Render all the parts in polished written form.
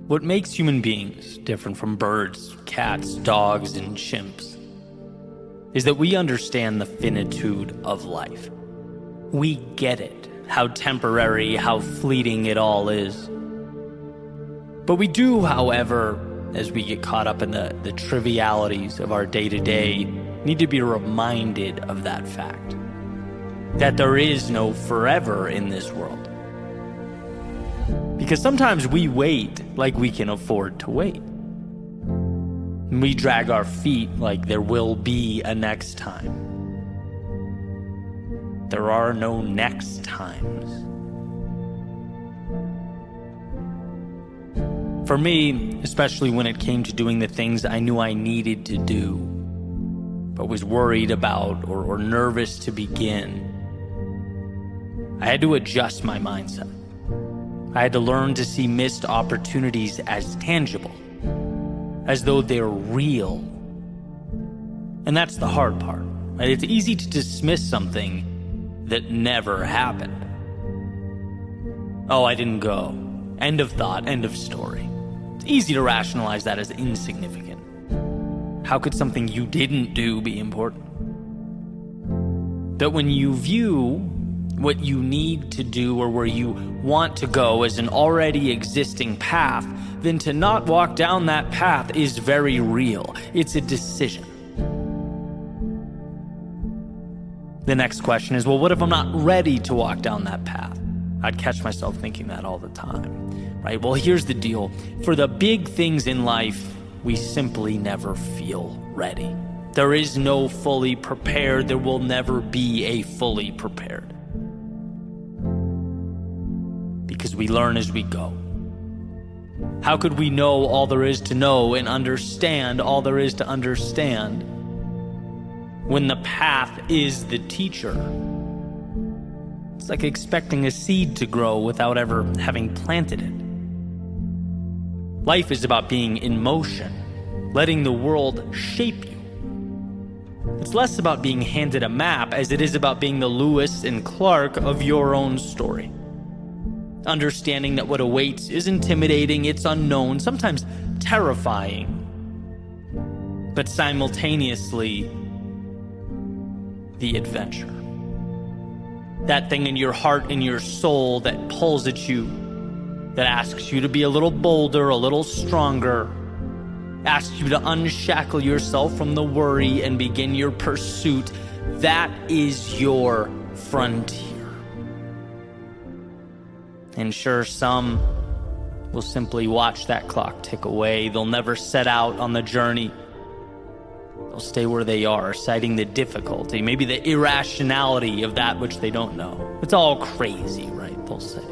What makes human beings different from birds, cats, dogs, and chimps is that we understand the finitude of life. We get it, how temporary, how fleeting it all is. But we do, however, as we get caught up in the trivialities of our day-to-day, need to be reminded of that fact, that there is no forever in this world. Because sometimes we wait like we can afford to wait. We drag our feet like there will be a next time. There are no next times. For me, especially when it came to doing the things I knew I needed to do, but was worried about or nervous to begin, I had to adjust my mindset. I had to learn to see missed opportunities as tangible, as though they're real. And that's the hard part, right? It's easy to dismiss something that never happened. Oh, I didn't go. End of thought, end of story. It's easy to rationalize that as insignificant. How could something you didn't do be important? But when you view what you need to do or where you want to go as an already existing path, then to not walk down that path is very real. It's a decision. The next question is, well, what if I'm not ready to walk down that path? I'd catch myself thinking that all the time, right? Well, here's the deal. For the big things in life, we simply never feel ready. There is no fully prepared. There will never be a fully prepared. Because we learn as we go. How could we know all there is to know and understand all there is to understand when the path is the teacher? It's like expecting a seed to grow without ever having planted it. Life is about being in motion, letting the world shape you. It's less about being handed a map as it is about being the Lewis and Clark of your own story. Understanding that what awaits is intimidating, it's unknown, sometimes terrifying, but simultaneously, the adventure. That thing in your heart and your soul that pulls at you, that asks you to be a little bolder, a little stronger, asks you to unshackle yourself from the worry and begin your pursuit. That is your frontier. And sure, some will simply watch that clock tick away. They'll never set out on the journey. They'll stay where they are, citing the difficulty, maybe the irrationality of that which they don't know. It's all crazy, right? They'll say.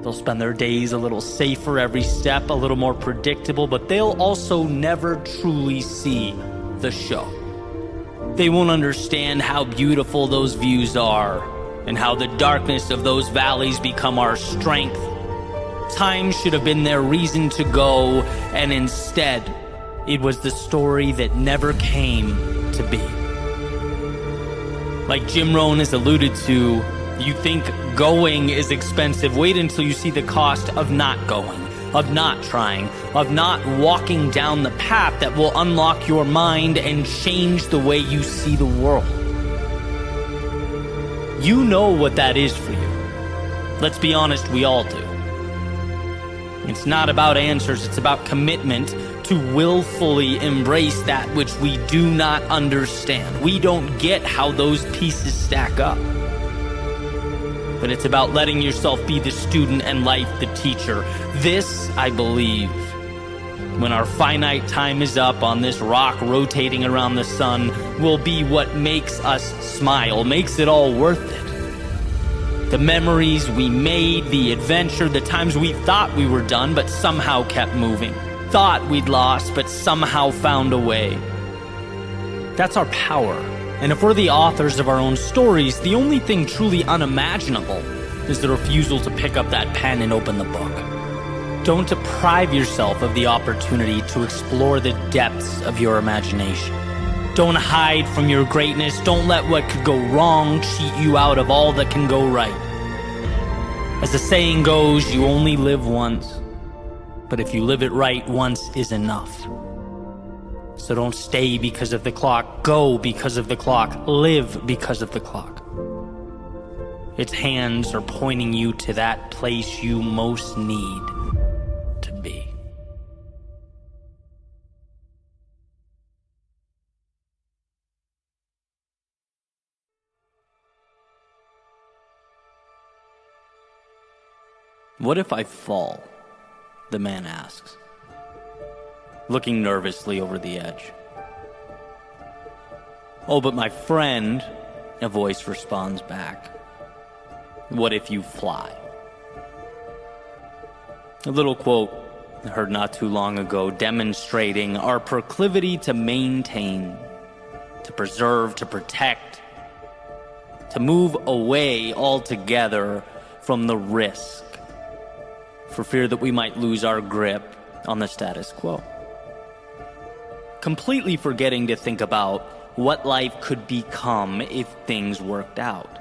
They'll spend their days a little safer every step, a little more predictable, but they'll also never truly see the show. They won't understand how beautiful those views are, and how the darkness of those valleys become our strength. Time should have been their reason to go, and instead, it was the story that never came to be. Like Jim Rohn has alluded to, you think going is expensive. Wait until you see the cost of not going, of not trying, of not walking down the path that will unlock your mind and change the way you see the world. You know what that is for you. Let's be honest, we all do. It's not about answers, it's about commitment to willfully embrace that which we do not understand. We don't get how those pieces stack up. But it's about letting yourself be the student and life the teacher. This, I believe, when our finite time is up on this rock rotating around the sun, will be what makes us smile, makes it all worth it. The memories we made, the adventure, the times we thought we were done but somehow kept moving, thought we'd lost but somehow found a way. That's our power. And if we're the authors of our own stories, the only thing truly unimaginable is the refusal to pick up that pen and open the book. Don't deprive yourself of the opportunity to explore the depths of your imagination. Don't hide from your greatness. Don't let what could go wrong cheat you out of all that can go right. As the saying goes, you only live once. But if you live it right, once is enough. So don't stay because of the clock, go because of the clock, live because of the clock. Its hands are pointing you to that place you most need to be. What if I fall? The man asks, looking nervously over the edge. Oh, but my friend, a voice responds back. What if you fly? A little quote I heard not too long ago demonstrating our proclivity to maintain, to preserve, to protect, to move away altogether from the risk, for fear that we might lose our grip on the status quo. Completely forgetting to think about what life could become if things worked out.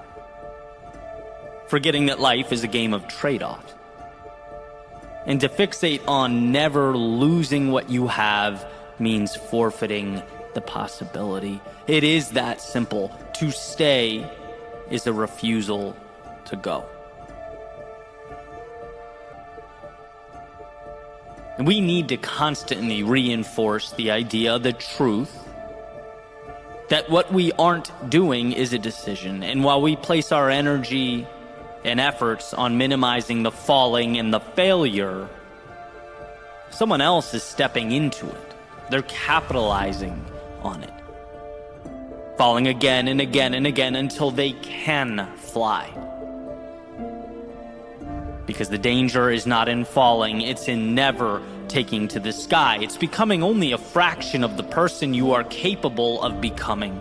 Forgetting that life is a game of trade-offs. And to fixate on never losing what you have means forfeiting the possibility. It is that simple. To stay is a refusal to go. And we need to constantly reinforce the idea, the truth, that what we aren't doing is a decision. And while we place our energy and efforts on minimizing the falling and the failure, someone else is stepping into it. They're capitalizing on it. Falling again and again and again until they can fly. Because the danger is not in falling, it's in never taking to the sky. It's becoming only a fraction of the person you are capable of becoming,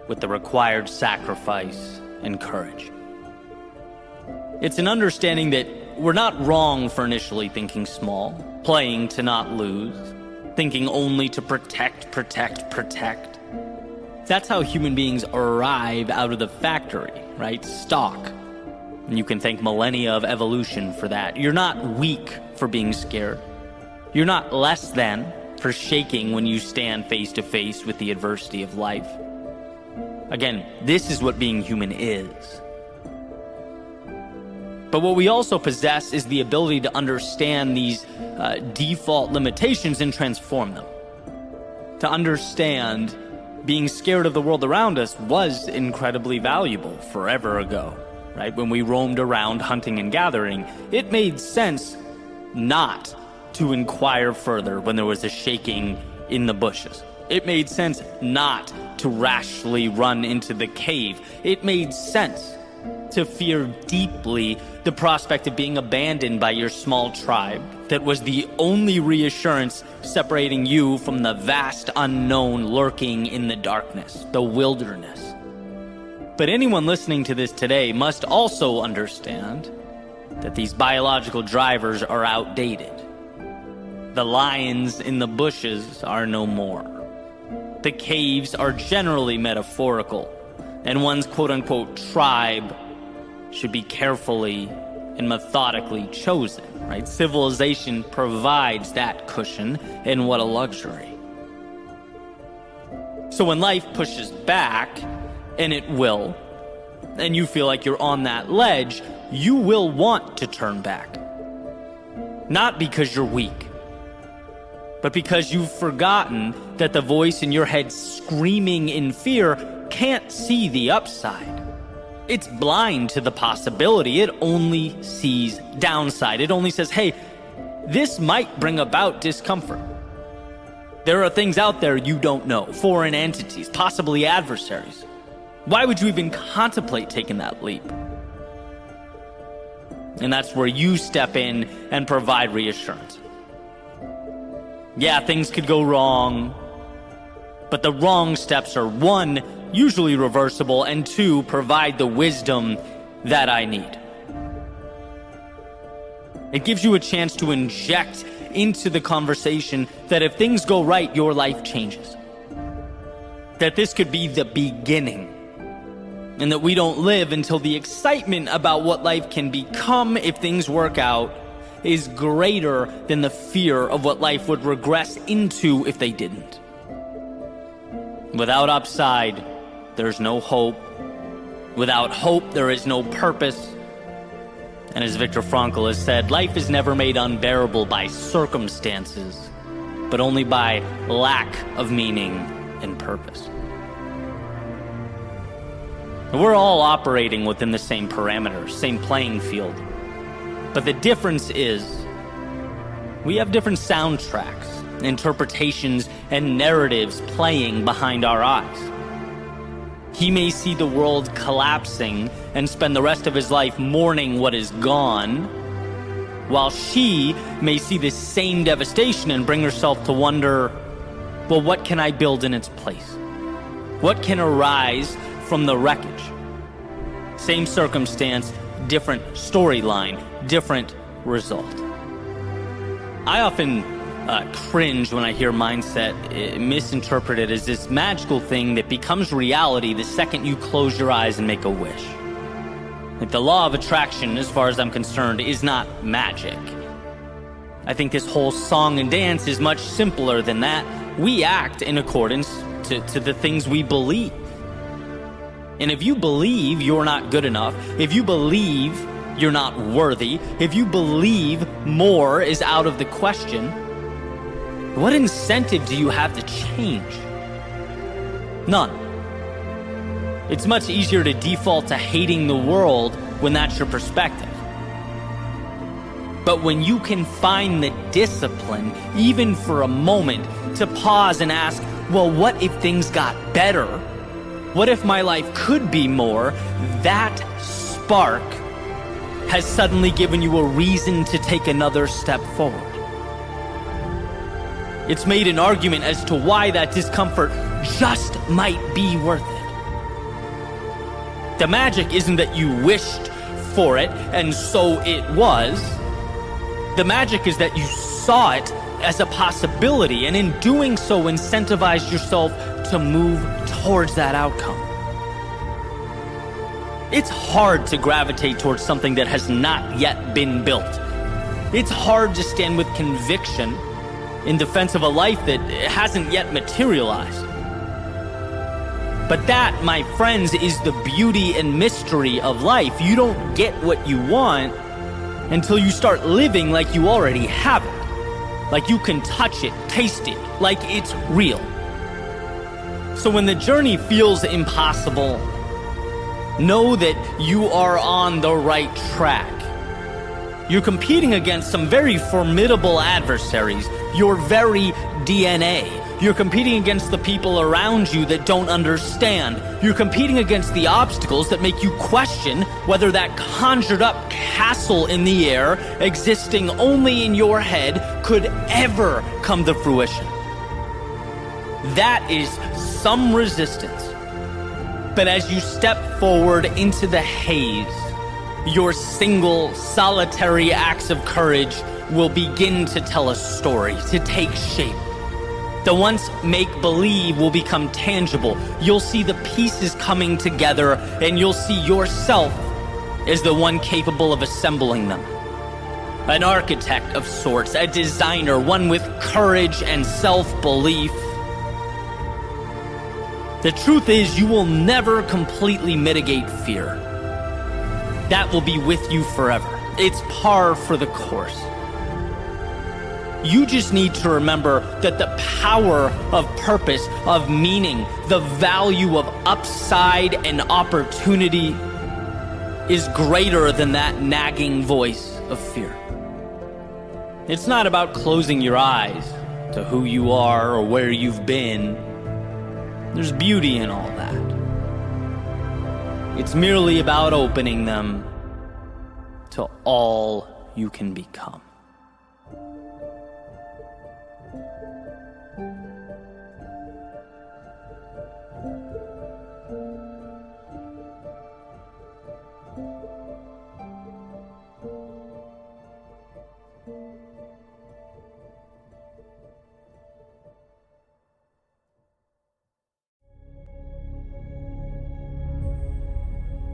with the required sacrifice and courage. It's an understanding that we're not wrong for initially thinking small, playing to not lose, thinking only to protect. That's how human beings arrive out of the factory, right? Stock. And you can thank millennia of evolution for that. You're not weak for being scared. You're not less than for shaking when you stand face to face with the adversity of life. Again, this is what being human is. But what we also possess is the ability to understand these default limitations and transform them. To understand being scared of the world around us was incredibly valuable forever ago, right? When we roamed around hunting and gathering, it made sense not to inquire further when there was a shaking in the bushes. It made sense not to rashly run into the cave. It made sense to fear deeply the prospect of being abandoned by your small tribe that was the only reassurance separating you from the vast unknown lurking in the darkness, the wilderness. But anyone listening to this today must also understand that these biological drivers are outdated. The lions in the bushes are no more. The caves are generally metaphorical, and one's quote-unquote tribe should be carefully and methodically chosen, right? Civilization provides that cushion, and what a luxury. So when life pushes back, and it will, and you feel like you're on that ledge, you will want to turn back. Not because you're weak, but because you've forgotten that the voice in your head screaming in fear can't see the upside. It's blind to the possibility. It only sees downside. It only says, hey, this might bring about discomfort. There are things out there you don't know, foreign entities, possibly adversaries. Why would you even contemplate taking that leap? And that's where you step in and provide reassurance. Yeah, things could go wrong, but the wrong steps are, one, usually reversible, and two, provide the wisdom that I need. It gives you a chance to inject into the conversation that if things go right, your life changes. That this could be the beginning, and that we don't live until the excitement about what life can become if things work out is greater than the fear of what life would regress into if they didn't. Without upside, there's no hope. Without hope, there is no purpose. And as Viktor Frankl has said, life is never made unbearable by circumstances, but only by lack of meaning and purpose. We're all operating within the same parameters, same playing field. But the difference is we have different soundtracks, interpretations, and narratives playing behind our eyes. He may see the world collapsing and spend the rest of his life mourning what is gone, while she may see the same devastation and bring herself to wonder, well, what can I build in its place? What can arise from the wreckage? Same circumstance, different storyline, different result. I often cringe when I hear mindset misinterpreted as this magical thing that becomes reality the second you close your eyes and make a wish. Like the law of attraction, as far as I'm concerned, is not magic. I think this whole song and dance is much simpler than that. We act in accordance to the things we believe. And if you believe you're not good enough, if you believe you're not worthy, if you believe more is out of the question, what incentive do you have to change? None. It's much easier to default to hating the world when that's your perspective. But when you can find the discipline, even for a moment, to pause and ask, well, what if things got better? What if my life could be more? That spark has suddenly given you a reason to take another step forward. It's made an argument as to why that discomfort just might be worth it. The magic isn't that you wished for it and so it was. The magic is that you saw it as a possibility, and in doing so incentivized yourself to move towards that outcome. It's hard to gravitate towards something that has not yet been built. It's hard to stand with conviction in defense of a life that hasn't yet materialized. But that, my friends, is the beauty and mystery of life. You don't get what you want until you start living like you already have it. Like you can touch it, taste it, like it's real. So when the journey feels impossible, know that you are on the right track. You're competing against some very formidable adversaries, your very DNA. You're competing against the people around you that don't understand. You're competing against the obstacles that make you question whether that conjured up castle in the air, existing only in your head, could ever come to fruition. That is some resistance. But as you step forward into the haze, your single, solitary acts of courage will begin to tell a story, to take shape. The once make-believe will become tangible. You'll see the pieces coming together, and you'll see yourself as the one capable of assembling them. An architect of sorts, a designer, one with courage and self-belief. The truth is, you will never completely mitigate fear. That will be with you forever. It's par for the course. You just need to remember that the power of purpose, of meaning, the value of upside and opportunity is greater than that nagging voice of fear. It's not about closing your eyes to who you are or where you've been. There's beauty in all that. It's merely about opening them to all you can become.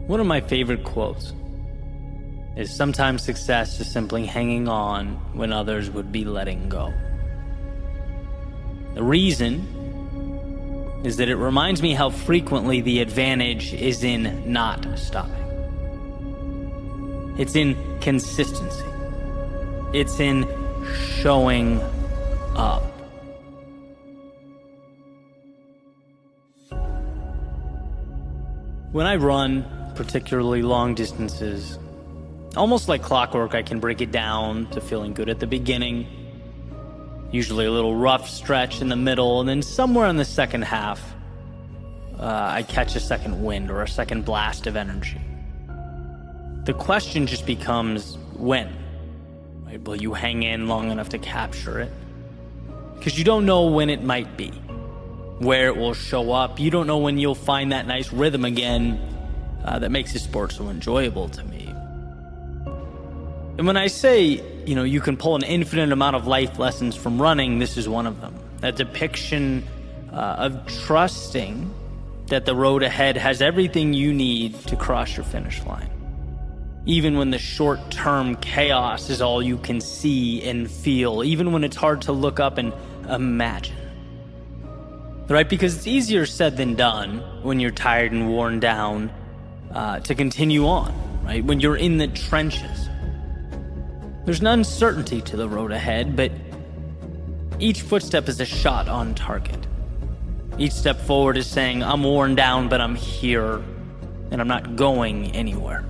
One of my favorite quotes is sometimes success is simply hanging on when others would be letting go. The reason is that it reminds me how frequently the advantage is in not stopping. It's in consistency. It's in showing up. When I run particularly long distances, almost like clockwork, I can break it down to feeling good at the beginning, usually a little rough stretch in the middle, and then somewhere in the second half, I catch a second wind or a second blast of energy. The question just becomes when, right? Will you hang in long enough to capture it? Because you don't know when it might be, where it will show up. You don't know when you'll find that nice rhythm again that makes the sport so enjoyable to me. And when I say, you can pull an infinite amount of life lessons from running, this is one of them. A depiction of trusting that the road ahead has everything you need to cross your finish line. Even when the short-term chaos is all you can see and feel, even when it's hard to look up and imagine. Right? Because it's easier said than done when you're tired and worn down to continue on, right? When you're in the trenches. There's an uncertainty to the road ahead, but each footstep is a shot on target. Each step forward is saying, I'm worn down, but I'm here, and I'm not going anywhere.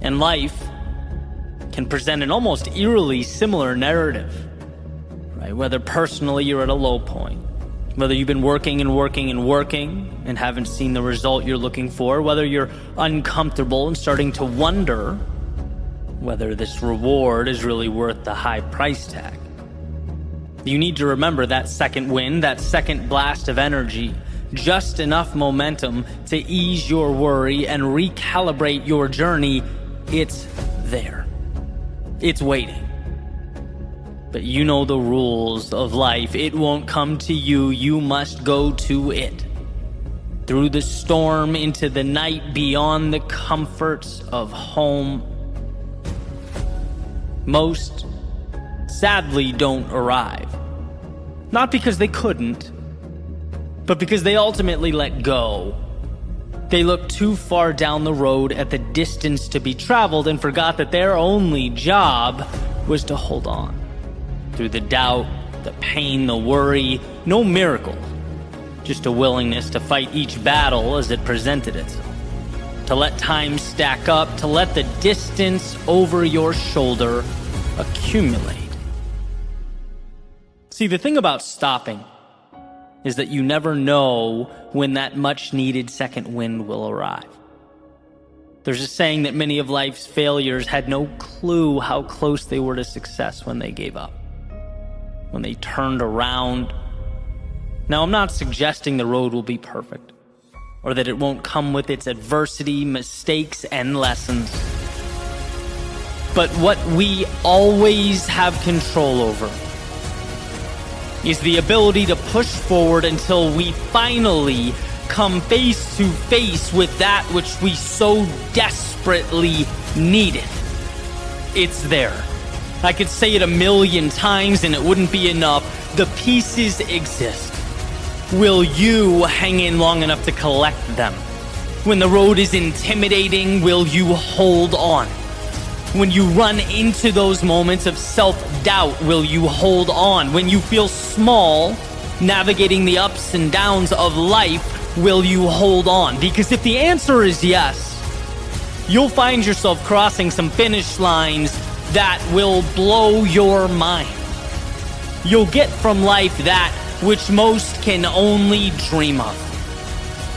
And life can present an almost eerily similar narrative, right? Whether personally you're at a low point, whether you've been working and working and working and haven't seen the result you're looking for, whether you're uncomfortable and starting to wonder whether this reward is really worth the high price tag. You need to remember that second wind, that second blast of energy, just enough momentum to ease your worry and recalibrate your journey. It's there. It's waiting. But you know the rules of life. It won't come to you. You must go to it. Through the storm, into the night, beyond the comforts of home. Most, sadly, don't arrive. Not because they couldn't, but because they ultimately let go. They looked too far down the road at the distance to be traveled and forgot that their only job was to hold on. Through the doubt, the pain, the worry, no miracle. Just a willingness to fight each battle as it presented itself. To let time stack up, to let the distance over your shoulder accumulate. See, the thing about stopping is that you never know when that much-needed second wind will arrive. There's a saying that many of life's failures had no clue how close they were to success when they gave up, when they turned around. Now, I'm not suggesting the road will be perfect, or that it won't come with its adversity, mistakes, and lessons. But what we always have control over is the ability to push forward until we finally come face to face with that which we so desperately needed. It's there. I could say it 1,000,000 times and it wouldn't be enough. The pieces exist. Will you hang in long enough to collect them? When the road is intimidating, will you hold on? When you run into those moments of self-doubt, will you hold on? When you feel small, navigating the ups and downs of life, will you hold on? Because if the answer is yes, you'll find yourself crossing some finish lines that will blow your mind. You'll get from life that which most can only dream of.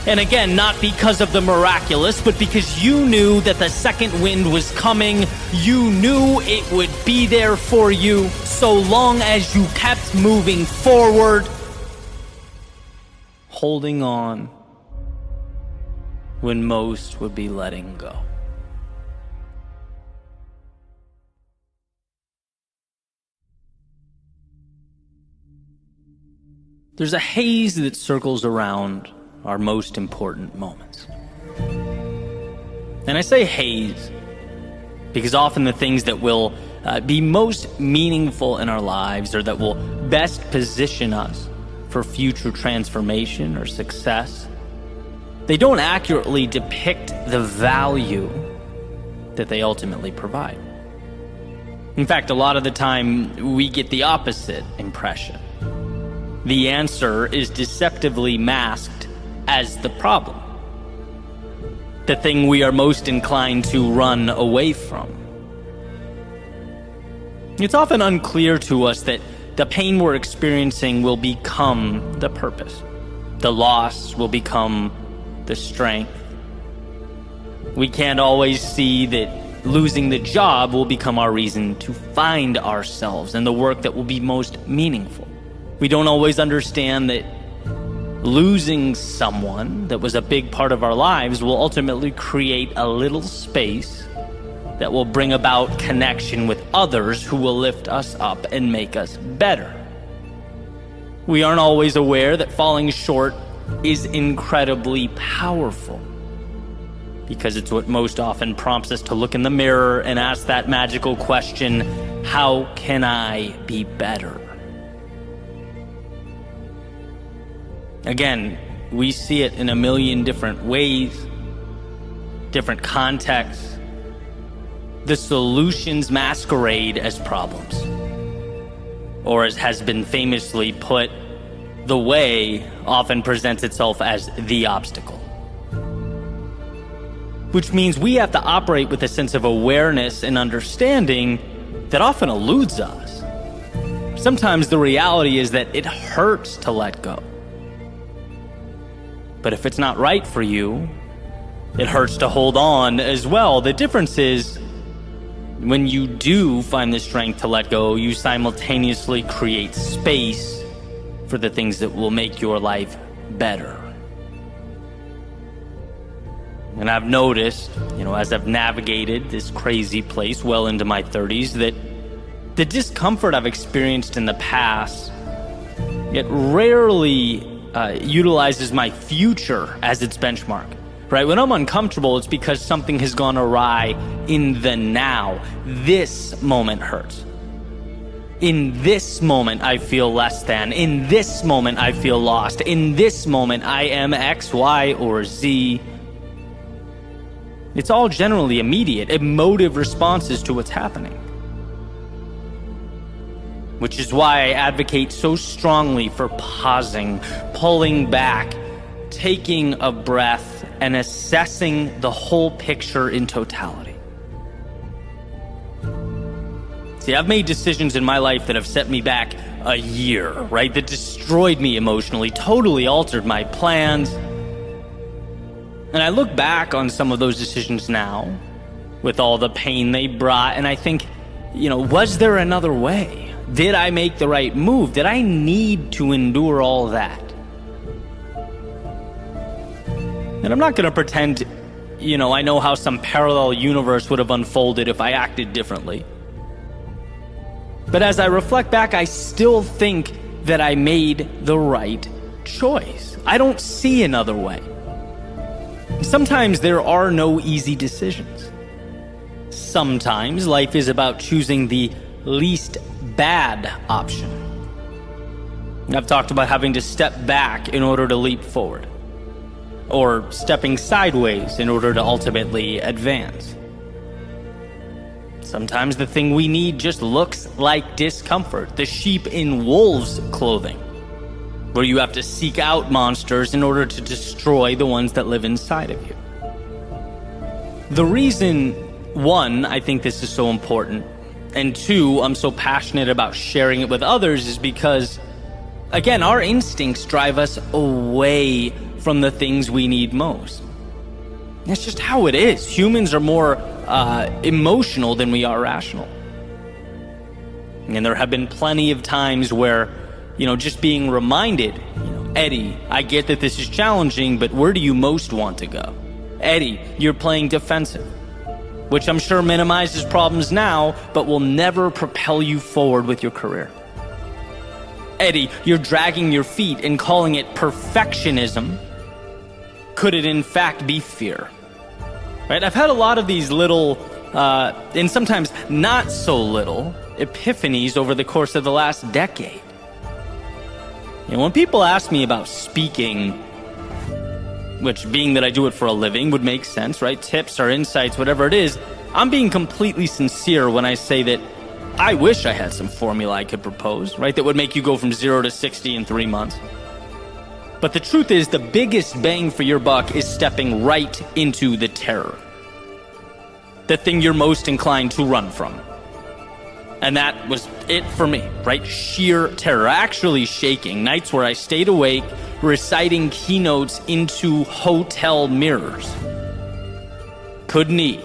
And again, not because of the miraculous, but because you knew that the second wind was coming. You knew it would be there for you so long as you kept moving forward, holding on when most would be letting go. There's a haze that circles around our most important moments. And I say haze Because often the things that will be most meaningful in our lives, or that will best position us for future transformation or success, they don't accurately depict the value that they ultimately provide. In fact, a lot of the time we get the opposite impression. The answer is deceptively masked as the problem, the thing we are most inclined to run away from. It's often unclear to us that the pain we're experiencing will become the purpose. The loss will become the strength. We can't always see that losing the job will become our reason to find ourselves and the work that will be most meaningful. We don't always understand that losing someone that was a big part of our lives will ultimately create a little space that will bring about connection with others who will lift us up and make us better. We aren't always aware that falling short is incredibly powerful, because it's what most often prompts us to look in the mirror and ask that magical question, how can I be better? Again, we see it in a million different ways, different contexts. The solutions masquerade as problems. Or, as has been famously put, the way often presents itself as the obstacle. Which means we have to operate with a sense of awareness and understanding that often eludes us. Sometimes the reality is that it hurts to let go. But if it's not right for you, it hurts to hold on as well. The difference is, when you do find the strength to let go, you simultaneously create space for the things that will make your life better. And I've noticed, as I've navigated this crazy place well into my 30s, that the discomfort I've experienced in the past, it rarely utilizes my future as its benchmark. Right? When I'm uncomfortable, it's because something has gone awry in the now. This moment hurts. In this moment, I feel less than. In this moment, I feel lost. In this moment, I am X, Y, or Z. It's all generally immediate, emotive responses to what's happening. Which is why I advocate so strongly for pausing, pulling back, taking a breath, and assessing the whole picture in totality. See, I've made decisions in my life that have set me back a year, right? That destroyed me emotionally, totally altered my plans. And I look back on some of those decisions now, with all the pain they brought, and I think, was there another way? Did I make the right move? Did I need to endure all that? And I'm not going to pretend, I know how some parallel universe would have unfolded if I acted differently. But as I reflect back, I still think that I made the right choice. I don't see another way. Sometimes there are no easy decisions. Sometimes life is about choosing the least bad option. I've talked about having to step back in order to leap forward, or stepping sideways in order to ultimately advance. Sometimes the thing we need just looks like discomfort, the sheep in wolves' clothing, where you have to seek out monsters in order to destroy the ones that live inside of you. The reason, one, I think this is so important, and two, I'm so passionate about sharing it with others is because, again, our instincts drive us away from the things we need most. That's just how it is. Humans are more emotional than we are rational. And there have been plenty of times where, just being reminded, Eddie, I get that this is challenging, but where do you most want to go? Eddie, you're playing defensive, which I'm sure minimizes problems now, but will never propel you forward with your career. Eddie, you're dragging your feet and calling it perfectionism. Could it in fact be fear? Right? I've had a lot of these little and sometimes not so little, epiphanies over the course of the last decade. When people ask me about speaking, which being that I do it for a living would make sense, right? Tips or insights, whatever it is, I'm being completely sincere when I say that I wish I had some formula I could propose, right? That would make you go from 0 to 60 in 3 months. But the truth is, the biggest bang for your buck is stepping right into the terror. The thing you're most inclined to run from. And that was it for me, right? Sheer terror, actually shaking. Nights where I stayed awake, reciting keynotes into hotel mirrors. Couldn't eat.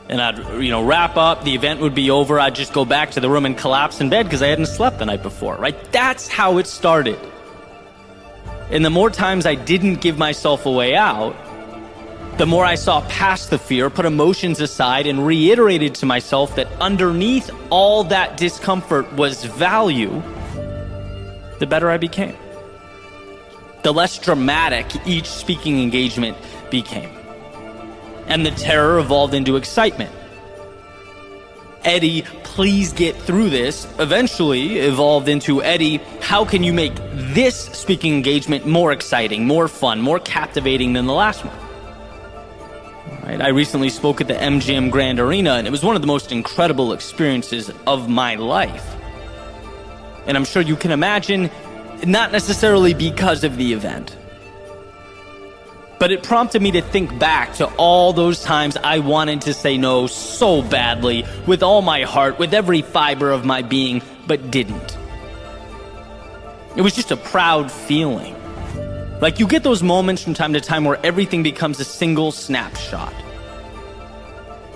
And I'd, wrap up, the event would be over, I'd just go back to the room and collapse in bed because I hadn't slept the night before, right? That's how it started. And the more times I didn't give myself a way out, the more I saw past the fear, put emotions aside, and reiterated to myself that underneath all that discomfort was value, the better I became. The less dramatic each speaking engagement became. And the terror evolved into excitement. Eddie, please get through this, eventually evolved into, Eddie, how can you make this speaking engagement more exciting, more fun, more captivating than the last one? Right? I recently spoke at the MGM Grand Arena, and it was one of the most incredible experiences of my life. And I'm sure you can imagine, not necessarily because of the event, but it prompted me to think back to all those times I wanted to say no so badly, with all my heart, with every fiber of my being, but didn't. It was just a proud feeling. Like you get those moments from time to time where everything becomes a single snapshot.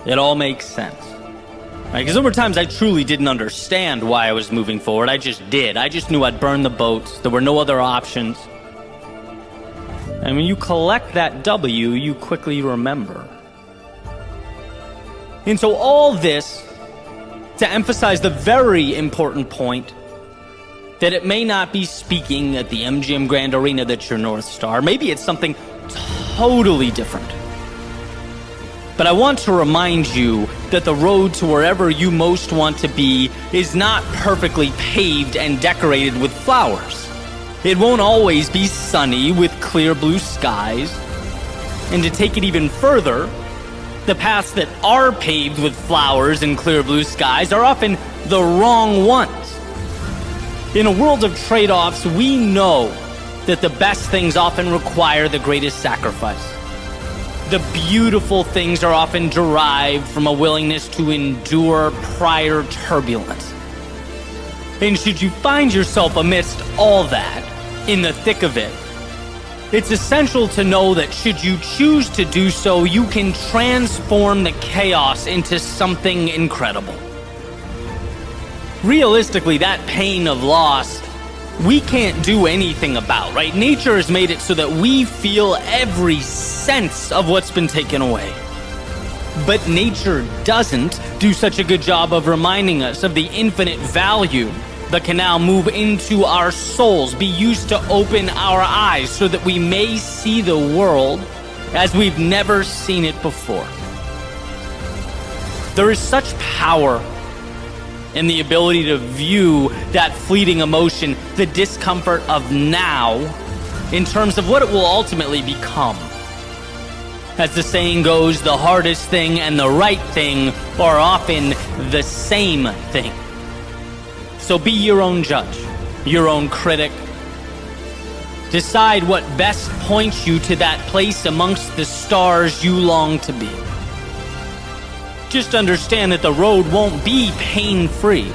It all makes sense. Right? Because there were times I truly didn't understand why I was moving forward. I just did. I just knew I'd burn the boats. There were no other options. And when you collect that W, you quickly remember. And so all this to emphasize the very important point that it may not be speaking at the MGM Grand Arena that's your North Star. Maybe it's something totally different. But I want to remind you that the road to wherever you most want to be is not perfectly paved and decorated with flowers. It won't always be sunny with clear blue skies. And to take it even further, the paths that are paved with flowers and clear blue skies are often the wrong ones. In a world of trade-offs, we know that the best things often require the greatest sacrifice. The beautiful things are often derived from a willingness to endure prior turbulence. And should you find yourself amidst all that, in the thick of it, it's essential to know that should you choose to do so, you can transform the chaos into something incredible. Realistically, that pain of loss, we can't do anything about, right? Nature has made it so that we feel every sense of what's been taken away. But nature doesn't do such a good job of reminding us of the infinite value that can now move into our souls, be used to open our eyes so that we may see the world as we've never seen it before. There is such power in the ability to view that fleeting emotion, the discomfort of now, in terms of what it will ultimately become. As the saying goes, the hardest thing and the right thing are often the same thing. So be your own judge, your own critic. Decide what best points you to that place amongst the stars you long to be. Just understand that the road won't be pain-free,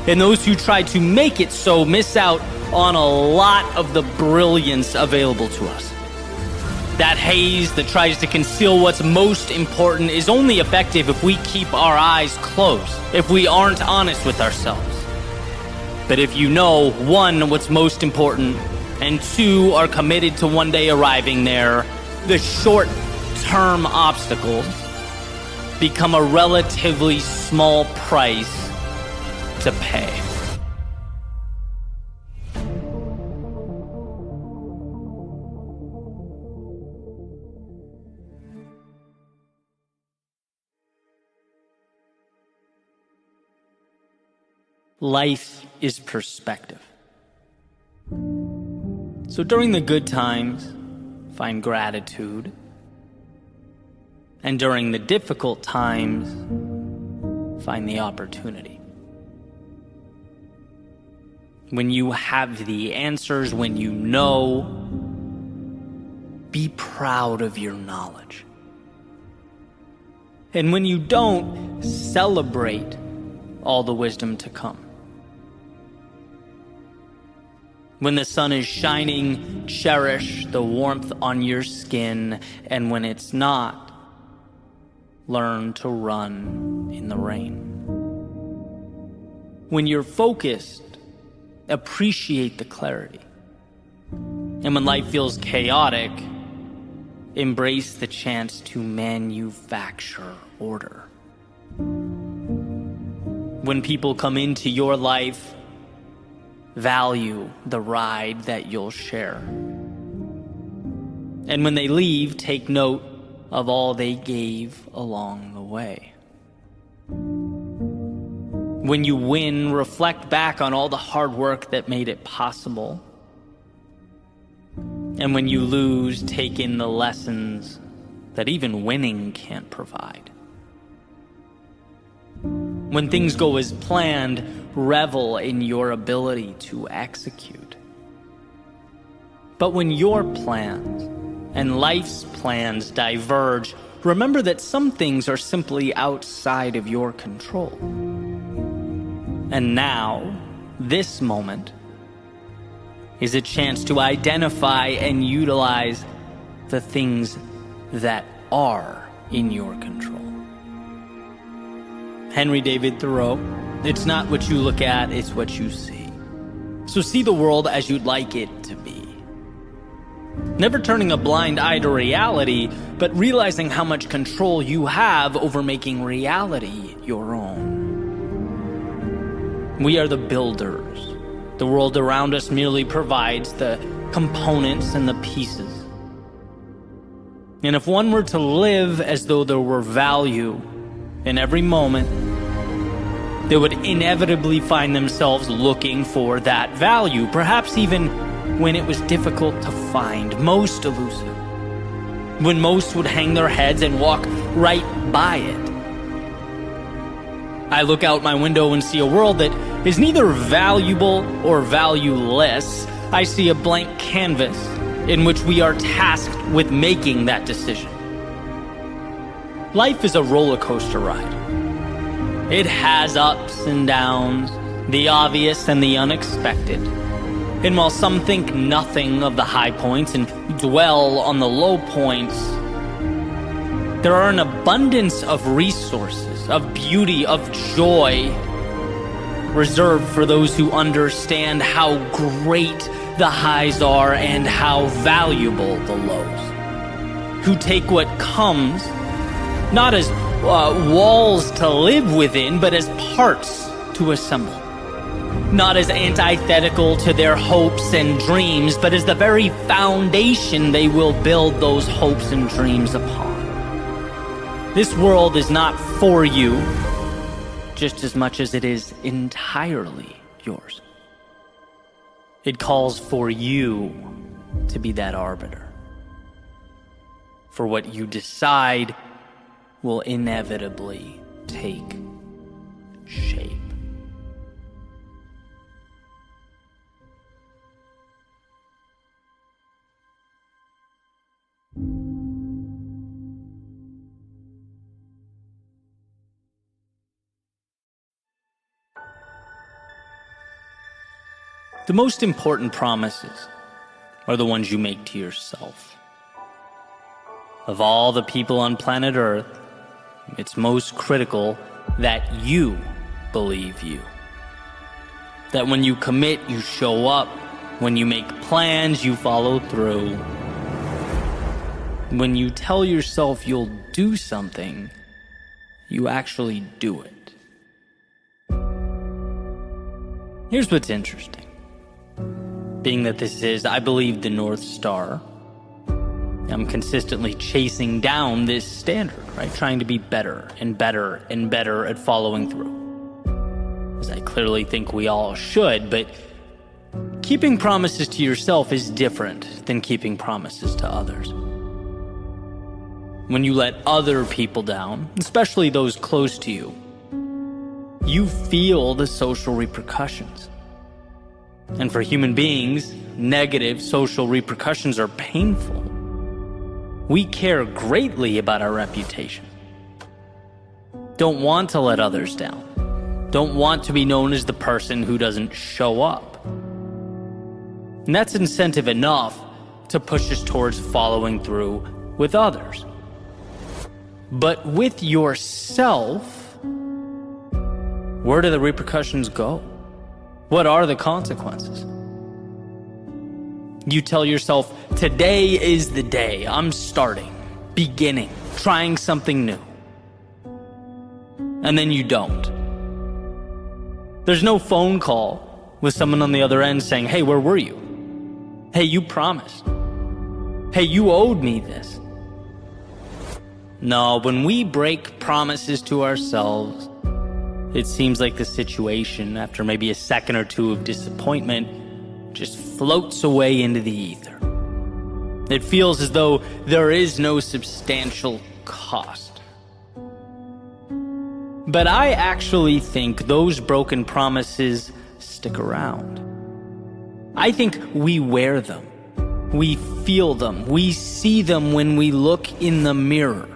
and those who try to make it so miss out on a lot of the brilliance available to us. That haze that tries to conceal what's most important is only effective if we keep our eyes closed, if we aren't honest with ourselves. But if you know, one, what's most important, and two, are committed to one day arriving there, the short-term obstacles become a relatively small price to pay. Life is perspective. So during the good times, find gratitude. And during the difficult times, find the opportunity. When you have the answers, when you know, be proud of your knowledge. And when you don't, celebrate all the wisdom to come. When the sun is shining, cherish the warmth on your skin, and when it's not, learn to run in the rain. When you're focused, appreciate the clarity. And when life feels chaotic, embrace the chance to manufacture order. When people come into your life, value the ride that you'll share. And when they leave, take note of all they gave along the way. When you win, reflect back on all the hard work that made it possible. And when you lose, take in the lessons that even winning can't provide. When things go as planned, revel in your ability to execute. But when your plans and life's plans diverge, remember that some things are simply outside of your control. And now, this moment, is a chance to identify and utilize the things that are in your control. Henry David Thoreau, it's not what you look at, it's what you see. So see the world as you'd like it to be. Never turning a blind eye to reality, but realizing how much control you have over making reality your own. We are the builders. The world around us merely provides the components and the pieces. And if one were to live as though there were value in every moment, they would inevitably find themselves looking for that value, perhaps even when it was difficult to find, most elusive, when most would hang their heads and walk right by it. I look out my window and see a world that is neither valuable or valueless. I see a blank canvas in which we are tasked with making that decision. Life is a roller coaster ride. It has ups and downs, the obvious and the unexpected. And while some think nothing of the high points and dwell on the low points, there are an abundance of resources, of beauty, of joy, reserved for those who understand how great the highs are and how valuable the lows. Who take what comes, not as walls to live within, but as parts to assemble. Not as antithetical to their hopes and dreams, but as the very foundation they will build those hopes and dreams upon. This world is not for you, just as much as it is entirely yours. It calls for you to be that arbiter. For what you decide will inevitably take shape. The most important promises are the ones you make to yourself. Of all the people on planet Earth, it's most critical that you believe you. That when you commit, you show up. When you make plans, you follow through. When you tell yourself you'll do something, you actually do it. Here's what's interesting. Being that this is, I believe, the North Star, I'm consistently chasing down this standard, right? Trying to be better and better and better at following through. as I clearly think we all should, but keeping promises to yourself is different than keeping promises to others. When you let other people down, especially those close to you, you feel the social repercussions. And for human beings, negative social repercussions are painful. We care greatly about our reputation. Don't want to let others down. Don't want to be known as the person who doesn't show up. And that's incentive enough to push us towards following through with others. But with yourself, where do the repercussions go? What are the consequences? You tell yourself, today is the day. I'm starting, beginning, trying something new. And then you don't. There's no phone call with someone on the other end saying, hey, where were you? Hey, you promised. Hey, you owed me this. No, when we break promises to ourselves, it seems like the situation, after maybe a second or two of disappointment, just floats away into the ether. It feels as though there is no substantial cost. But I actually think those broken promises stick around. I think we wear them. We feel them. We see them when we look in the mirror.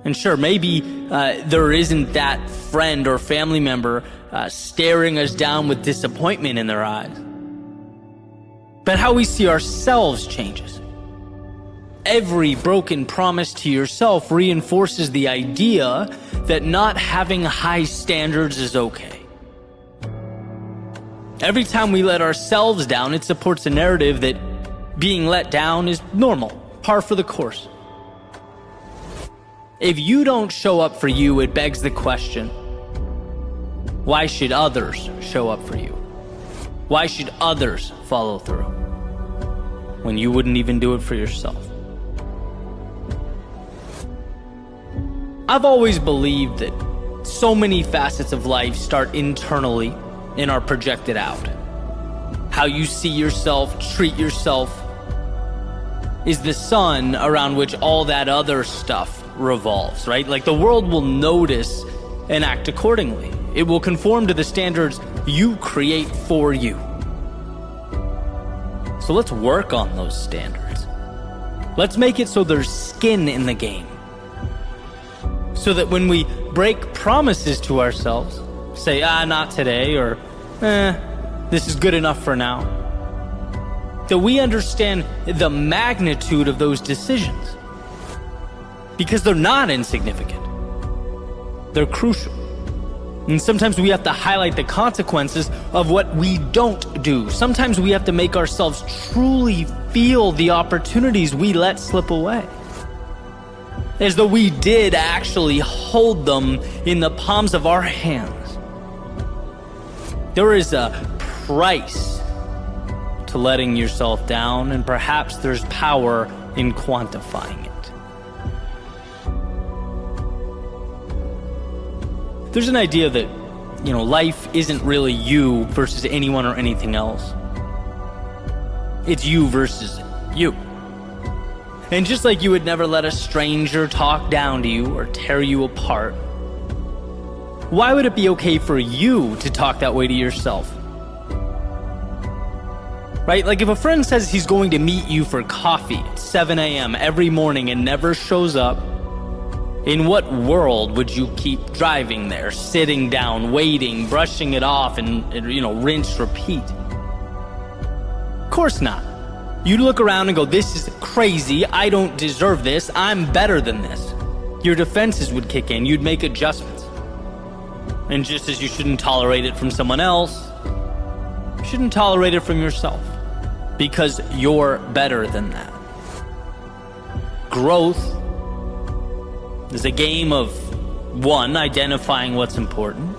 And sure, maybe there isn't that friend or family member staring us down with disappointment in their eyes. But how we see ourselves changes. Every broken promise to yourself reinforces the idea that not having high standards is okay. Every time we let ourselves down, it supports a narrative that being let down is normal, par for the course. If you don't show up for you, it begs the question, why should others show up for you? Why should others follow through when you wouldn't even do it for yourself? I've always believed that so many facets of life start internally and are projected out. How you see yourself, treat yourself, is the sun around which all that other stuff revolves, right? Like the world will notice and act accordingly. It will conform to the standards you create for you. So let's work on those standards. Let's make it so there's skin in the game. So that when we break promises to ourselves, say, not today, or this is good enough for now, that we understand the magnitude of those decisions. Because they're not insignificant. They're crucial. And sometimes we have to highlight the consequences of what we don't do. Sometimes we have to make ourselves truly feel the opportunities we let slip away. As though we did actually hold them in the palms of our hands. There is a price to letting yourself down, and perhaps there's power in quantifying it. There's an idea that, life isn't really you versus anyone or anything else. It's you versus you. And just like you would never let a stranger talk down to you or tear you apart, why would it be okay for you to talk that way to yourself? Right? Like if a friend says he's going to meet you for coffee at 7 a.m. every morning and never shows up, in what world would you keep driving there, sitting down, waiting, brushing it off, and rinse, repeat? Of course not. You'd look around and go, this is crazy, I don't deserve this, I'm better than this. Your defenses would kick in, you'd make adjustments. And just as you shouldn't tolerate it from someone else, you shouldn't tolerate it from yourself, because you're better than that. Growth is a game of 1, identifying what's important,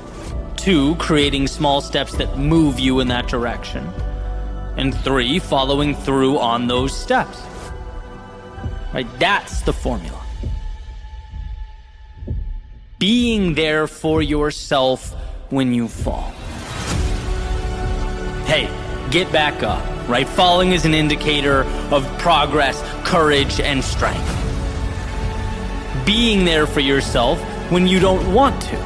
2, creating small steps that move you in that direction, and 3, following through on those steps. Right? That's the formula. Being there for yourself when you fall. Hey, get back up, right? Falling is an indicator of progress, courage, and strength. Being there for yourself when you don't want to.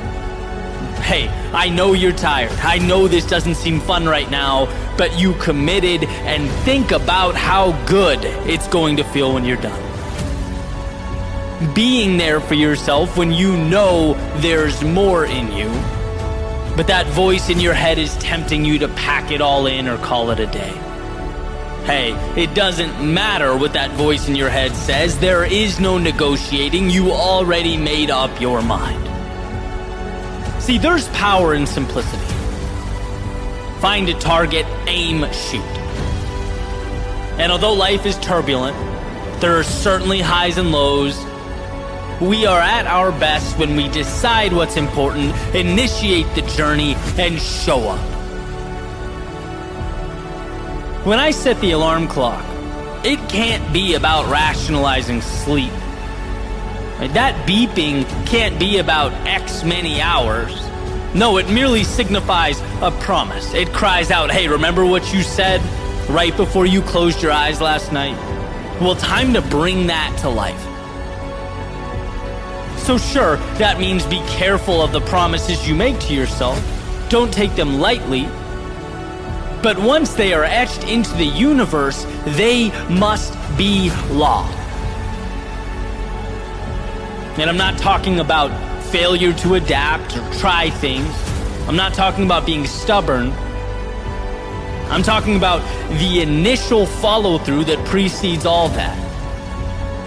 Hey, I know you're tired. I know this doesn't seem fun right now, but you committed, and think about how good it's going to feel when you're done. Being there for yourself when you know there's more in you, but that voice in your head is tempting you to pack it all in or call it a day. Hey, it doesn't matter what that voice in your head says. There is no negotiating. You already made up your mind. See, there's power in simplicity. Find a target, aim, shoot. And although life is turbulent, there are certainly highs and lows. We are at our best when we decide what's important, initiate the journey, and show up. When I set the alarm clock, it can't be about rationalizing sleep. That beeping can't be about X many hours. No, it merely signifies a promise. It cries out, hey, remember what you said right before you closed your eyes last night? Well, time to bring that to life. So sure, that means be careful of the promises you make to yourself. Don't take them lightly. But once they are etched into the universe, they must be law. And I'm not talking about failure to adapt or try things. I'm not talking about being stubborn. I'm talking about the initial follow-through that precedes all that.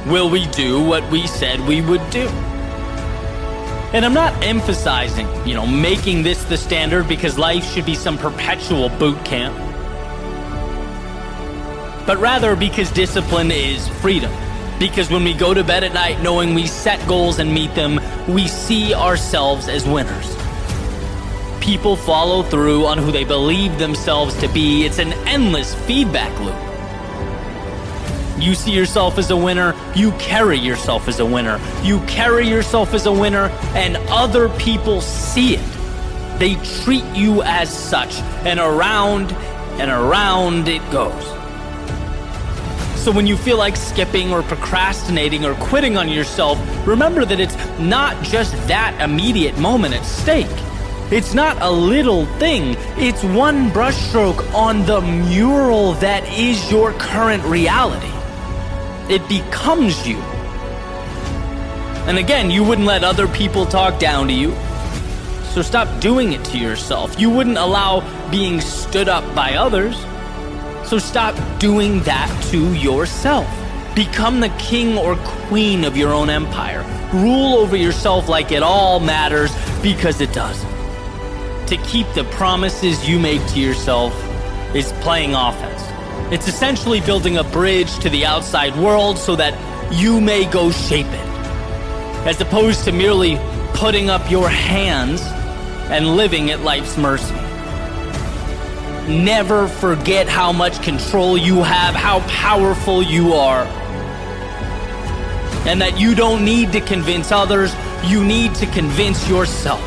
Will we do what we said we would do? And I'm not emphasizing, making this the standard because life should be some perpetual boot camp. But rather because discipline is freedom. Because when we go to bed at night knowing we set goals and meet them, we see ourselves as winners. People follow through on who they believe themselves to be. It's an endless feedback loop. You see yourself as a winner, you carry yourself as a winner. You carry yourself as a winner, and other people see it. They treat you as such, and around it goes. So when you feel like skipping or procrastinating or quitting on yourself, remember that it's not just that immediate moment at stake. It's not a little thing. It's one brushstroke on the mural that is your current reality. It becomes you. And again, you wouldn't let other people talk down to you. So stop doing it to yourself. You wouldn't allow being stood up by others. So stop doing that to yourself. Become the king or queen of your own empire. Rule over yourself like it all matters, because it does. To keep the promises you make to yourself is playing offense. It's essentially building a bridge to the outside world so that you may go shape it, as opposed to merely putting up your hands and living at life's mercy. Never forget how much control you have, how powerful you are, and that you don't need to convince others, you need to convince yourself.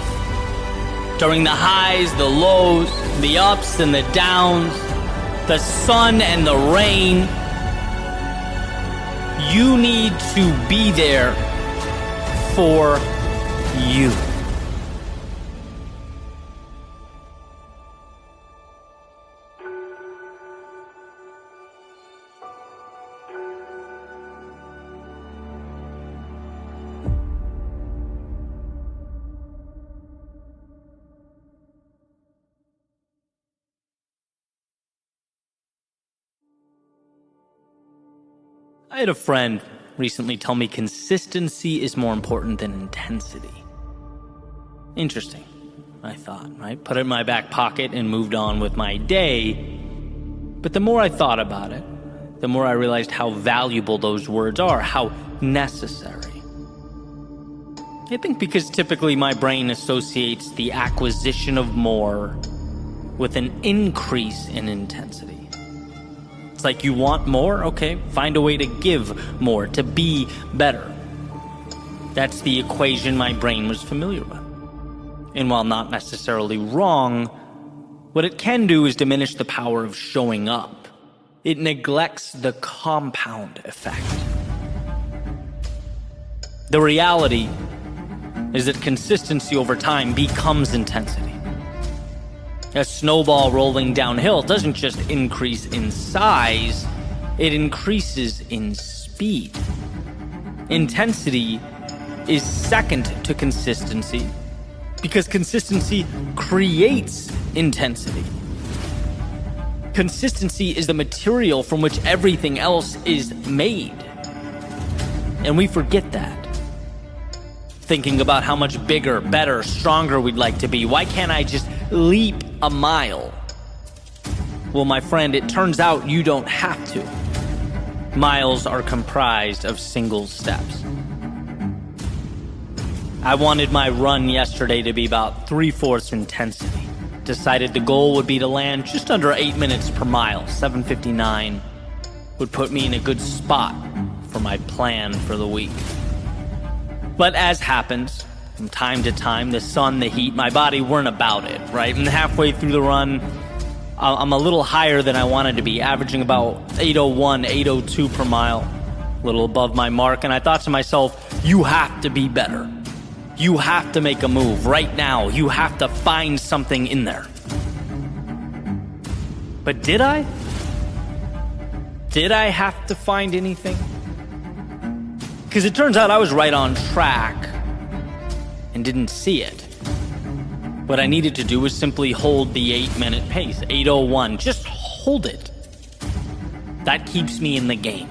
During the highs, the lows, the ups and the downs, the sun and the rain, you need to be there for you. I had a friend recently tell me consistency is more important than intensity. Interesting, I thought, right? Put it in my back pocket and moved on with my day. But the more I thought about it, the more I realized how valuable those words are, how necessary. I think because typically my brain associates the acquisition of more with an increase in intensity. It's like you want more? Okay, find a way to give more, to be better. That's the equation my brain was familiar with. And while not necessarily wrong, what it can do is diminish the power of showing up. It neglects the compound effect. The reality is that consistency over time becomes intensity. A snowball rolling downhill doesn't just increase in size, it increases in speed. Intensity is second to consistency because consistency creates intensity. Consistency is the material from which everything else is made. And we forget that. Thinking about how much bigger, better, stronger we'd like to be. Why can't I just leap a mile? Well, my friend, it turns out you don't have to. Miles are comprised of single steps. I wanted my run yesterday to be about 3/4 intensity. Decided the goal would be to land just under 8 minutes per mile. 7:59 would put me in a good spot for my plan for the week. But as happens, from time to time, the sun, the heat, my body weren't about it, right? And halfway through the run, I'm a little higher than I wanted to be, averaging about 8:01, 8:02 per mile, a little above my mark. And I thought to myself, you have to be better. You have to make a move right now. You have to find something in there. But did I? Did I have to find anything? Because it turns out I was right on track and didn't see it. What I needed to do was simply hold the 8-minute pace, 8:01. Just hold it. That keeps me in the game.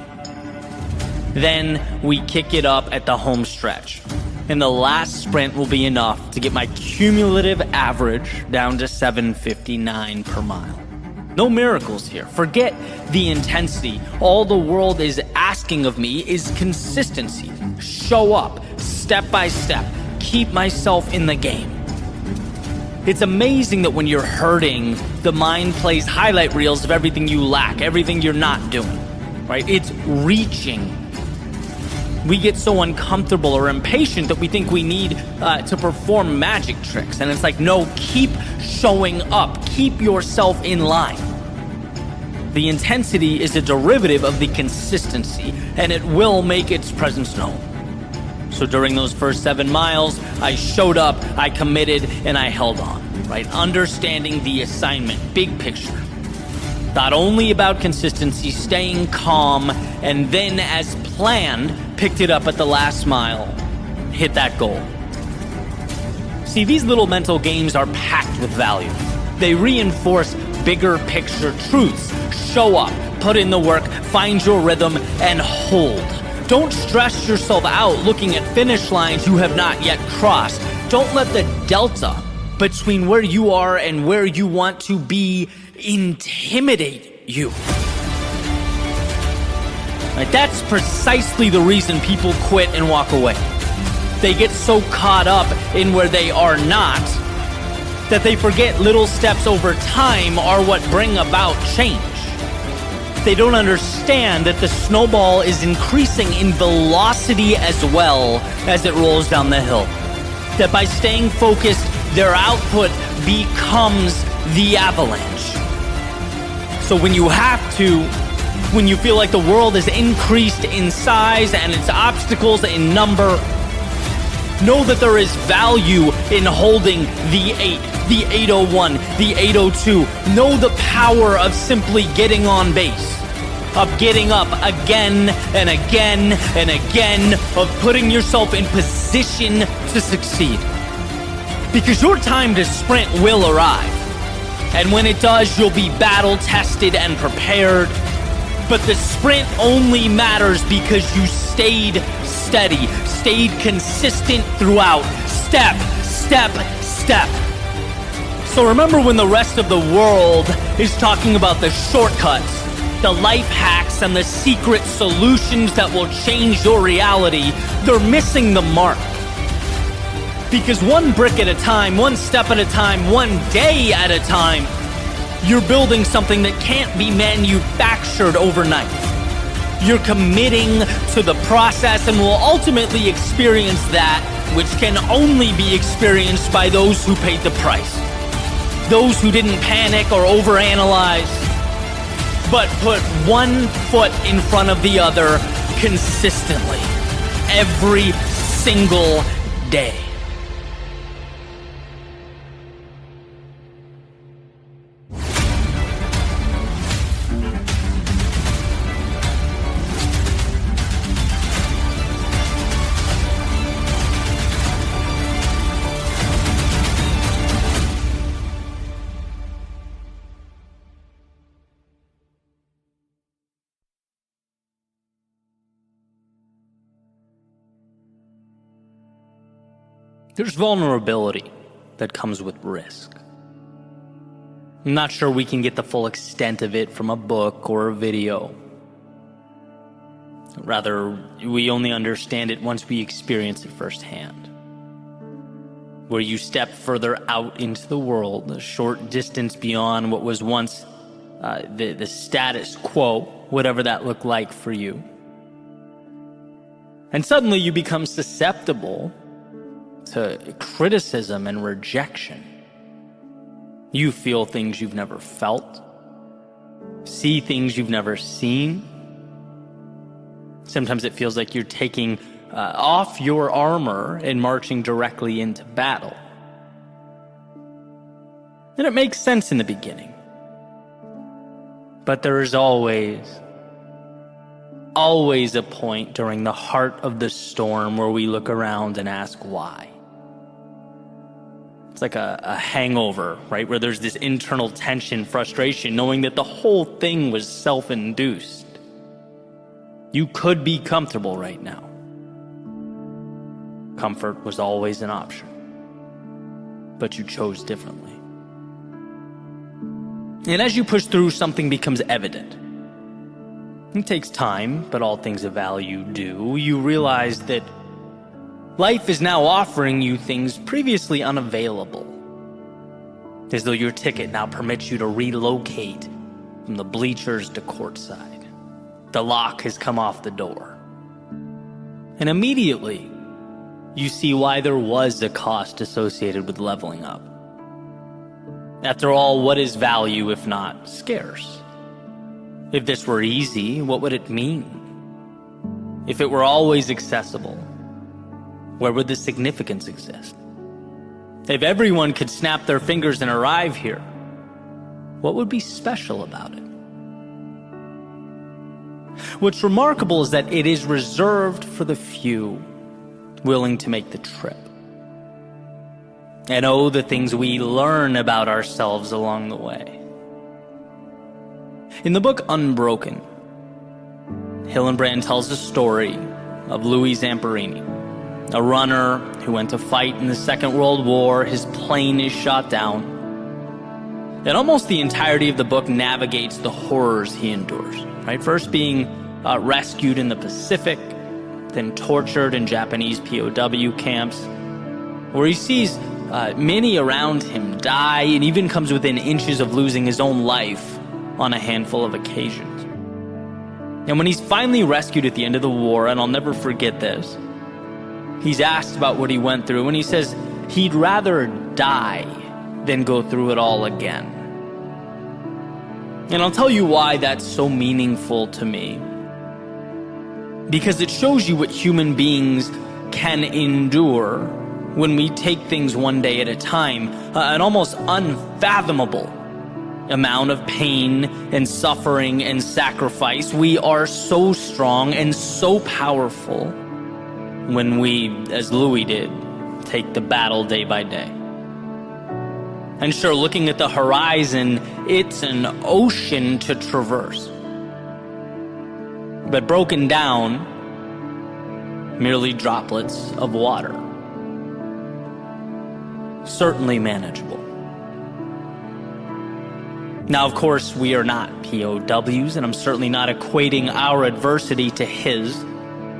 Then we kick it up at the home stretch. And the last sprint will be enough to get my cumulative average down to 7:59 per mile. No miracles here. Forget the intensity. All the world is asking of me is consistency. Show up, step by step, keep myself in the game. It's amazing that when you're hurting, the mind plays highlight reels of everything you lack, everything you're not doing, right? It's reaching. We get so uncomfortable or impatient that we think we need to perform magic tricks. And it's like, no, keep showing up. Keep yourself in line. The intensity is a derivative of the consistency, and it will make its presence known. So during those first 7 miles, I showed up, I committed, and I held on, right? Understanding the assignment, big picture. Thought only about consistency, staying calm, and then as planned, picked it up at the last mile, hit that goal. See, these little mental games are packed with value. They reinforce bigger picture truths. Show up, put in the work, find your rhythm, and hold. Don't stress yourself out looking at finish lines you have not yet crossed. Don't let the delta between where you are and where you want to be intimidate you. Right? That's precisely the reason people quit and walk away. They get so caught up in where they are not that they forget little steps over time are what bring about change. They don't understand that the snowball is increasing in velocity as well as it rolls down the hill. That by staying focused, their output becomes the avalanche. So when you when you feel like the world is increased in size and its obstacles in number, know that there is value in holding the 8, the 8:01, the 8:02. Know the power of simply getting on base, of getting up again and again and again, of putting yourself in position to succeed. Because your time to sprint will arrive. And when it does, you'll be battle-tested and prepared. But the sprint only matters because you stayed steady, stayed consistent throughout. Step, step, step. So remember when the rest of the world is talking about the shortcuts, the life hacks, and the secret solutions that will change your reality, they're missing the mark. Because one brick at a time, one step at a time, one day at a time, you're building something that can't be manufactured overnight. You're committing to the process and will ultimately experience that which can only be experienced by those who paid the price. Those who didn't panic or overanalyze, but put one foot in front of the other consistently, every single day. There's vulnerability that comes with risk. I'm not sure we can get the full extent of it from a book or a video. Rather, we only understand it once we experience it firsthand. Where you step further out into the world, a short distance beyond what was once the status quo, whatever that looked like for you. And suddenly you become susceptible to criticism and rejection. You feel things you've never felt, see things you've never seen. Sometimes it feels like you're taking off your armor and marching directly into battle. And it makes sense in the beginning. But there is always a point during the heart of the storm where we look around and ask why. It's like a hangover, right? Where there's this internal tension, frustration, knowing that the whole thing was self-induced. You could be comfortable right now. Comfort was always an option, but you chose differently. And as you push through, something becomes evident. It takes time, but all things of value do. You realize that life is now offering you things previously unavailable. As though your ticket now permits you to relocate from the bleachers to courtside. The lock has come off the door. And immediately, you see why there was a cost associated with leveling up. After all, what is value if not scarce? If this were easy, what would it mean? If it were always accessible, where would the significance exist? If everyone could snap their fingers and arrive here, what would be special about it? What's remarkable is that it is reserved for the few willing to make the trip. And oh, the things we learn about ourselves along the way. In the book Unbroken, Hillenbrand tells the story of Louis Zamperini, a runner who went to fight in the Second World War. His plane is shot down. And almost the entirety of the book navigates the horrors he endures, right? First being rescued in the Pacific, then tortured in Japanese POW camps, where he sees many around him die and even comes within inches of losing his own life on a handful of occasions. And when he's finally rescued at the end of the war, and I'll never forget this, he's asked about what he went through, and he says he'd rather die than go through it all again. And I'll tell you why that's so meaningful to me. Because it shows you what human beings can endure when we take things one day at a time, an almost unfathomable amount of pain and suffering and sacrifice. We are so strong and so powerful when we, as Louis did, take the battle day by day. And sure, looking at the horizon, it's an ocean to traverse. But broken down, merely droplets of water. Certainly manageable. Now, of course, we are not POWs, and I'm certainly not equating our adversity to his.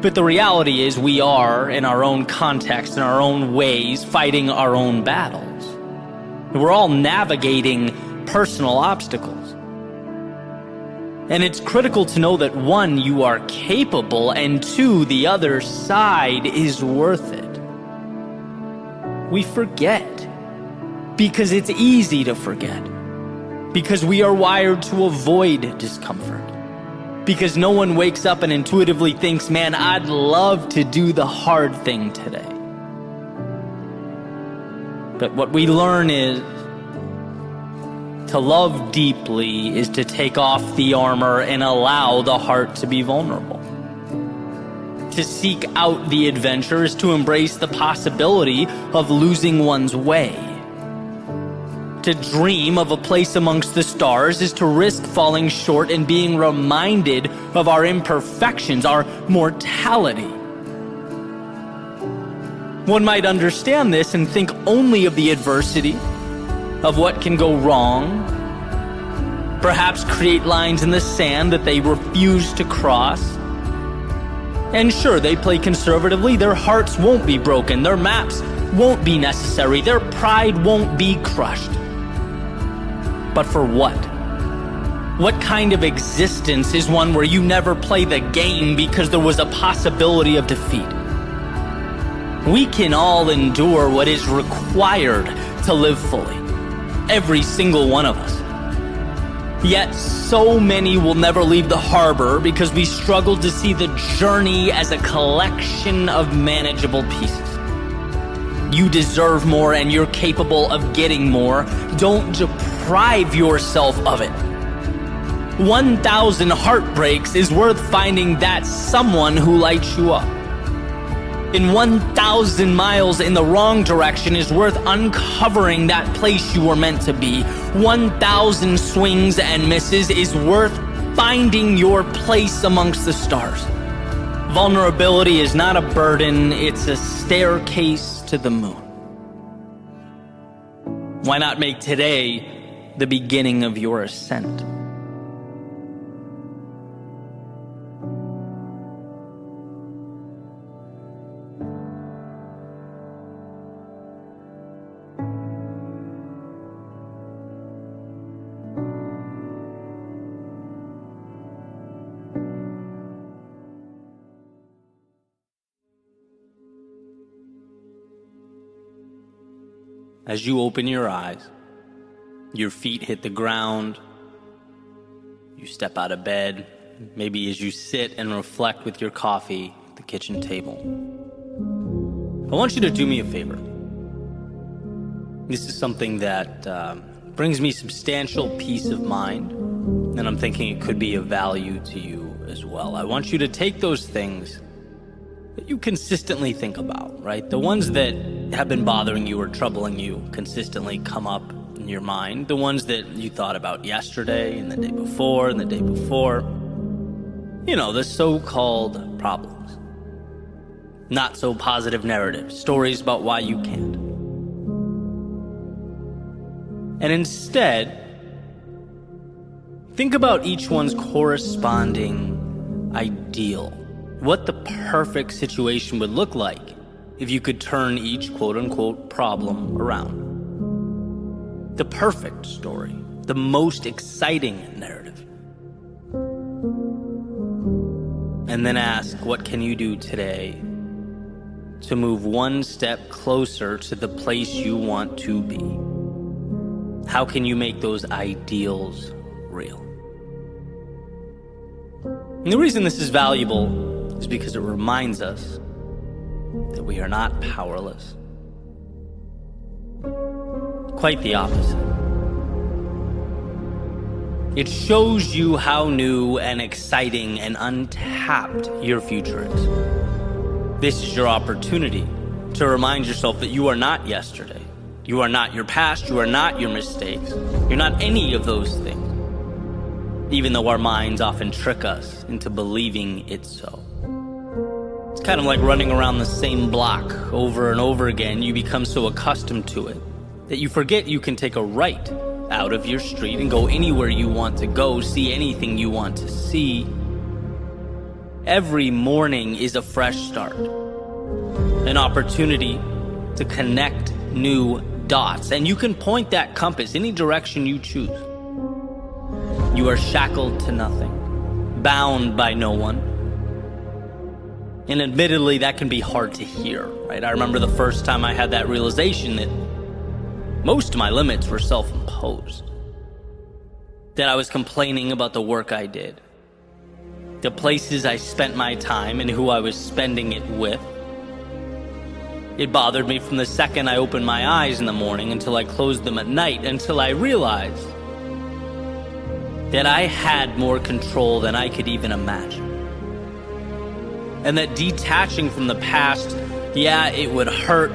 But the reality is we are, in our own context, in our own ways, fighting our own battles. We're all navigating personal obstacles. And it's critical to know that one, you are capable, and two, the other side is worth it. we forget. Because it's easy to forget. Because we are wired to avoid discomfort. Because no one wakes up and intuitively thinks, man, I'd love to do the hard thing today. But what we learn is to love deeply is to take off the armor and allow the heart to be vulnerable. To seek out the adventure is to embrace the possibility of losing one's way. To dream of a place amongst the stars is to risk falling short and being reminded of our imperfections, our mortality. One might understand this and think only of the adversity, of what can go wrong, perhaps create lines in the sand that they refuse to cross. And sure, they play conservatively, their hearts won't be broken, their maps won't be necessary, their pride won't be crushed. But for what? What kind of existence is one where you never play the game because there was a possibility of defeat? We can all endure what is required to live fully. Every single one of us. Yet so many will never leave the harbor because we struggle to see the journey as a collection of manageable pieces. You deserve more and you're capable of getting more. Don't deprive yourself of it. 1,000 heartbreaks is worth finding that someone who lights you up. And 1,000 miles in the wrong direction is worth uncovering that place you were meant to be. 1,000 swings and misses is worth finding your place amongst the stars. Vulnerability is not a burden, it's a staircase to the moon. Why not make today the beginning of your ascent? As you open your eyes, your feet hit the ground, you step out of bed, maybe as you sit and reflect with your coffee at the kitchen table. I want you to do me a favor. This is something that brings me substantial peace of mind, and I'm thinking it could be of value to you as well. I want you to take those things that you consistently think about, right? The ones that have been bothering you or troubling you consistently come up in your mind. The ones that you thought about yesterday and the day before and the day before. You know, the so-called problems. Not so positive narratives, stories about why you can't. And instead, think about each one's corresponding ideal. What the perfect situation would look like if you could turn each quote-unquote problem around. The perfect story, the most exciting narrative. And then ask, what can you do today to move one step closer to the place you want to be? How can you make those ideals real? And the reason this is valuable is because it reminds us that we are not powerless. Quite the opposite. It shows you how new and exciting and untapped your future is. This is your opportunity to remind yourself that you are not yesterday. You are not your past. You are not your mistakes. You're not any of those things. Even though our minds often trick us into believing it's so. It's kind of like running around the same block over and over again. You become so accustomed to it that you forget you can take a right out of your street and go anywhere you want to go, see anything you want to see. Every morning is a fresh start, an opportunity to connect new dots, and you can point that compass any direction you choose. You are shackled to nothing, bound by no one. And admittedly, that can be hard to hear, right? I remember the first time I had that realization that most of my limits were self-imposed. That I was complaining about the work I did, the places I spent my time, and who I was spending it with. It bothered me from the second I opened my eyes in the morning until I closed them at night, until I realized that I had more control than I could even imagine. And that detaching from the past, yeah, it would hurt,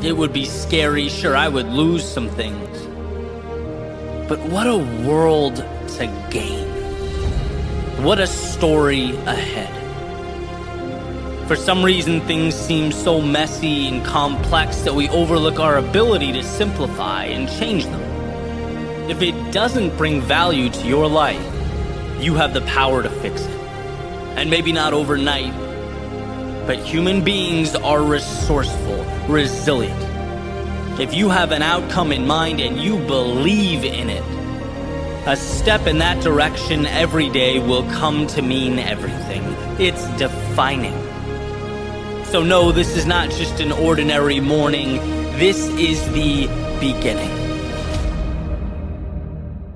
it would be scary, sure, I would lose some things. But what a world to gain. What a story ahead. For some reason, things seem so messy and complex that we overlook our ability to simplify and change them. If it doesn't bring value to your life, you have the power to fix it. And maybe not overnight, but human beings are resourceful, resilient. If you have an outcome in mind and you believe in it, a step in that direction every day will come to mean everything. It's defining. So no, this is not just an ordinary morning. This is the beginning.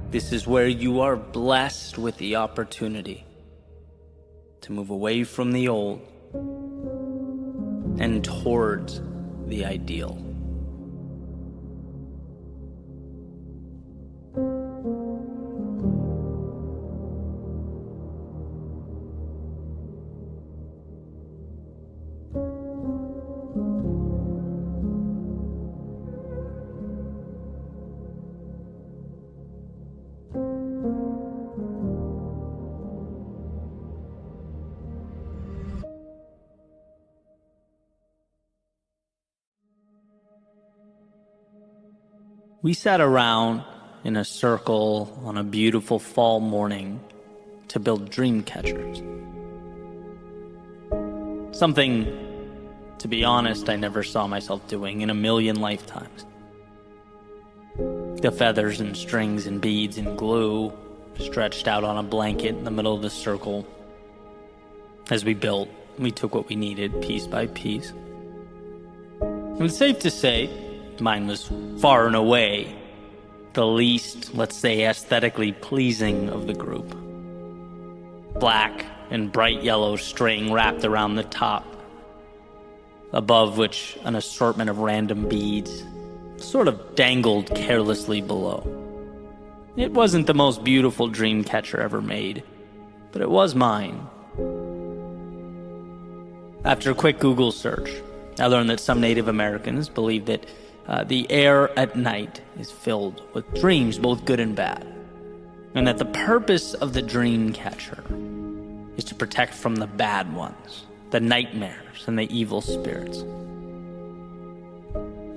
This is where you are blessed with the opportunity to move away from the old and towards the ideal. We sat around in a circle on a beautiful fall morning to build dream catchers. Something, to be honest, I never saw myself doing in a million lifetimes. The feathers and strings and beads and glue stretched out on a blanket in the middle of the circle. As we built, we took what we needed piece by piece. And it's safe to say, mine was far and away the least, let's say, aesthetically pleasing of the group. Black and bright yellow string wrapped around the top, above which an assortment of random beads sort of dangled carelessly below. It wasn't the most beautiful dream catcher ever made, but it was mine. After a quick Google search, I learned that some Native Americans believe that the air at night is filled with dreams, both good and bad, and that the purpose of the dream catcher is to protect from the bad ones, the nightmares and the evil spirits.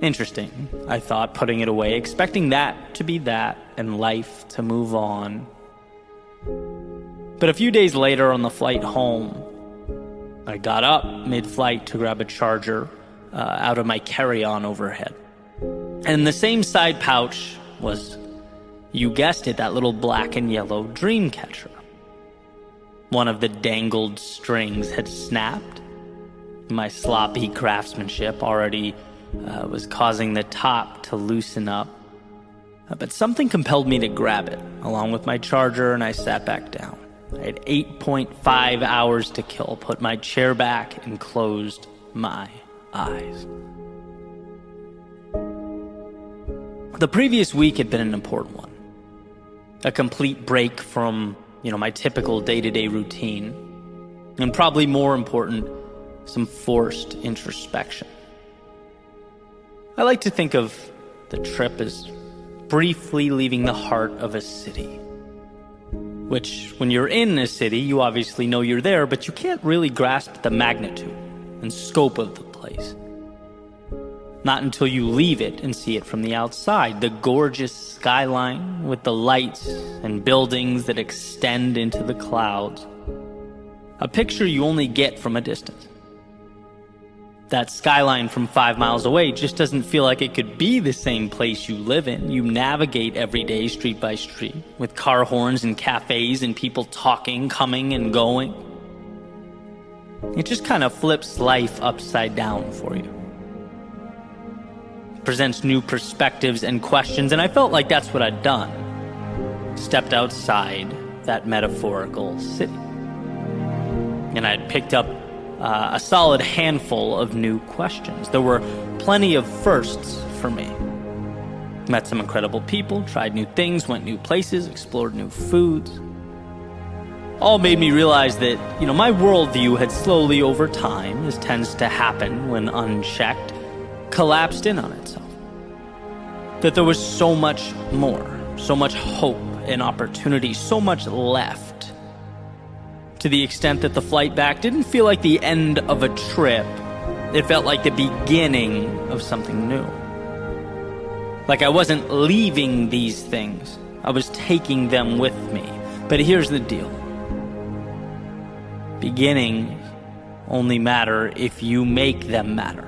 Interesting, I thought, putting it away, expecting that to be that and life to move on. But a few days later on the flight home, I got up mid-flight to grab a charger out of my carry-on overhead. And in the same side pouch was, you guessed it, that little black and yellow dream catcher. One of the dangled strings had snapped. My sloppy craftsmanship already was causing the top to loosen up. But something compelled me to grab it, along with my charger, and I sat back down. I had 8.5 hours to kill, put my chair back, and closed my eyes. The previous week had been an important one. A complete break from, my typical day-to-day routine. And probably more important, some forced introspection. I like to think of the trip as briefly leaving the heart of a city. Which, when you're in a city, you obviously know you're there, but you can't really grasp the magnitude and scope of the place. Not until you leave it and see it from the outside. The gorgeous skyline with the lights and buildings that extend into the clouds. A picture you only get from a distance. That skyline from 5 miles away just doesn't feel like it could be the same place you live in. You navigate every day street by street with car horns and cafes and people talking, coming and going. It just kind of flips life upside down for you. Presents new perspectives and questions, and I felt like that's what I'd done. Stepped outside that metaphorical city. And I'd picked up a solid handful of new questions. There were plenty of firsts for me. Met some incredible people, tried new things, went new places, explored new foods. All made me realize that, my worldview had slowly over time, as tends to happen when unchecked, collapsed in on itself. That there was so much more, so much hope and opportunity, so much left. To the extent that the flight back didn't feel like the end of a trip, it felt like the beginning of something new. Like I wasn't leaving these things, I was taking them with me. But here's the deal. Beginnings only matter if you make them matter.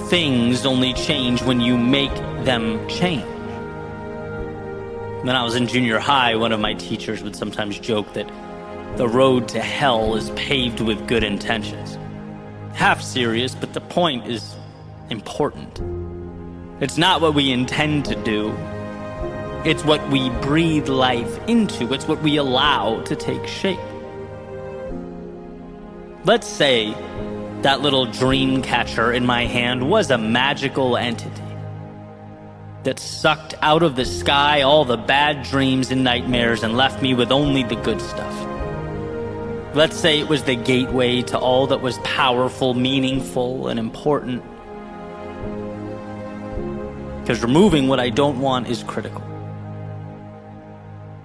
Things only change when you make them change. When I was in junior high, one of my teachers would sometimes joke that the road to hell is paved with good intentions. Half serious, but the point is important. It's not what we intend to do. It's what we breathe life into. It's what we allow to take shape. Let's say that little dream catcher in my hand was a magical entity that sucked out of the sky all the bad dreams and nightmares and left me with only the good stuff. Let's say it was the gateway to all that was powerful, meaningful, and important. Because removing what I don't want is critical.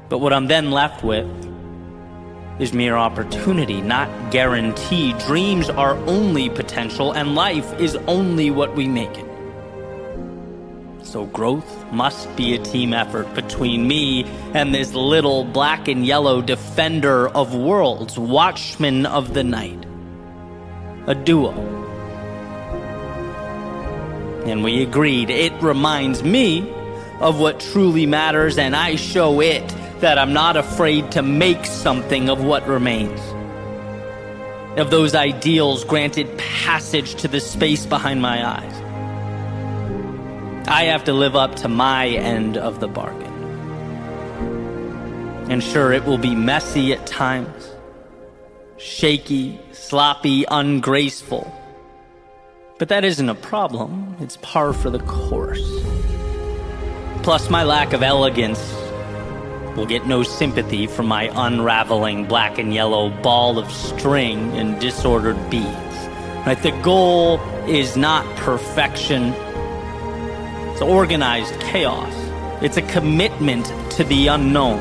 But what I'm then left with is mere opportunity, not guarantee. Dreams are only potential, and life is only what we make it. So growth must be a team effort between me and this little black and yellow defender of worlds, watchman of the night. A duo. And we agreed. It reminds me of what truly matters, and I show it that I'm not afraid to make something of what remains. Of those ideals granted passage to the space behind my eyes. I have to live up to my end of the bargain. And sure, it will be messy at times, shaky, sloppy, ungraceful. But that isn't a problem. It's par for the course. Plus, my lack of elegance will get no sympathy from my unraveling black and yellow ball of string and disordered beads. Right? The goal is not perfection. It's organized chaos. It's a commitment to the unknown,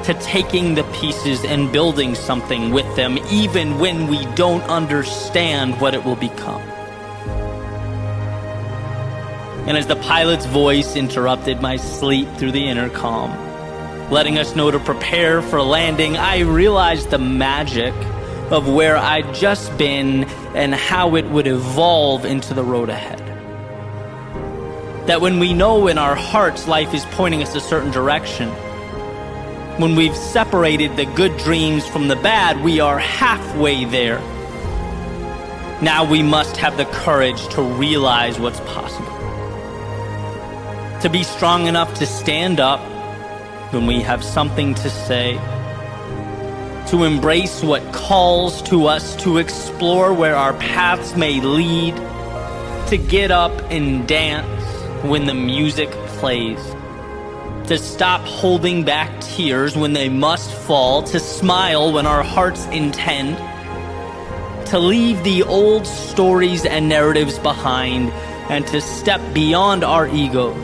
to taking the pieces and building something with them, even when we don't understand what it will become. And as the pilot's voice interrupted my sleep through the intercom, letting us know to prepare for landing, I realized the magic of where I'd just been and how it would evolve into the road ahead. That when we know in our hearts life is pointing us a certain direction, when we've separated the good dreams from the bad, we are halfway there. Now we must have the courage to realize what's possible. To be strong enough to stand up when we have something to say. To embrace what calls to us, to explore where our paths may lead. To get up and dance when the music plays. To stop holding back tears when they must fall. To smile when our hearts intend. To leave the old stories and narratives behind and to step beyond our egos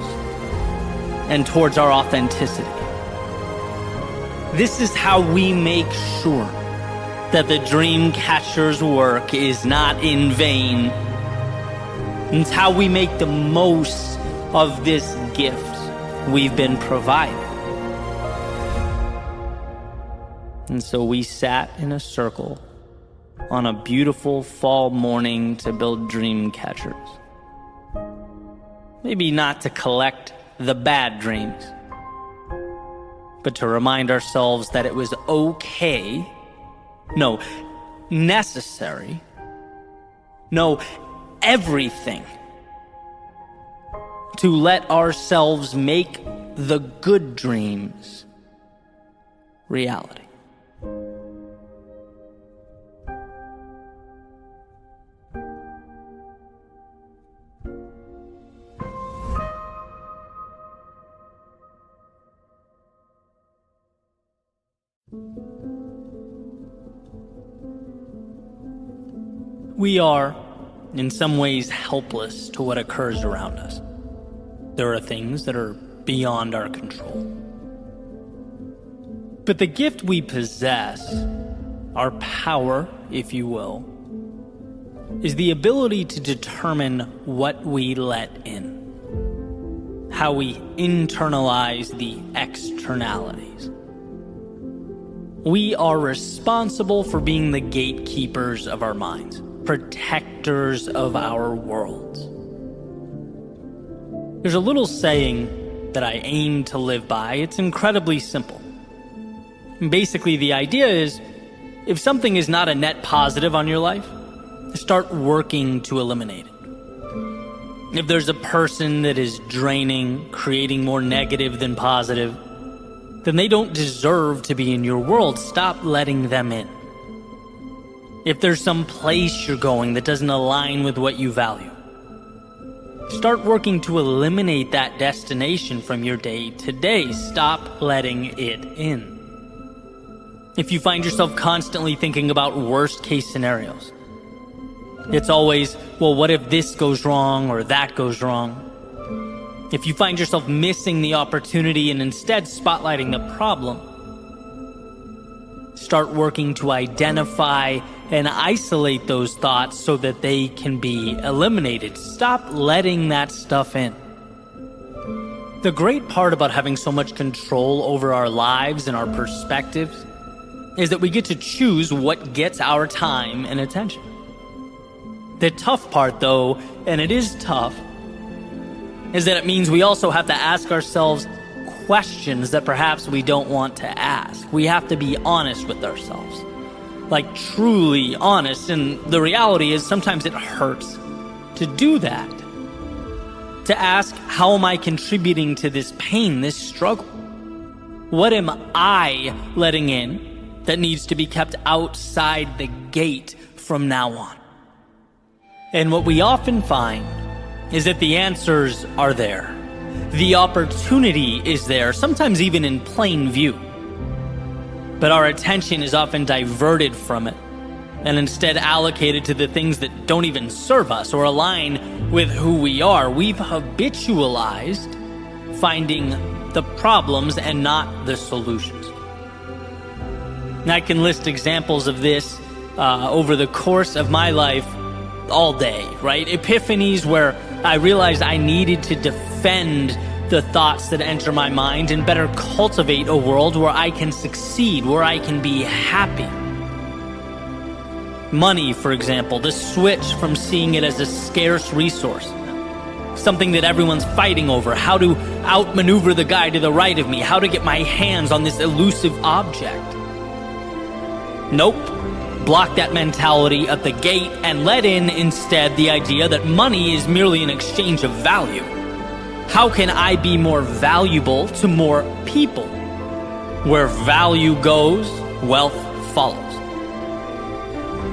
and towards our authenticity. This is how we make sure that the dream catcher's work is not in vain. It's how we make the most of this gift we've been provided. And so we sat in a circle on a beautiful fall morning to build dream catchers. Maybe not to collect the bad dreams, but to remind ourselves that it was okay. No, necessary, no, everything, to let ourselves make the good dreams reality. We are, in some ways, helpless to what occurs around us. There are things that are beyond our control. But the gift we possess, our power, if you will, is the ability to determine what we let in, how we internalize the externalities. We are responsible for being the gatekeepers of our minds, protectors of our worlds. There's a little saying that I aim to live by. It's incredibly simple. Basically, the idea is, if something is not a net positive on your life, start working to eliminate it. If there's a person that is draining, creating more negative than positive, then they don't deserve to be in your world. Stop letting them in. If there's some place you're going that doesn't align with what you value, start working to eliminate that destination from your day to day. Stop letting it in. If you find yourself constantly thinking about worst case scenarios, it's always, well, what if this goes wrong or that goes wrong? If you find yourself missing the opportunity and instead spotlighting the problem, start working to identify and isolate those thoughts so that they can be eliminated. Stop letting that stuff in. The great part about having so much control over our lives and our perspectives is that we get to choose what gets our time and attention. The tough part, though, and it is tough, is that it means we also have to ask ourselves questions that perhaps we don't want to ask. We have to be honest with ourselves. Like, truly honest. And the reality is sometimes it hurts to do that. To ask, how am I contributing to this pain, this struggle? What am I letting in that needs to be kept outside the gate from now on? And what we often find is that the answers are there. The opportunity is there, sometimes even in plain view. But our attention is often diverted from it and instead allocated to the things that don't even serve us or align with who we are. We've habitualized finding the problems and not the solutions. And I can list examples of this over the course of my life all day, right? Epiphanies where I realized I needed to defend the thoughts that enter my mind and better cultivate a world where I can succeed, where I can be happy. Money, for example, the switch from seeing it as a scarce resource, something that everyone's fighting over, how to outmaneuver the guy to the right of me, how to get my hands on this elusive object. Nope. Block that mentality at the gate and let in instead the idea that money is merely an exchange of value. How can I be more valuable to more people? Where value goes, wealth follows.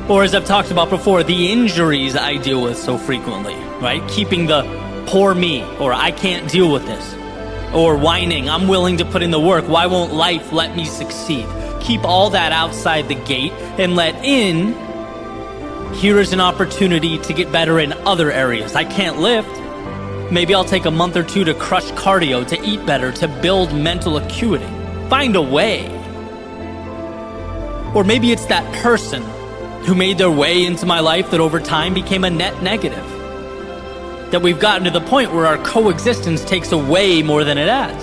Or as I've talked about before, the injuries I deal with so frequently, right? Keeping the poor me, or I can't deal with this. Or whining, I'm willing to put in the work, why won't life let me succeed? Keep all that outside the gate and let in, here is an opportunity to get better in other areas. I can't lift. Maybe I'll take a month or two to crush cardio, to eat better, to build mental acuity. Find a way. Or maybe it's that person who made their way into my life that over time became a net negative. That we've gotten to the point where our coexistence takes away more than it adds.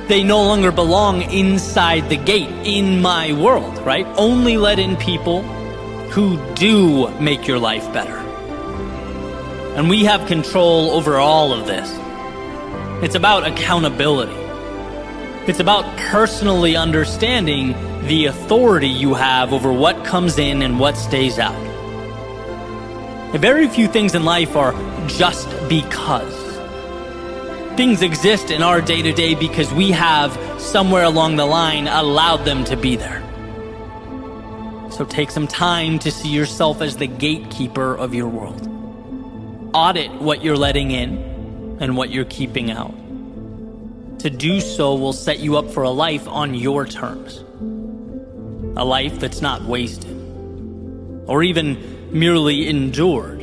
They no longer belong inside the gate, in my world, right? Only let in people who do make your life better. And we have control over all of this. It's about accountability. It's about personally understanding the authority you have over what comes in and what stays out. Very few things in life are just because. Things exist in our day-to-day because we have, somewhere along the line, allowed them to be there. So take some time to see yourself as the gatekeeper of your world. Audit what you're letting in and what you're keeping out. To do so will set you up for a life on your terms. A life that's not wasted, or even merely endured,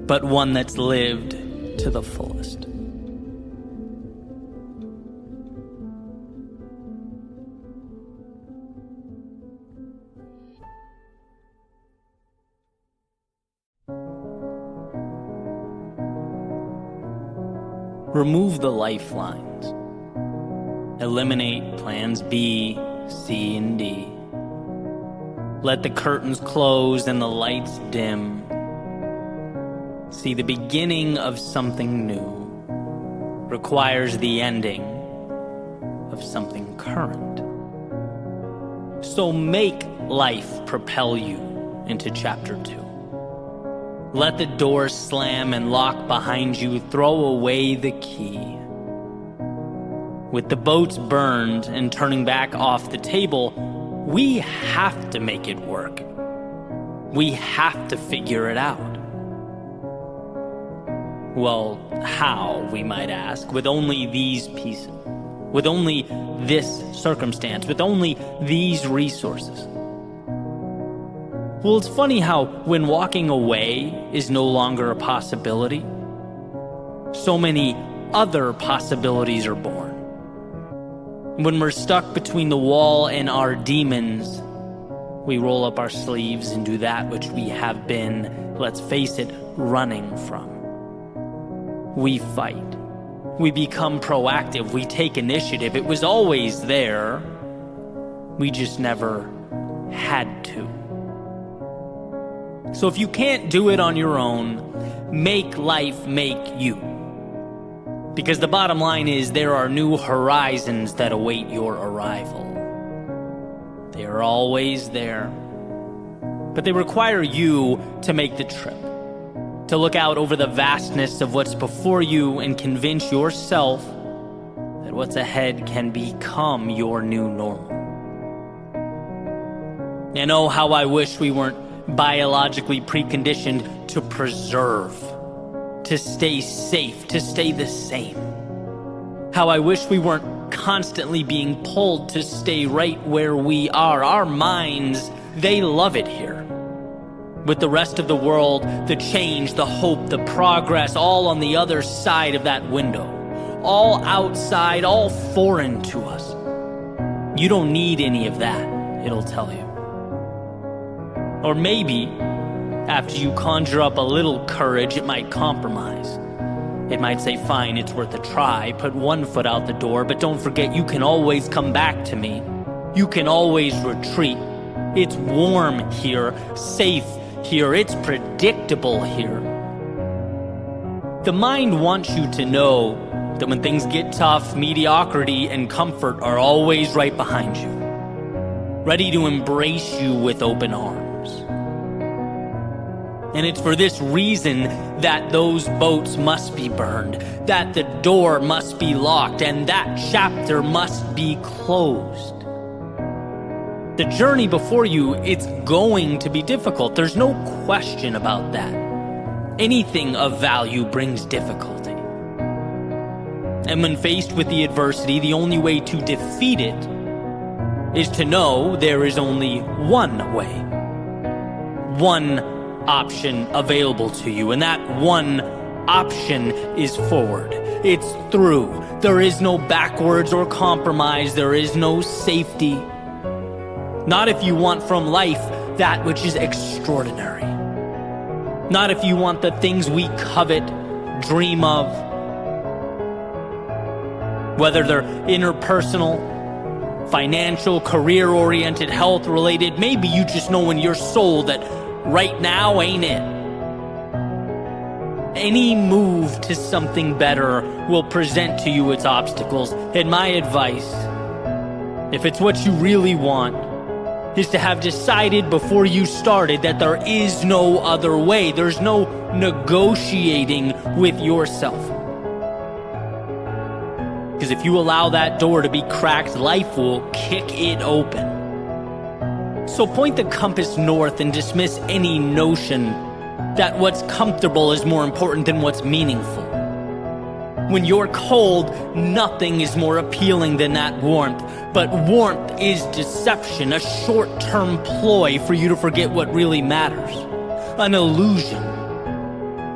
but one that's lived to the fullest. Remove the lifelines. Eliminate plans B, C, and D. Let the curtains close and the lights dim. See, the beginning of something new requires the ending of something current. So make life propel you into chapter 2. Let the door slam and lock behind you. Throw away the key. With the boats burned and turning back off the table, we have to make it work. We have to figure it out. Well, how, we might ask, with only these pieces, with only this circumstance, with only these resources? Well, it's funny how when walking away is no longer a possibility, so many other possibilities are born. When we're stuck between the wall and our demons, we roll up our sleeves and do that which we have been, let's face it, running from. We fight. We become proactive. We take initiative. It was always there. We just never had to. So if you can't do it on your own, make life make you. Because the bottom line is there are new horizons that await your arrival. They are always there. But they require you to make the trip, to look out over the vastness of what's before you and convince yourself that what's ahead can become your new normal. And oh, how I wish we weren't biologically preconditioned to preserve, to stay safe, to stay the same. How I wish we weren't constantly being pulled to stay right where we are. Our minds, they love it here. With the rest of the world, the change, the hope, the progress, all on the other side of that window. All outside, all foreign to us. You don't need any of that, it'll tell you. Or maybe, after you conjure up a little courage, it might compromise. It might say, fine, it's worth a try, put one foot out the door, but don't forget you can always come back to me. You can always retreat. It's warm here, safe here, it's predictable here. The mind wants you to know that when things get tough, mediocrity and comfort are always right behind you, ready to embrace you with open arms. And it's for this reason that those boats must be burned, that the door must be locked, and that chapter must be closed. The journey before you, it's going to be difficult. There's no question about that. Anything of value brings difficulty. And when faced with the adversity, the only way to defeat it is to know there is only one way. One option available to you, and that one option is forward. It's through. There is no backwards or compromise. There is no safety. Not if you want from life that which is extraordinary. Not if you want the things we covet, dream of. Whether they're interpersonal, financial, career-oriented, health-related, maybe you just know in your soul that right now ain't it. Any move to something better will present to you its obstacles. And my advice If it's what you really want, is to have decided before you started that there is no other way. There's no negotiating with yourself. Because if you allow that door to be cracked, life will kick it open. So point the compass north and dismiss any notion that what's comfortable is more important than what's meaningful. When you're cold, nothing is more appealing than that warmth. But warmth is deception, a short-term ploy for you to forget what really matters. An illusion.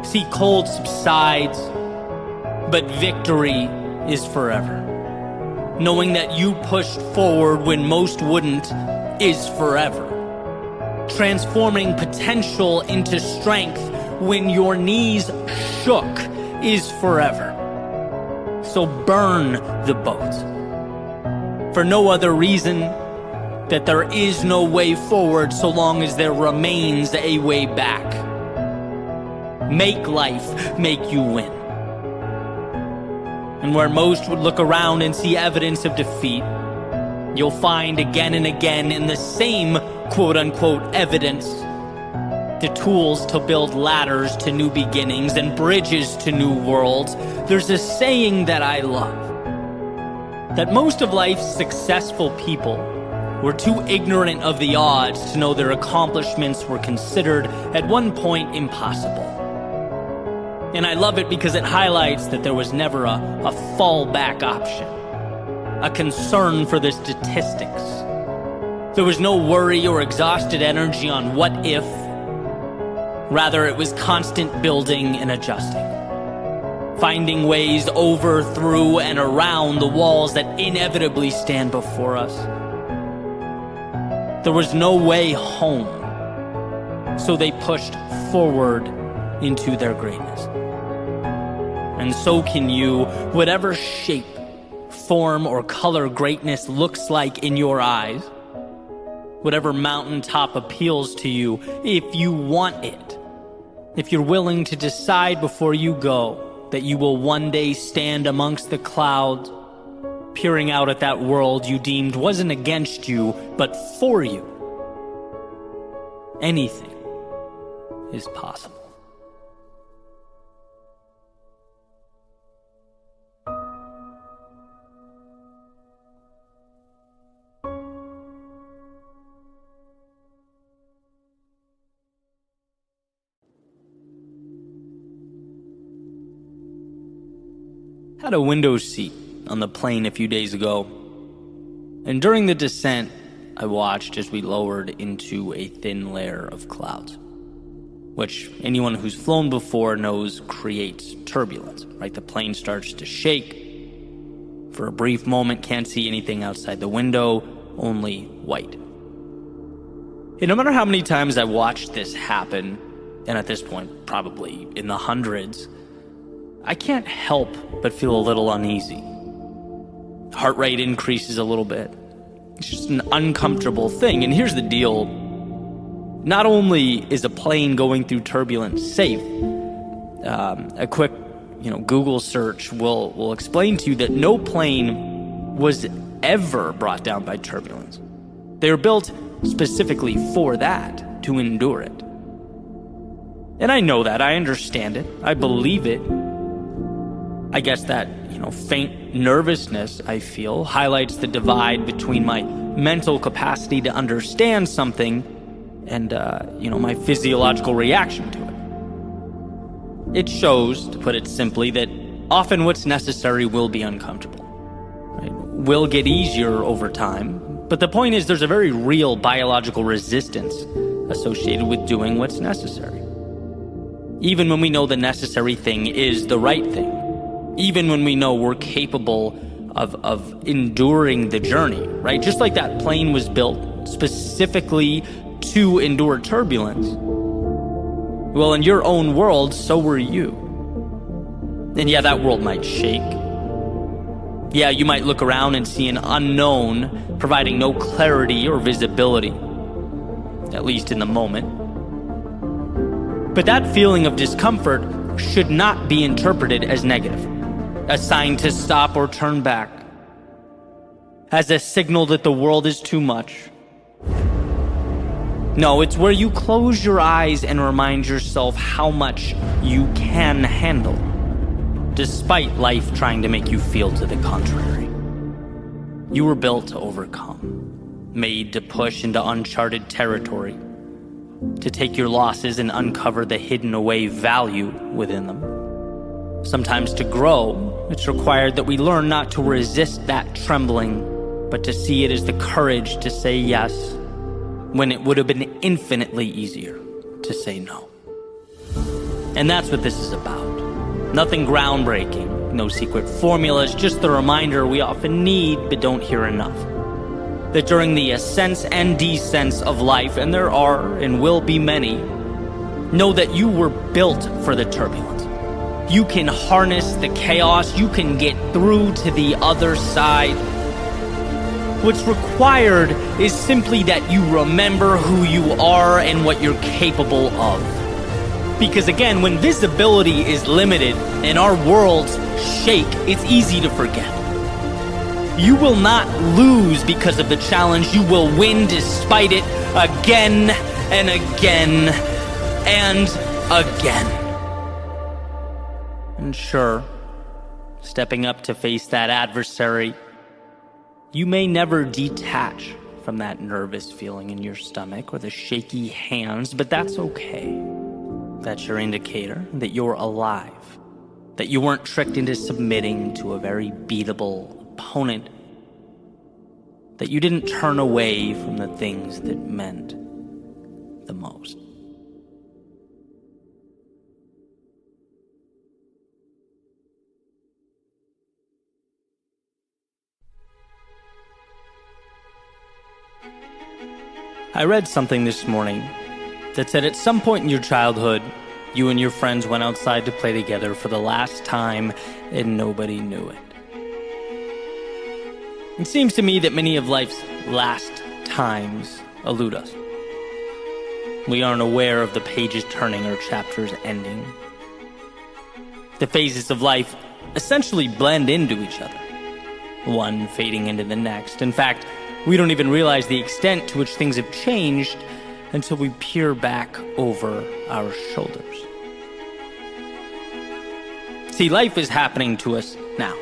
See, cold subsides, but victory is forever. Knowing that you pushed forward when most wouldn't is forever. Transforming potential into strength when your knees shook is forever. So burn the boat. For no other reason that there is no way forward so long as there remains a way back. Make life make you win. And where most would look around and see evidence of defeat, you'll find again and again in the same quote-unquote evidence the tools to build ladders to new beginnings and bridges to new worlds. There's a saying that I love, that most of life's successful people were too ignorant of the odds to know their accomplishments were considered at one point impossible. And I love it because it highlights that there was never a fallback option, a concern for the statistics. There was no worry or exhausted energy on what if. Rather, it was constant building and adjusting, finding ways over, through, and around the walls that inevitably stand before us. There was no way home, so they pushed forward into their greatness. And so can you, whatever shape, form, or color greatness looks like in your eyes, whatever mountaintop appeals to you, if you want it. If you're willing to decide before you go that you will one day stand amongst the clouds, peering out at that world you deemed wasn't against you, but for you, anything is possible. Had a window seat on the plane a few days ago, and during the descent, I watched as we lowered into a thin layer of clouds, which anyone who's flown before knows creates turbulence, right? The plane starts to shake. For a brief moment, can't see anything outside the window, only white. And no matter how many times I watched this happen, and at this point, probably in the hundreds, I can't help but feel a little uneasy. Heart rate increases a little bit. It's just an uncomfortable thing. And here's the deal. Not only is a plane going through turbulence safe, a quick Google search will explain to you that no plane was ever brought down by turbulence. They were built specifically for that, to endure it. And I know that, I understand it, I believe it. I guess that, faint nervousness I feel highlights the divide between my mental capacity to understand something and, my physiological reaction to it. It shows, to put it simply, that often what's necessary will be uncomfortable. Right? Will get easier over time, but the point is there's a very real biological resistance associated with doing what's necessary. Even when we know the necessary thing is the right thing. Even when we know we're capable of enduring the journey, right? Just like that plane was built specifically to endure turbulence. Well, in your own world, so were you. And yeah, that world might shake. Yeah, you might look around and see an unknown providing no clarity or visibility, at least in the moment. But that feeling of discomfort should not be interpreted as negative, a sign to stop or turn back. as a signal that the world is too much. No, it's where you close your eyes and remind yourself how much you can handle, despite life trying to make you feel to the contrary. You were built to overcome, made to push into uncharted territory, to take your losses and uncover the hidden away value within them. Sometimes to grow, it's required that we learn not to resist that trembling, but to see it as the courage to say yes, when it would have been infinitely easier to say no. And that's what this is about. Nothing groundbreaking, no secret formulas, just the reminder we often need but don't hear enough. That during the ascents and descents of life, and there are and will be many, know that you were built for the turbulence. You can harness the chaos, you can get through to the other side. What's required is simply that you remember who you are and what you're capable of. Because again, when visibility is limited and our worlds shake, it's easy to forget. You will not lose because of the challenge. You will win despite it again and again and again. And sure, stepping up to face that adversary, you may never detach from that nervous feeling in your stomach or the shaky hands, but that's okay. That's your indicator that you're alive, that you weren't tricked into submitting to a very beatable opponent, that you didn't turn away from the things that meant the most. I read something this morning that said at some point in your childhood, you and your friends went outside to play together for the last time and nobody knew it. It seems to me that many of life's last times elude us. We aren't aware of the pages turning or chapters ending. The phases of life essentially blend into each other, one fading into the next. In fact, we don't even realize the extent to which things have changed until we peer back over our shoulders. See, life is happening to us now.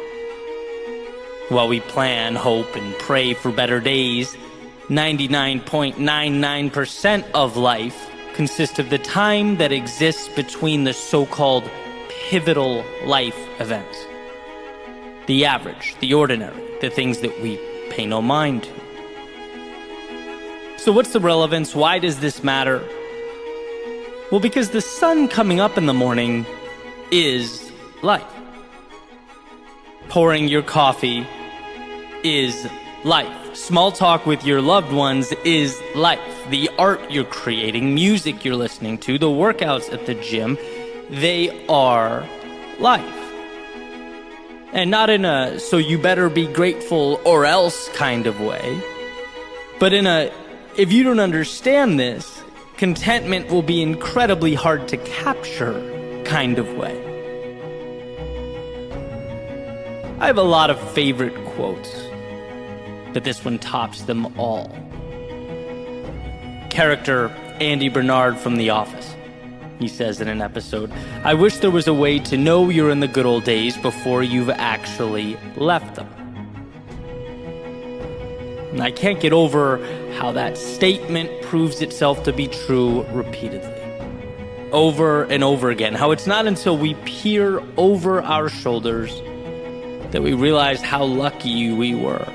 While we plan, hope, and pray for better days, 99.99% of life consists of the time that exists between the so-called pivotal life events. The average, the ordinary, the things that we pay no mind to. So what's the relevance? Why does this matter? Well, because the sun coming up in the morning is life. Pouring your coffee is life. Small talk with your loved ones is life. The art you're creating, music you're listening to, the workouts at the gym, they are life. And not in a so you better be grateful or else kind of way, but in a if you don't understand this, contentment will be incredibly hard to capture kind of way. I have a lot of favorite quotes, but this one tops them all. Character Andy Bernard from The Office. He says in an episode, "I wish there was a way to know you're in the good old days before you've actually left them." And I can't get over how that statement proves itself to be true repeatedly. Over and over again. How it's not until we peer over our shoulders that we realize how lucky we were,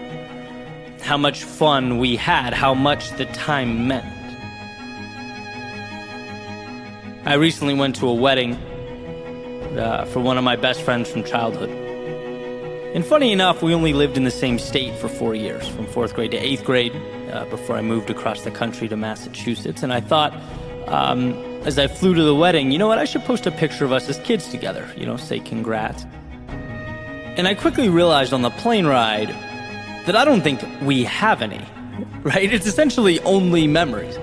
how much fun we had, how much the time meant. I recently went to a wedding for one of my best friends from childhood. And funny enough, we only lived in the same state for 4 years, from 4th grade to 8th grade, before I moved across the country to Massachusetts. And I thought, as I flew to the wedding, you know what, I should post a picture of us as kids together, say congrats. And I quickly realized on the plane ride that I don't think we have any, right? It's essentially only memories.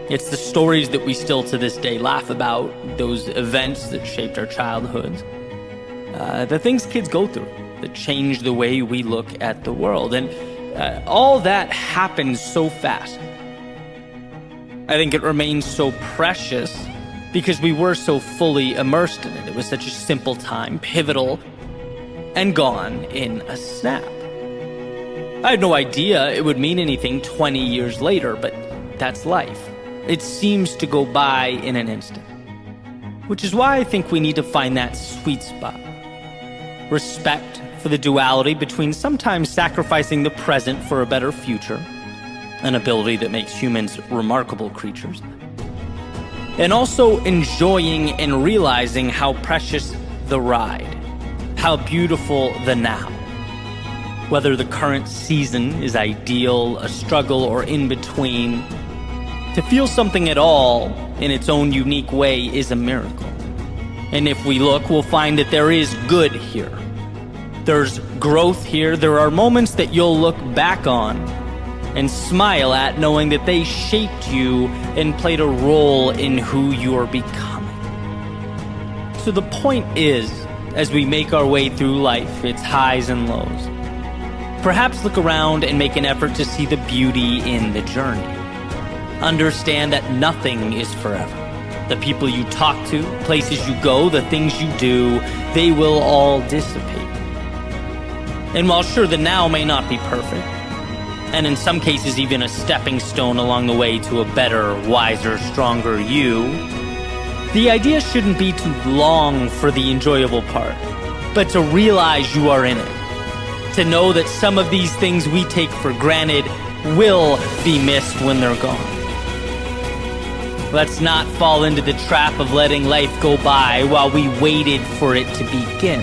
It's the stories that we still to this day laugh about, those events that shaped our childhoods, the things kids go through that change the way we look at the world. And All that happens so fast. I think it remains so precious because we were so fully immersed in it. It was such a simple time, pivotal, and gone in a snap. I had no idea it would mean anything 20 years later, but that's life. It seems to go by in an instant. Which is why I think we need to find that sweet spot. Respect for the duality between sometimes sacrificing the present for a better future, an ability that makes humans remarkable creatures, and also enjoying and realizing how precious the ride, how beautiful the now. Whether the current season is ideal, a struggle, or in between, to feel something at all in its own unique way is a miracle. And if we look, we'll find that there is good here. There's growth here. There are moments that you'll look back on and smile at, knowing that they shaped you and played a role in who you're becoming. So the point is, as we make our way through life, its highs and lows, perhaps look around and make an effort to see the beauty in the journey. Understand that nothing is forever. The people you talk to, places you go, the things you do, they will all dissipate. And while sure, the now may not be perfect, and in some cases even a stepping stone along the way to a better, wiser, stronger you, the idea shouldn't be to long for the enjoyable part, but to realize you are in it. To know that some of these things we take for granted will be missed when they're gone. Let's not fall into the trap of letting life go by while we waited for it to begin.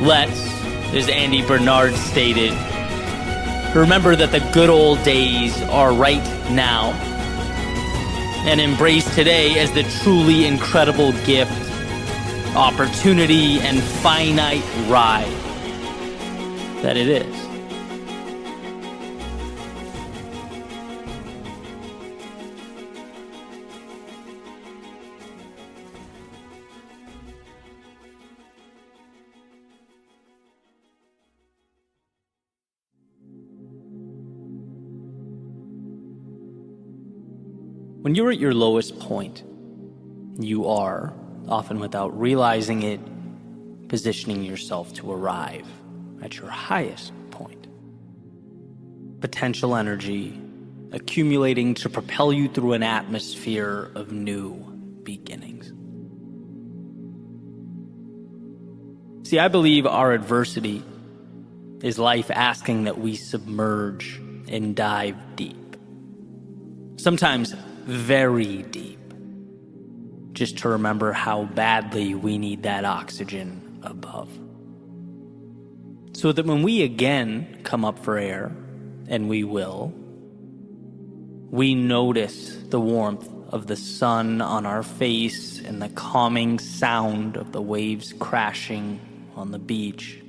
Let's, as Andy Bernard stated, remember that the good old days are right now, and embrace today as the truly incredible gift, opportunity, and finite ride that it is. When you're at your lowest point, you are, often without realizing it, positioning yourself to arrive at your highest point. Potential energy accumulating to propel you through an atmosphere of new beginnings. See, I believe our adversity is life asking that we submerge and dive deep. Sometimes very deep, just to remember how badly we need that oxygen above. So that when we again come up for air, and we will, we notice the warmth of the sun on our face and the calming sound of the waves crashing on the beach.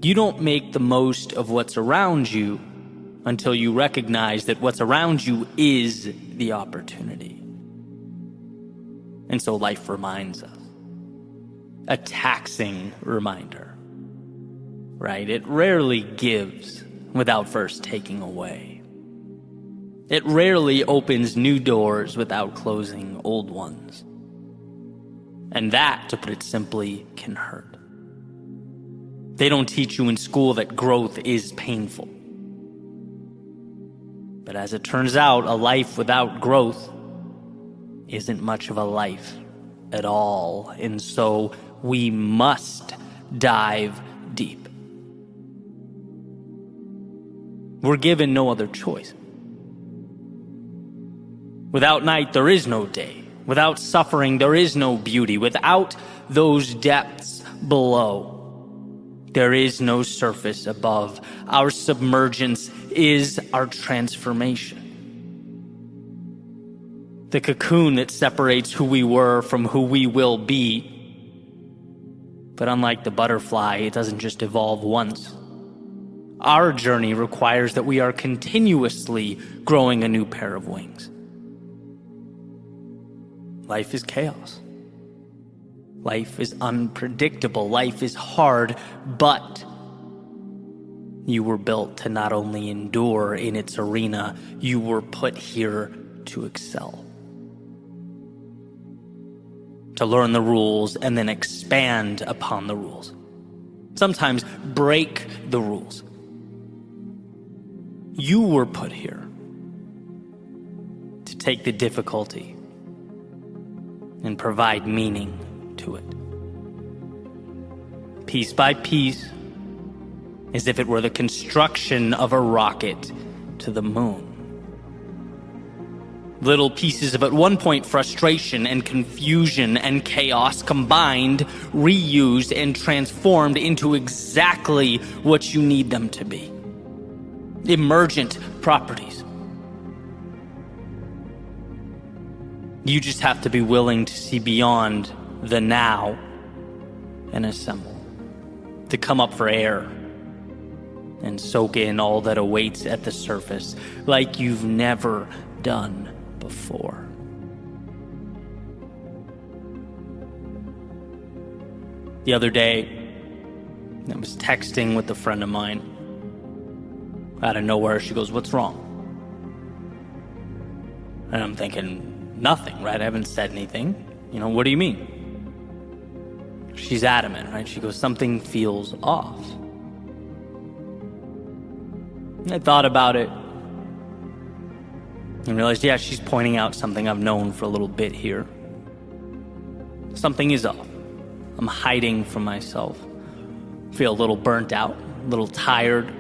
You don't make the most of what's around you until you recognize that what's around you is the opportunity. And so life reminds us. A taxing reminder, right? It rarely gives without first taking away. It rarely opens new doors without closing old ones. And that, to put it simply, can hurt. They don't teach you in school that growth is painful. But as it turns out, a life without growth isn't much of a life at all. And so we must dive deep. We're given no other choice. Without night, there is no day. Without suffering, there is no beauty. Without those depths below, there is no surface above. Our submergence is our transformation. The cocoon that separates who we were from who we will be. But unlike the butterfly, it doesn't just evolve once. Our journey requires that we are continuously growing a new pair of wings. Life is chaos. Life is unpredictable. Life is hard, but You were built to not only endure in its arena, you were put here to excel. To learn the rules and then expand upon the rules. Sometimes break the rules. You were put here to take the difficulty and provide meaning to it. Piece by piece, as if it were the construction of a rocket to the moon. Little pieces of, at one point, frustration and confusion and chaos combined, reused, and transformed into exactly what you need them to be. Emergent properties. You just have to be willing to see beyond the now and assemble. To come up for air and soak in all that awaits at the surface like you've never done before. The other day, I was texting with a friend of mine. Out of nowhere, she goes, "What's wrong?" And I'm thinking, nothing, right? I haven't said anything. What do you mean? She's adamant, right? She goes, "Something feels off." And I thought about it and realized, yeah, she's pointing out something I've known for a little bit here. Something is off. I'm hiding from myself. Feel a little burnt out, a little tired.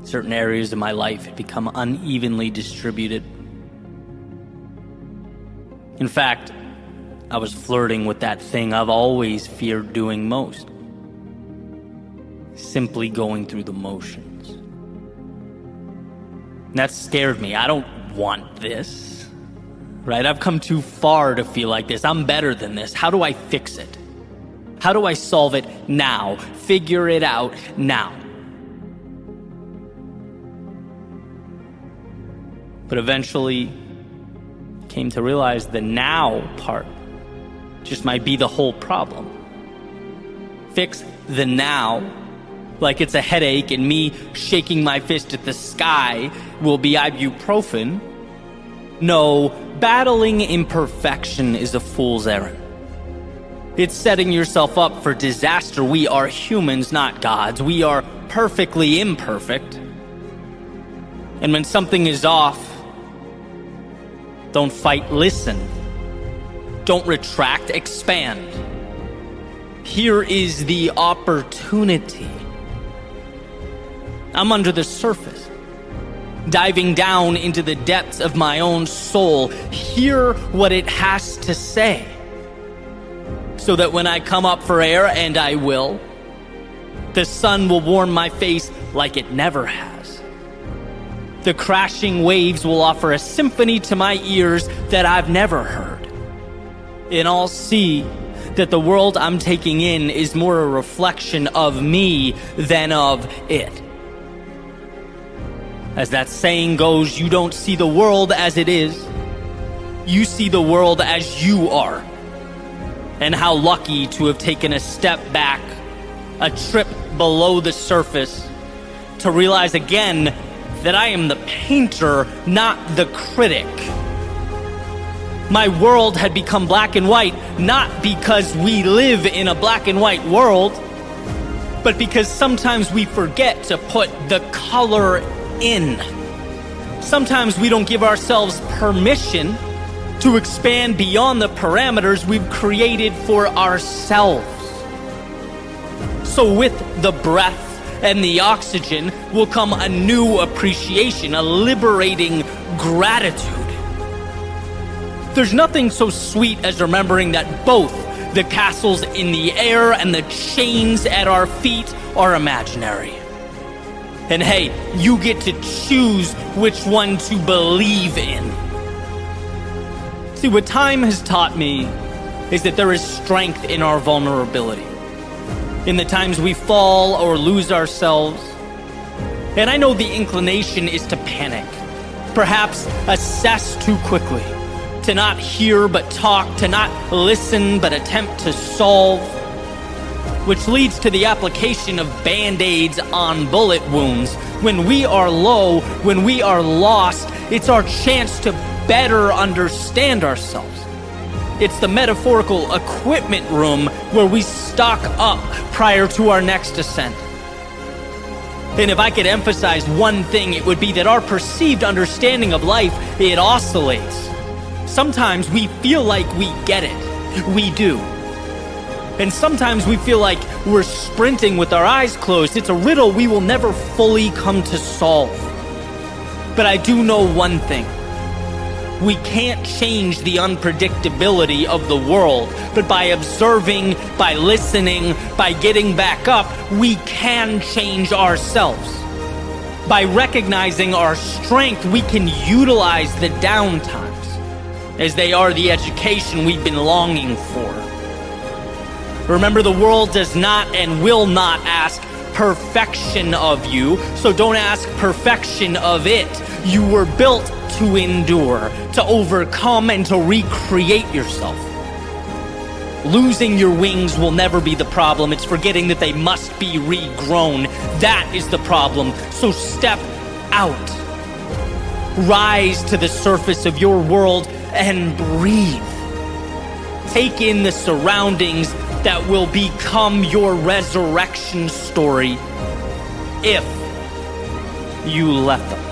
Certain areas of my life had become unevenly distributed. In fact, I was flirting with that thing I've always feared doing most. Simply going through the motions. That scared me. I don't want this, right? I've come too far to feel like this. I'm better than this. How do I fix it? How do I solve it now? Figure it out now. But eventually came to realize the now part just might be the whole problem. Fix the now like it's a headache and me shaking my fist at the sky will be ibuprofen. No, battling imperfection is a fool's errand. It's setting yourself up for disaster. We are humans, not gods. We are perfectly imperfect. And when something is off, don't fight, listen. Don't retract, expand. Here is the opportunity. I'm under the surface, diving down into the depths of my own soul. Hear what it has to say, so that when I come up for air, and I will, the sun will warm my face like it never has. The crashing waves will offer a symphony to my ears that I've never heard. And I'll see that the world I'm taking in is more a reflection of me than of it. As that saying goes, you don't see the world as it is. You see the world as you are. And how lucky to have taken a step back, a trip below the surface, to realize again that I am the painter, not the critic. My world had become black and white, not because we live in a black and white world, but because sometimes we forget to put the color in. Sometimes we don't give ourselves permission to expand beyond the parameters we've created for ourselves. So with the breath and the oxygen will come a new appreciation, a liberating gratitude. There's nothing so sweet as remembering that both the castles in the air and the chains at our feet are imaginary. And hey, you get to choose which one to believe in. See, what time has taught me is that there is strength in our vulnerability. In the times we fall or lose ourselves. And I know the inclination is to panic, perhaps assess too quickly, to not hear but talk, to not listen but attempt to solve. which leads to the application of band-aids on bullet wounds. When we are low, when we are lost, it's our chance to better understand ourselves. It's the metaphorical equipment room where we stock up prior to our next ascent. And if I could emphasize one thing, it would be that our perceived understanding of life, it oscillates. Sometimes we feel like we get it. We do. And sometimes we feel like we're sprinting with our eyes closed. It's a riddle we will never fully come to solve. But I do know one thing. We can't change the unpredictability of the world, but by observing, by listening, by getting back up, we can change ourselves. By recognizing our strength, we can utilize the downtimes, as they are the education we've been longing for. Remember, the world does not and will not ask perfection of you, so don't ask perfection of it. You were built to endure, to overcome, and to recreate yourself. Losing your wings will never be the problem. It's forgetting that they must be regrown. That is the problem. So step out. Rise to the surface of your world and breathe. Take in the surroundings that will become your resurrection story if you let them.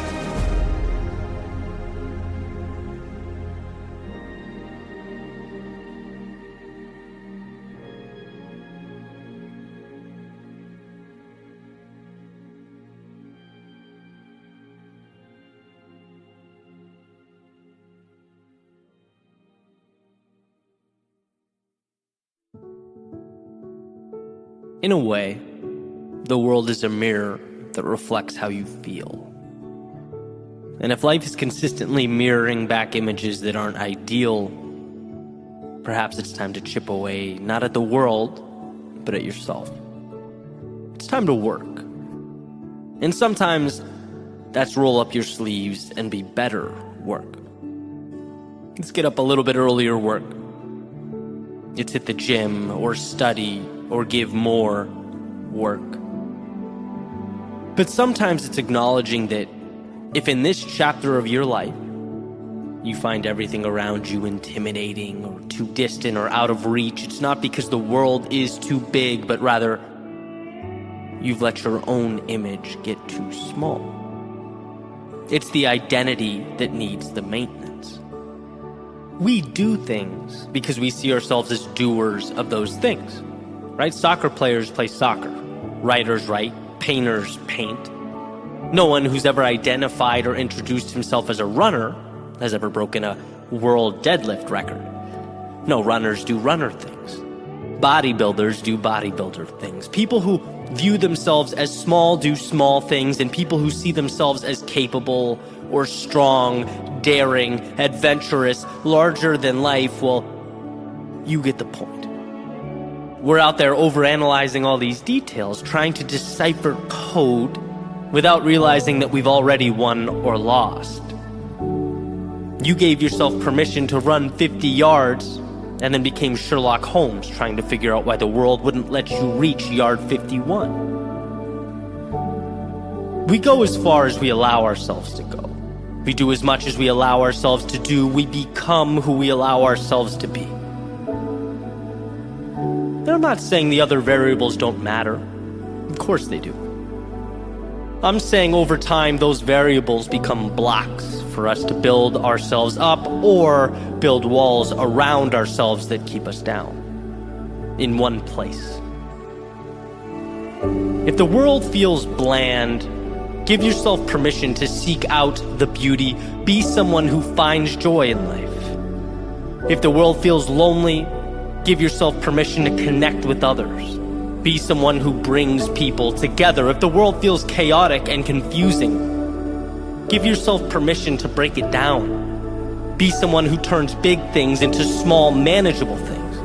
In a way, the world is a mirror that reflects how you feel. And if life is consistently mirroring back images that aren't ideal, perhaps it's time to chip away, not at the world, but at yourself. It's time to work. And sometimes that's roll up your sleeves and be better work. Let's get up a little bit earlier work. It's hit the gym or study or give more work. But sometimes it's acknowledging that if in this chapter of your life you find everything around you intimidating or too distant or out of reach, it's not because the world is too big, but rather you've let your own image get too small. It's the identity that needs the maintenance. We do things because we see ourselves as doers of those things. Right? Soccer players play soccer. Writers write. Painters paint. No one who's ever identified or introduced himself as a runner has ever broken a world deadlift record. No, runners do runner things. Bodybuilders do bodybuilder things. People who view themselves as small do small things, and people who see themselves as capable or strong, daring, adventurous, larger than life, well, you get the point. We're out there overanalyzing all these details, trying to decipher code without realizing that we've already won or lost. You gave yourself permission to run 50 yards and then became Sherlock Holmes trying to figure out why the world wouldn't let you reach yard 51. We go as far as we allow ourselves to go. We do as much as we allow ourselves to do. We become who we allow ourselves to be. And I'm not saying the other variables don't matter. Of course they do. I'm saying over time those variables become blocks for us to build ourselves up or build walls around ourselves that keep us down in one place. If the world feels bland, give yourself permission to seek out the beauty. Be someone who finds joy in life. If the world feels lonely, give yourself permission to connect with others. Be someone who brings people together. If the world feels chaotic and confusing, give yourself permission to break it down. Be someone who turns big things into small, manageable things.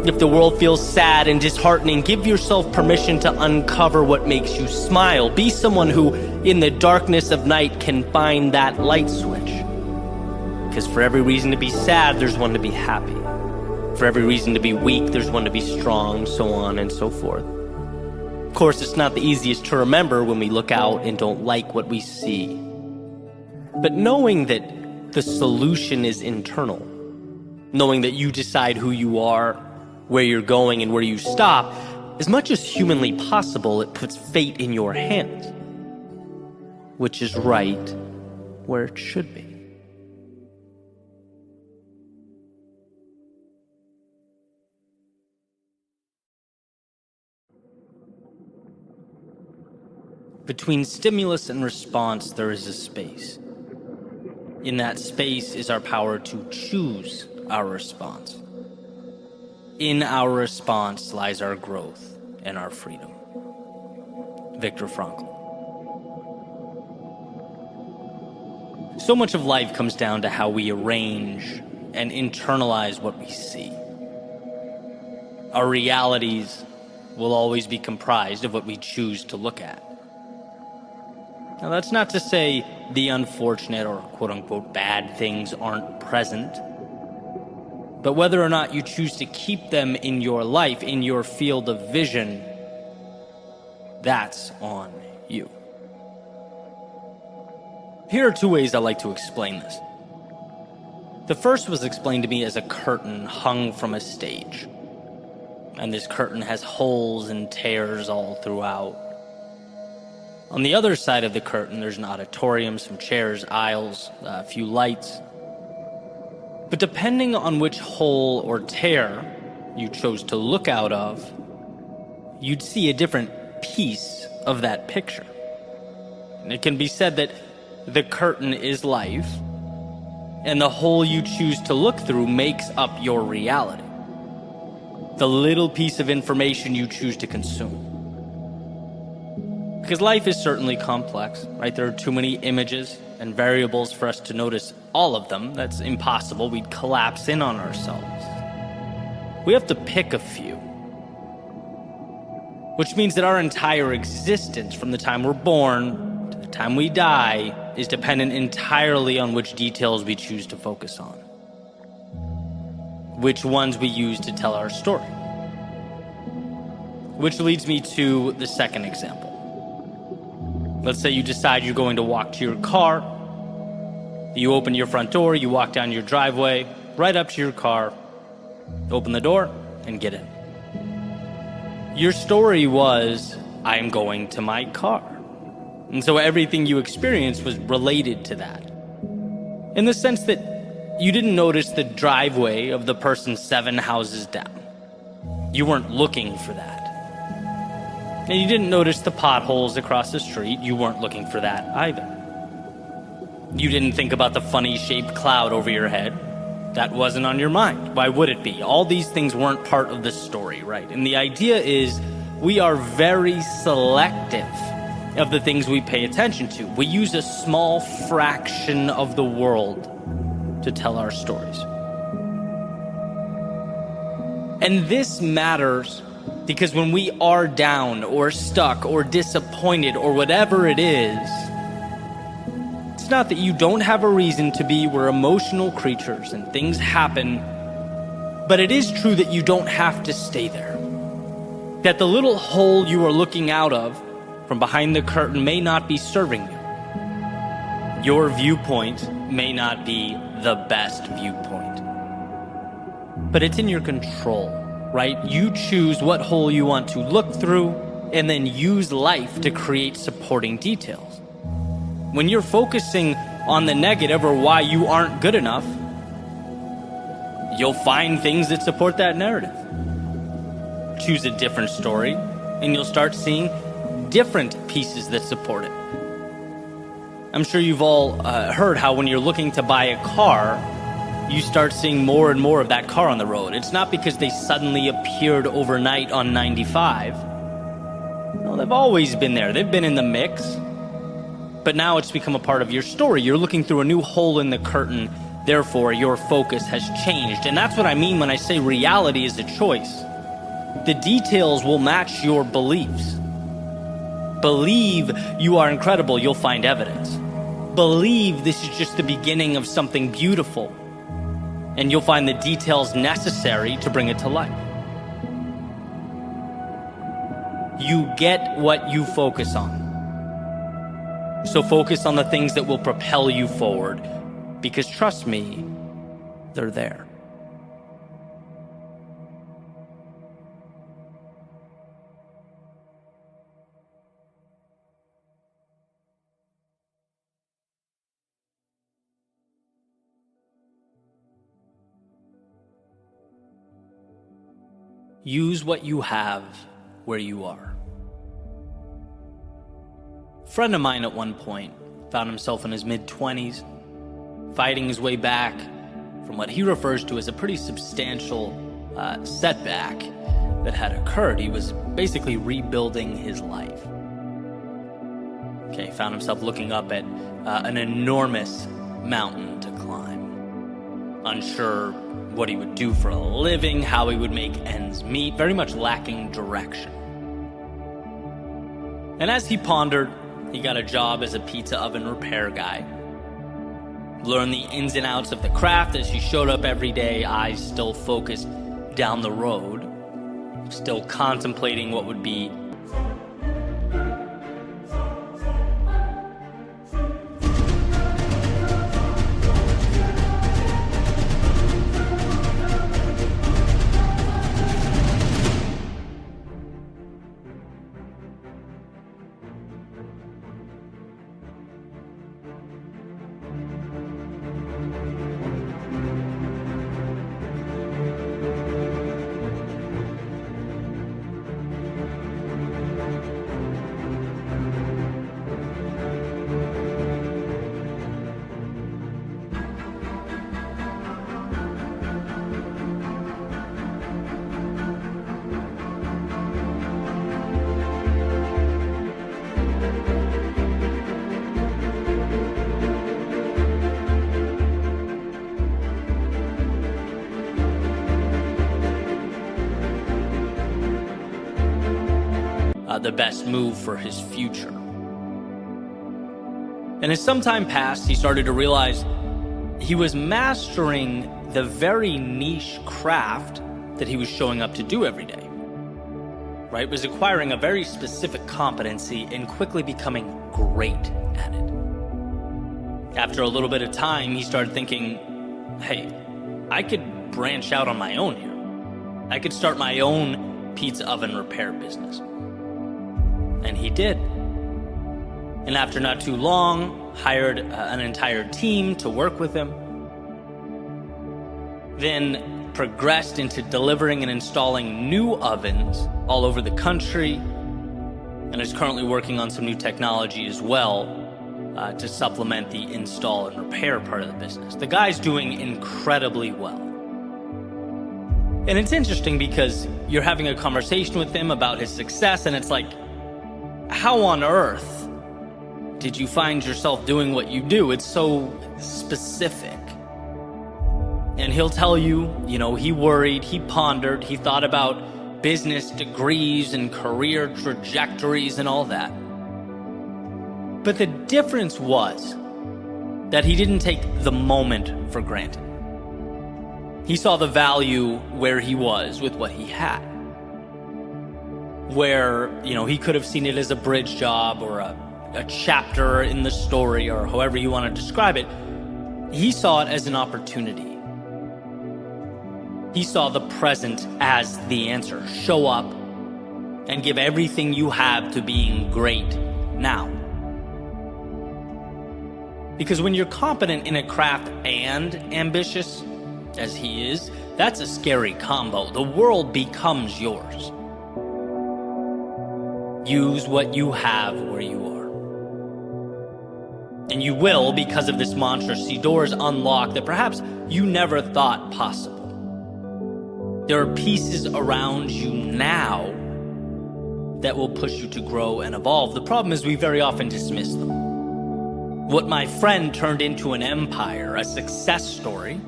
If the world feels sad and disheartening, give yourself permission to uncover what makes you smile. Be someone who, in the darkness of night, can find that light switch. Because for every reason to be sad, there's one to be happy. For every reason to be weak, there's one to be strong, so on and so forth. Of course, it's not the easiest to remember when we look out and don't like what we see. But knowing that the solution is internal, knowing that you decide who you are, where you're going, and where you stop, as much as humanly possible, it puts fate in your hands, which is right where it should be. Between stimulus and response, there is a space. In that space is our power to choose our response. In our response lies our growth and our freedom. Viktor Frankl. So much of life comes down to how we arrange and internalize what we see. Our realities will always be comprised of what we choose to look at. Now, that's not to say the unfortunate or quote-unquote bad things aren't present, but whether or not you choose to keep them in your life, in your field of vision, that's on you. Here are two ways I like to explain this. The first was explained to me as a curtain hung from a stage, and this curtain has holes and tears all throughout. On the other side of the curtain, there's an auditorium, some chairs, aisles, a few lights. But depending on which hole or tear you chose to look out of, you'd see a different piece of that picture. And it can be said that the curtain is life, and the hole you choose to look through makes up your reality. The little piece of information you choose to consume. Because life is certainly complex, right? There are too many images and variables for us to notice all of them. That's impossible. We'd collapse in on ourselves. We have to pick a few. Which means that our entire existence, from the time we're born to the time we die, is dependent entirely on which details we choose to focus on. Which ones we use to tell our story. Which leads me to the second example. Let's say you decide you're going to walk to your car. You open your front door, you walk down your driveway, right up to your car, open the door, and get in. Your story was, I'm going to my car. And so everything you experienced was related to that. In the sense that you didn't notice the driveway of the person 7 houses down. You weren't looking for that. And you didn't notice the potholes across the street. You weren't looking for that either. You didn't think about the funny shaped cloud over your head. That wasn't on your mind. Why would it be? All these things weren't part of the story, right? And the idea is we are very selective of the things we pay attention to. We use a small fraction of the world to tell our stories. And this matters because when we are down or stuck or disappointed or whatever it is, it's not that you don't have a reason to be. We're emotional creatures and things happen, but it is true that you don't have to stay there. That the little hole you are looking out of from behind the curtain may not be serving you. Your viewpoint may not be the best viewpoint, but it's in your control, right? You choose what hole you want to look through and then use life to create supporting details. When you're focusing on the negative or why you aren't good enough, you'll find things that support that narrative. Choose a different story and you'll start seeing different pieces that support it. I'm sure you've all heard how when you're looking to buy a car, you start seeing more and more of that car on the road. It's not because they suddenly appeared overnight on 95. No, they've always been there. They've been in the mix. But now it's become a part of your story. You're looking through a new hole in the curtain. Therefore, your focus has changed. And that's what I mean when I say reality is a choice. The details will match your beliefs. Believe you are incredible, you'll find evidence. Believe this is just the beginning of something beautiful. and you'll find the details necessary to bring it to life. You get what you focus on. So focus on the things that will propel you forward, because trust me, they're there. Use what you have where you are. A friend of mine at one point found himself in his mid-20s, fighting his way back from what he refers to as a pretty substantial setback that had occurred. He was basically rebuilding his life. Found himself looking up at an enormous mountain to climb, unsure what he would do for a living, how he would make ends meet, very much lacking direction. And as he pondered, he got a job as a pizza oven repair guy. Learned the ins and outs of the craft as he showed up every day, eyes still focused down the road, still contemplating what would be the best move for his future. And as some time passed, he started to realize he was mastering the very niche craft that he was showing up to do every day. Right? Was acquiring a very specific competency and quickly becoming great at it. After a little bit of time, he started thinking, hey, I could branch out on my own here. I could start my own pizza oven repair business. And he did. And after not too long, hired an entire team to work with him. Then progressed into delivering and installing new ovens all over the country, and is currently working on some new technology as well to supplement the install and repair part of the business. The guy's doing incredibly well. And it's interesting because you're having a conversation with him about his success, and it's like, how on earth did you find yourself doing what you do? It's so specific. And he'll tell you, he worried, he pondered, he thought about business degrees and career trajectories and all that. But the difference was that he didn't take the moment for granted. He saw the value where he was with what he had. Where, he could have seen it as a bridge job or a chapter in the story or however you want to describe it. He saw it as an opportunity. He saw the present as the answer. Show up and give everything you have to being great now. Because when you're competent in a craft and ambitious, as he is, that's a scary combo. The world becomes yours. Use what you have where you are. And you will, because of this mantra, see doors unlock that perhaps you never thought possible. There are pieces around you now that will push you to grow and evolve. The problem is we very often dismiss them. What my friend turned into an empire, a success story,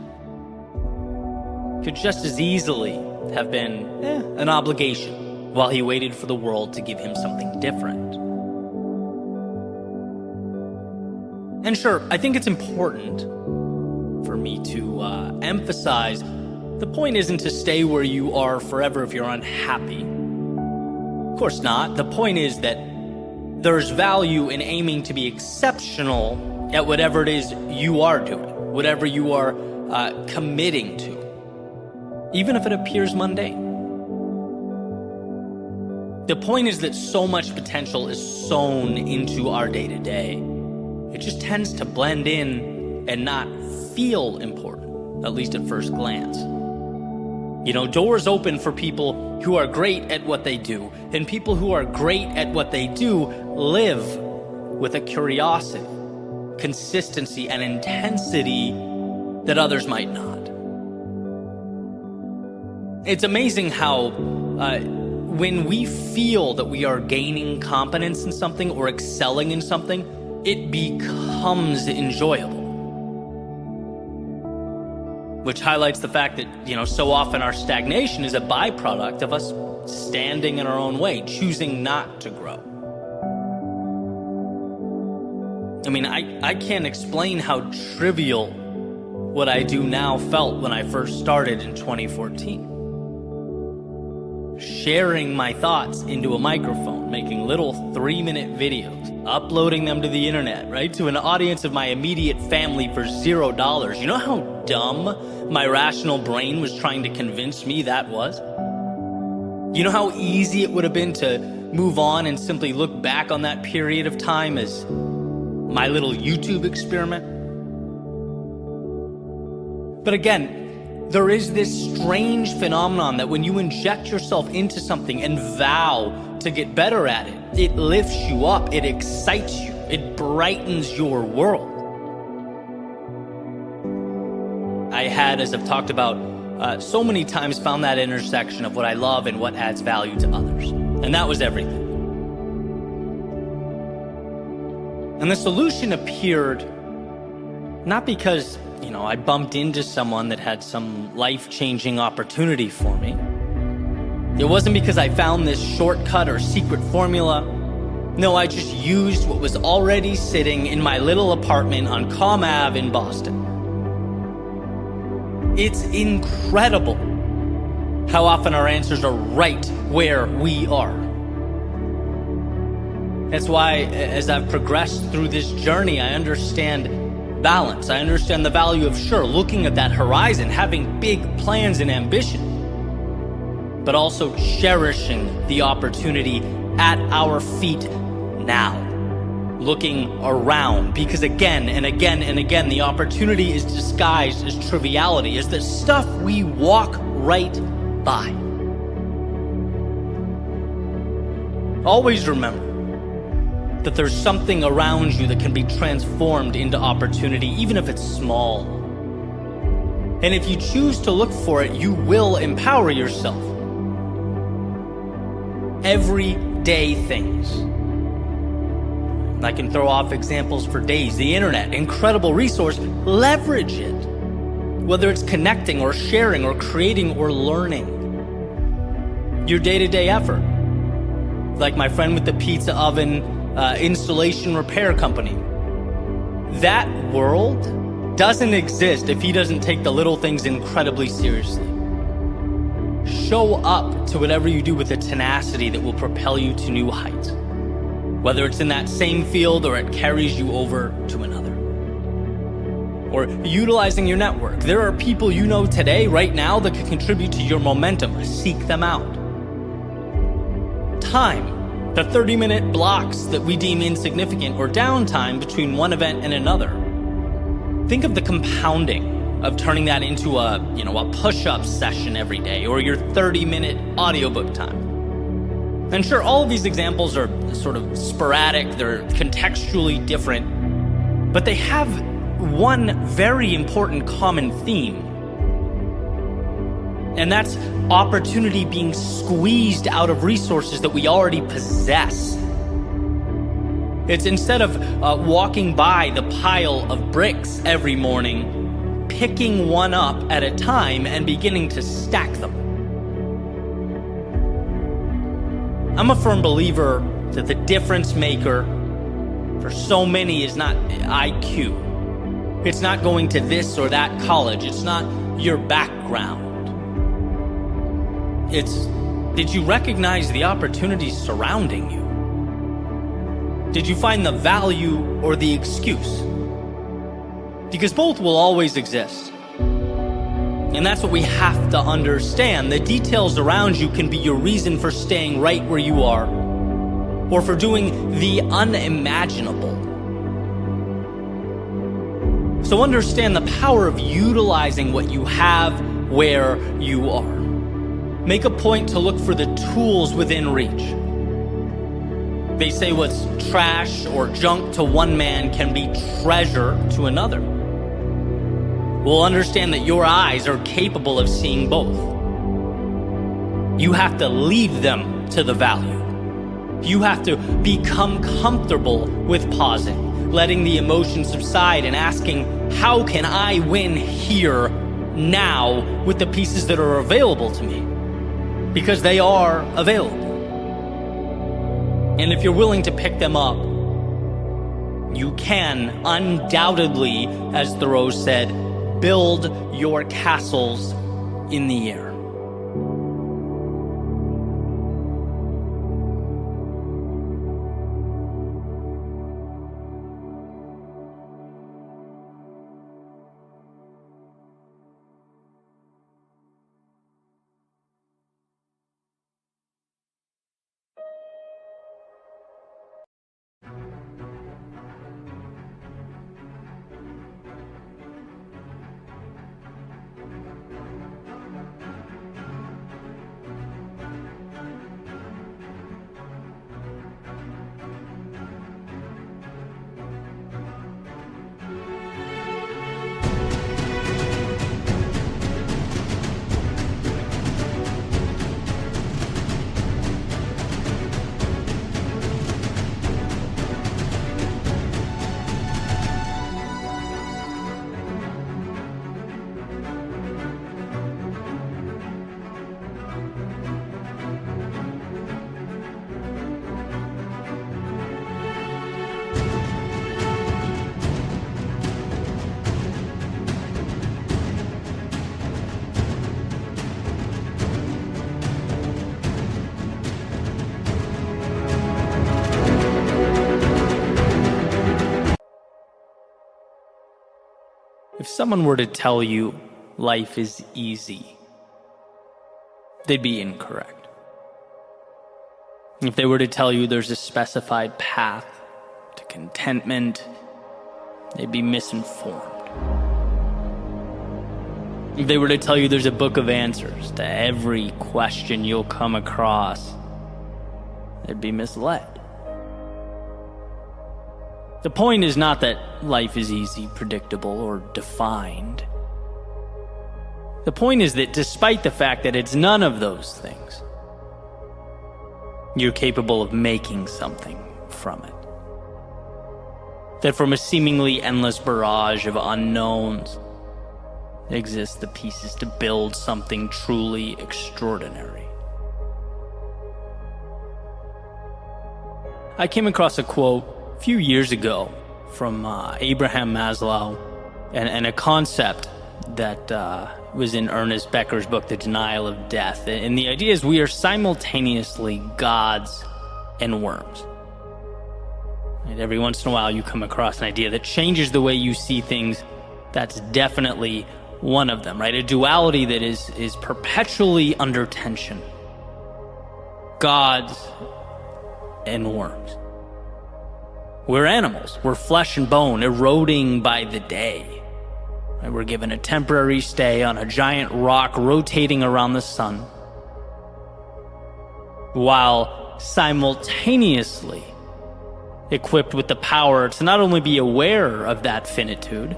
could just as easily have been an obligation while he waited for the world to give him something different. And sure, I think it's important for me to emphasize, the point isn't to stay where you are forever if you're unhappy. Of course not. The point is that there's value in aiming to be exceptional at whatever it is you are doing, whatever you are committing to, even if it appears mundane. The point is that so much potential is sown into our day-to-day. It just tends to blend in and not feel important, at least at first glance. Doors open for people who are great at what they do, and people who are great at what they do live with a curiosity, consistency, and intensity that others might not. It's amazing how when we feel that we are gaining competence in something or excelling in something, it becomes enjoyable. Which highlights the fact that, so often our stagnation is a byproduct of us standing in our own way, choosing not to grow. I can't explain how trivial what I do now felt when I first started in 2014. Sharing my thoughts into a microphone, making little 3-minute videos, uploading them to the internet, right? To an audience of my immediate family for $0. You know how dumb my rational brain was trying to convince me that was? You know how easy it would have been to move on and simply look back on that period of time as my little YouTube experiment? But again, there is this strange phenomenon that when you inject yourself into something and vow to get better at it, it lifts you up, it excites you, it brightens your world. I had, as I've talked about so many times, found that intersection of what I love and what adds value to others. And that was everything. And the solution appeared not because I bumped into someone that had some life-changing opportunity for me. It wasn't because I found this shortcut or secret formula. No, I just used what was already sitting in my little apartment on Comm Ave in Boston. It's incredible how often our answers are right where we are. That's why, as I've progressed through this journey, I understand balance. I understand the value of, looking at that horizon, having big plans and ambition, but also cherishing the opportunity at our feet now, looking around, because again and again and again, the opportunity is disguised as triviality, as the stuff we walk right by. Always remember that there's something around you that can be transformed into opportunity, even if it's small. And if you choose to look for it, you will empower yourself. Everyday things. I can throw off examples for days. The internet, incredible resource, leverage it. Whether it's connecting or sharing or creating or learning. Your day-to-day effort. Like my friend with the pizza oven, installation repair company. That world doesn't exist if he doesn't take the little things incredibly seriously. Show up to whatever you do with a tenacity that will propel you to new heights. Whether it's in that same field or it carries you over to another. Or utilizing your network. There are people you know today, right now, that can contribute to your momentum. Seek them out. Time. The 30-minute blocks that we deem insignificant or downtime between one event and another. Think of the compounding of turning that into a push-up session every day or your 30-minute audiobook time. And all of these examples are sort of sporadic, they're contextually different, but they have one very important common theme. And that's opportunity being squeezed out of resources that we already possess. It's instead of walking by the pile of bricks every morning, picking one up at a time and beginning to stack them. I'm a firm believer that the difference maker for so many is not IQ. It's not going to this or that college. It's not your background. It's, did you recognize the opportunities surrounding you? Did you find the value or the excuse? Because both will always exist. And that's what we have to understand. The details around you can be your reason for staying right where you are, or for doing the unimaginable. So understand the power of utilizing what you have where you are. Make a point to look for the tools within reach. They say what's trash or junk to one man can be treasure to another. Well, understand that your eyes are capable of seeing both. You have to lead them to the value. You have to become comfortable with pausing, letting the emotions subside and asking, how can I win here, now, with the pieces that are available to me? Because they are available. And if you're willing to pick them up, you can undoubtedly, as Thoreau said, build your castles in the air. If someone were to tell you life is easy, they'd be incorrect. If they were to tell you there's a specified path to contentment, they'd be misinformed. If they were to tell you there's a book of answers to every question you'll come across, they'd be misled. The point is not that life is easy, predictable, or defined. The point is that despite the fact that it's none of those things, you're capable of making something from it. That from a seemingly endless barrage of unknowns exist the pieces to build something truly extraordinary. I came across a quote a few years ago from Abraham Maslow and a concept that was in Ernest Becker's book, The Denial of Death. And the idea is we are simultaneously gods and worms. And every once in a while you come across an idea that changes the way you see things. That's definitely one of them, right? A duality that is perpetually under tension. Gods and worms. We're animals. We're flesh and bone, eroding by the day. We're given a temporary stay on a giant rock rotating around the sun, while simultaneously equipped with the power to not only be aware of that finitude,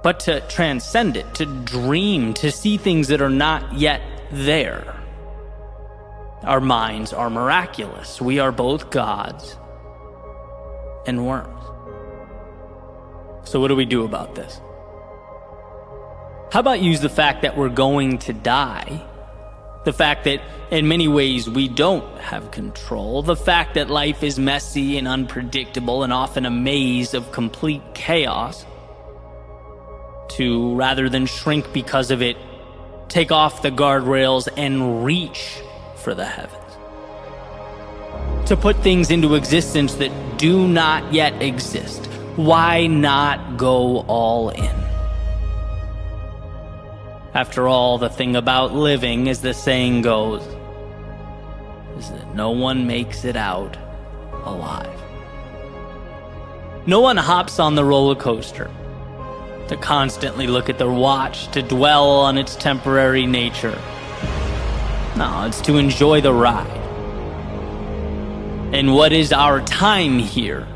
but to transcend it, to dream, to see things that are not yet there. Our minds are miraculous. We are both gods and worms. So what do we do about this? How about use the fact that we're going to die The fact that in many ways we don't have control. The fact that life is messy and unpredictable and often a maze of complete chaos. To, rather than shrink because of it, take off the guardrails and reach for the heavens. To put things into existence that do not yet exist. Why not go all in? After all, the thing about living, as the saying goes, is that no one makes it out alive. No one hops on the roller coaster to constantly look at their watch, to dwell on its temporary nature. No, it's to enjoy the ride. And what is our time here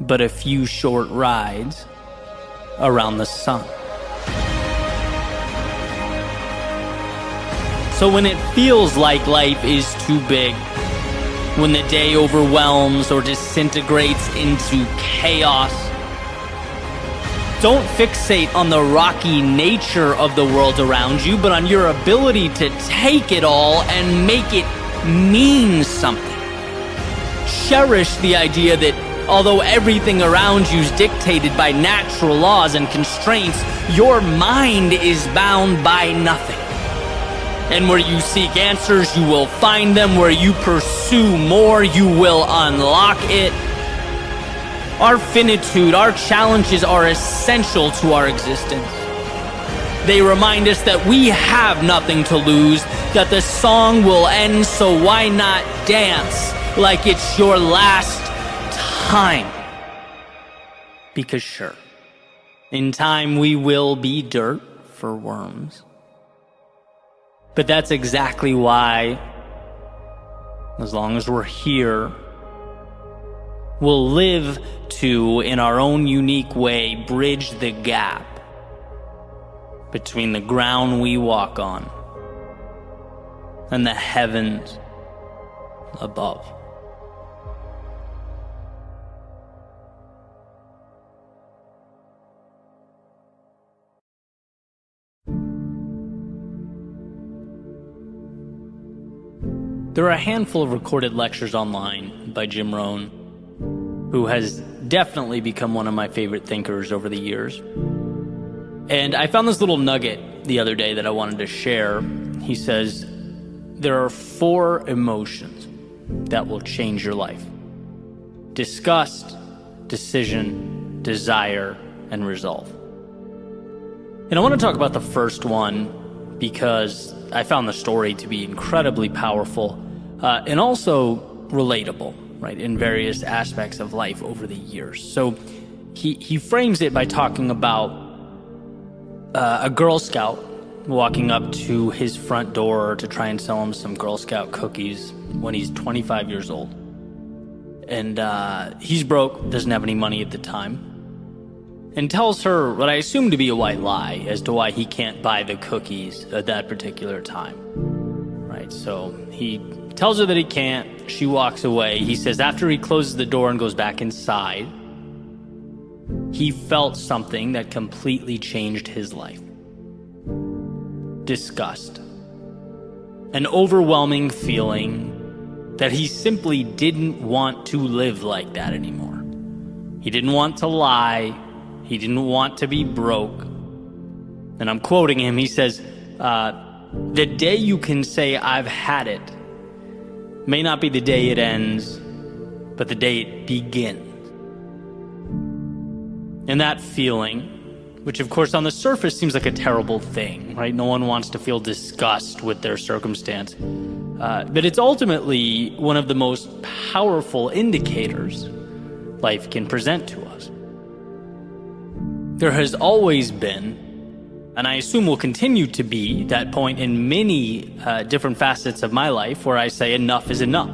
but a few short rides around the sun? So when it feels like life is too big, when the day overwhelms or disintegrates into chaos, don't fixate on the rocky nature of the world around you, but on your ability to take it all and make it mean something. Cherish the idea that although everything around you is dictated by natural laws and constraints, your mind is bound by nothing. And where you seek answers, you will find them. Where you pursue more, you will unlock it. Our finitude, our challenges are essential to our existence. They remind us that we have nothing to lose, that the song will end, so why not dance like it's your last time? Because sure, in time we will be dirt for worms. But that's exactly why, as long as we're here, we'll live to, in our own unique way, bridge the gap between the ground we walk on and the heavens above. There are a handful of recorded lectures online by Jim Rohn, who has definitely become one of my favorite thinkers over the years. And I found this little nugget the other day that I wanted to share. He says, there are 4 emotions that will change your life: disgust, decision, desire, and resolve. And I want to talk about the first one because I found the story to be incredibly powerful and also relatable, right, in various aspects of life over the years. So he frames it by talking about a Girl Scout walking up to his front door to try and sell him some Girl Scout cookies when he's 25 years old. And he's broke, doesn't have any money at the time, and tells her what I assume to be a white lie as to why he can't buy the cookies at that particular time. Right, so he tells her that he can't. She walks away. He says after he closes the door and goes back inside, he felt something that completely changed his life. Disgust. An overwhelming feeling that he simply didn't want to live like that anymore. He didn't want to lie. He didn't want to be broke. And I'm quoting him. He says, the day you can say I've had it may not be the day it ends, but the day it begins. And that feeling, which of course on the surface seems like a terrible thing, right? No one wants to feel disgust with their circumstance. But it's ultimately one of the most powerful indicators life can present to us. There has always been, and I assume will continue to be, that point in many different facets of my life where I say enough is enough.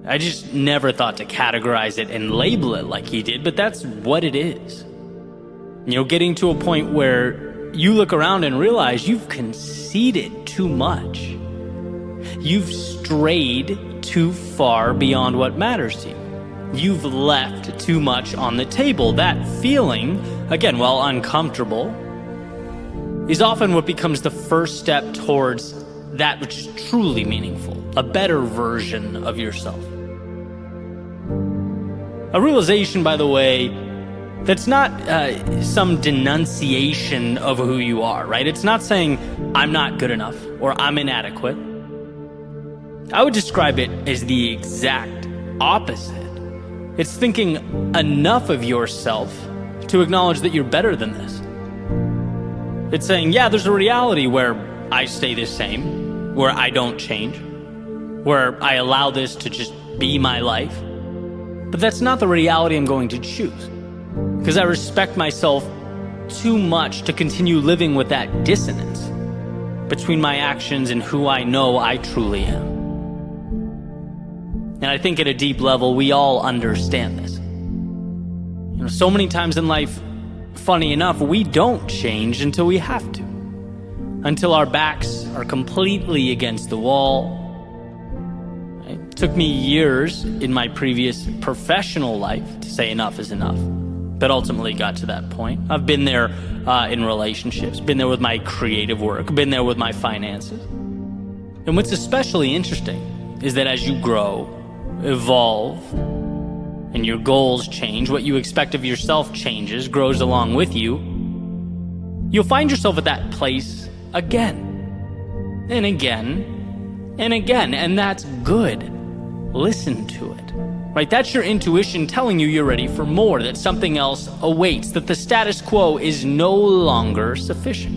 I just never thought to categorize it and label it like he did, but that's what it is. You know, getting to a point where you look around and realize you've conceded too much. You've strayed too far beyond what matters to you. You've left too much on the table. That feeling, again, while uncomfortable, is often what becomes the first step towards that which is truly meaningful, a better version of yourself. A realization, by the way, that's not some denunciation of who you are, right? It's not saying, I'm not good enough or I'm inadequate. I would describe it as the exact opposite. It's thinking enough of yourself to acknowledge that you're better than this. It's saying, yeah, there's a reality where I stay the same, where I don't change, where I allow this to just be my life. But that's not the reality I'm going to choose, because I respect myself too much to continue living with that dissonance between my actions and who I know I truly am. And I think at a deep level, we all understand this. So many times in life, funny enough, we don't change until we have to, until our backs are completely against the wall. It took me years in my previous professional life to say enough is enough, but ultimately got to that point. I've been there in relationships, been there with my creative work, been there with my finances. And what's especially interesting is that as you grow, evolve, and your goals change, what you expect of yourself changes, grows along with you, you'll find yourself at that place again, and again, and again, and that's good. Listen to it, right? That's your intuition telling you you're ready for more, that something else awaits, that the status quo is no longer sufficient.